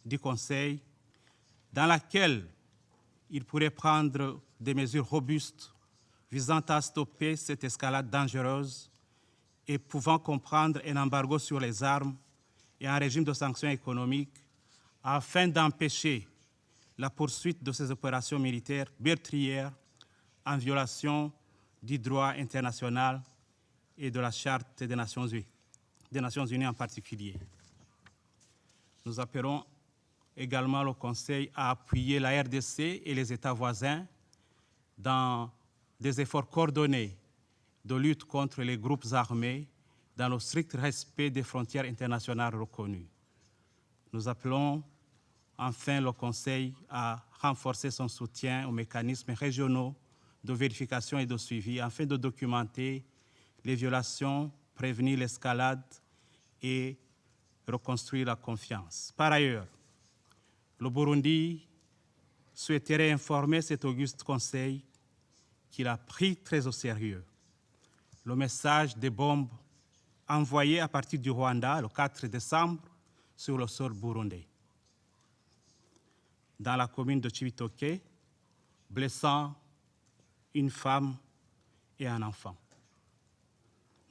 du Conseil dans laquelle il pourrait prendre des mesures robustes visant à stopper cette escalade dangereuse et pouvant comprendre un embargo sur les armes et un régime de sanctions économiques afin d'empêcher la poursuite de ces opérations militaires meurtrières en violation du droit international et de la Charte des Nations Unies en particulier. Nous appelons également le Conseil à appuyer la RDC et les États voisins dans des efforts coordonnés de lutte contre les groupes armés dans le strict respect des frontières internationales reconnues. Nous appelons enfin le Conseil à renforcer son soutien aux mécanismes régionaux de vérification et de suivi afin de documenter les violations, prévenir l'escalade et reconstruire la confiance. Par ailleurs, le Burundi souhaiterait informer cet auguste Conseil qu'il a pris très au sérieux le message des bombes envoyées à partir du Rwanda le 4 décembre sur le sol burundais, dans la commune de Cibitoke, blessant une femme et un enfant.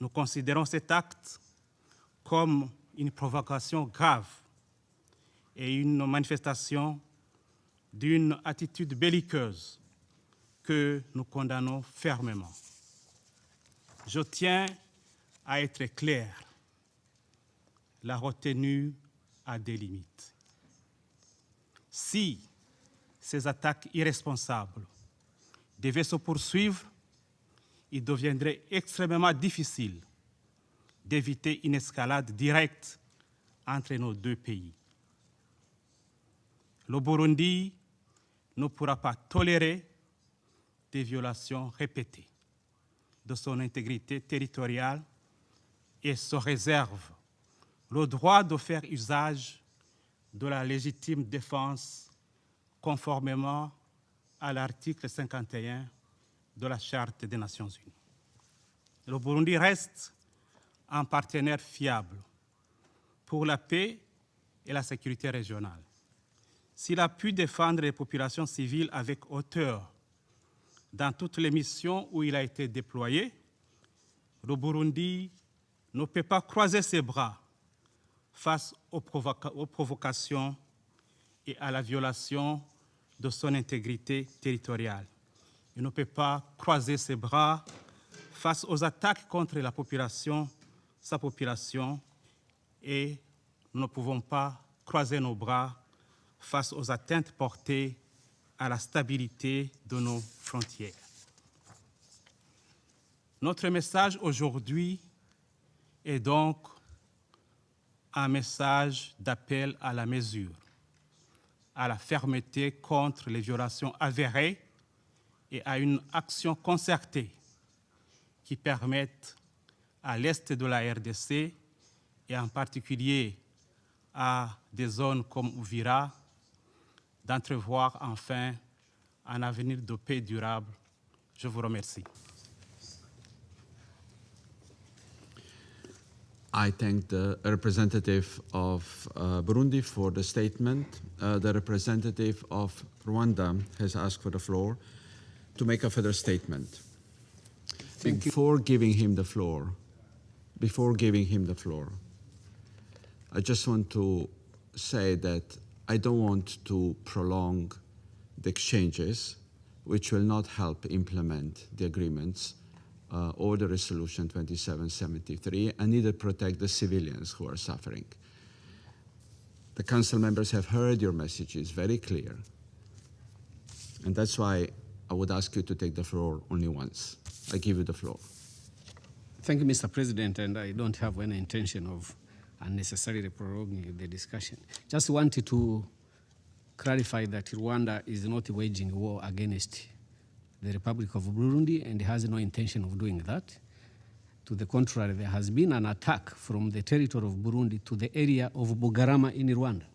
Nous considérons cet acte comme une provocation grave et une manifestation d'une attitude belliqueuse que nous condamnons fermement. Je tiens à être clair, la retenue a des limites. Si ces attaques irresponsables devaient se poursuivre, il deviendrait extrêmement difficile d'éviter une escalade directe entre nos deux pays. Le Burundi ne pourra pas tolérer des violations répétées de son intégrité territoriale et se réserve le droit de faire usage de la légitime défense conformément à l'article 51 de la Charte des Nations Unies. Le Burundi reste un partenaire fiable pour la paix et la sécurité régionale. S'il a pu défendre les populations civiles avec hauteur dans toutes les missions où il a été déployé, le Burundi ne peut pas croiser ses bras face aux provocations et à la violation de son intégrité territoriale. Il ne peut pas croiser ses bras face aux attaques contre la population, sa population, et nous ne pouvons pas croiser nos bras face aux atteintes portées à la stabilité de nos frontières. Notre message aujourd'hui est donc un message d'appel à la mesure, à la fermeté contre les violations avérées et à une action concertée qui permette à l'est de la RDC et en particulier à des zones comme Uvira d'entrevoir enfin un avenir de paix durable. Je vous remercie. I thank the representative of Burundi for the statement. The representative of Rwanda has asked for the floor to make a further statement. Before giving him the floor, I just want to say that I don't want to prolong the exchanges, which will not help implement the agreements or the resolution 2773, and neither protect the civilians who are suffering. The council members have heard your messages very clear, and that's why I would ask you to take the floor only once. I give you the floor. Thank you, Mr. President, and I don't have any intention of unnecessarily prolonging the discussion. Just wanted to clarify that Rwanda is not waging war against the Republic of Burundi and has no intention of doing that. To the contrary, there has been an attack from the territory of Burundi to the area of Bugarama in Rwanda,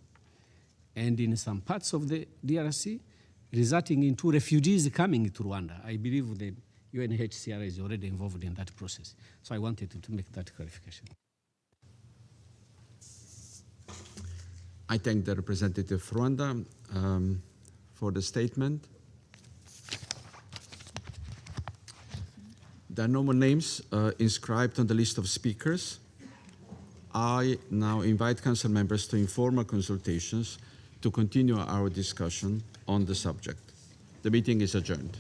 and in some parts of the DRC, resulting into refugees coming to Rwanda. I believe the UNHCR is already involved in that process. So I wanted to make that clarification. I thank the representative of Rwanda for the statement. There are no more names inscribed on the list of speakers. I now invite council members to informal consultations to continue our discussion on the subject. The meeting is adjourned.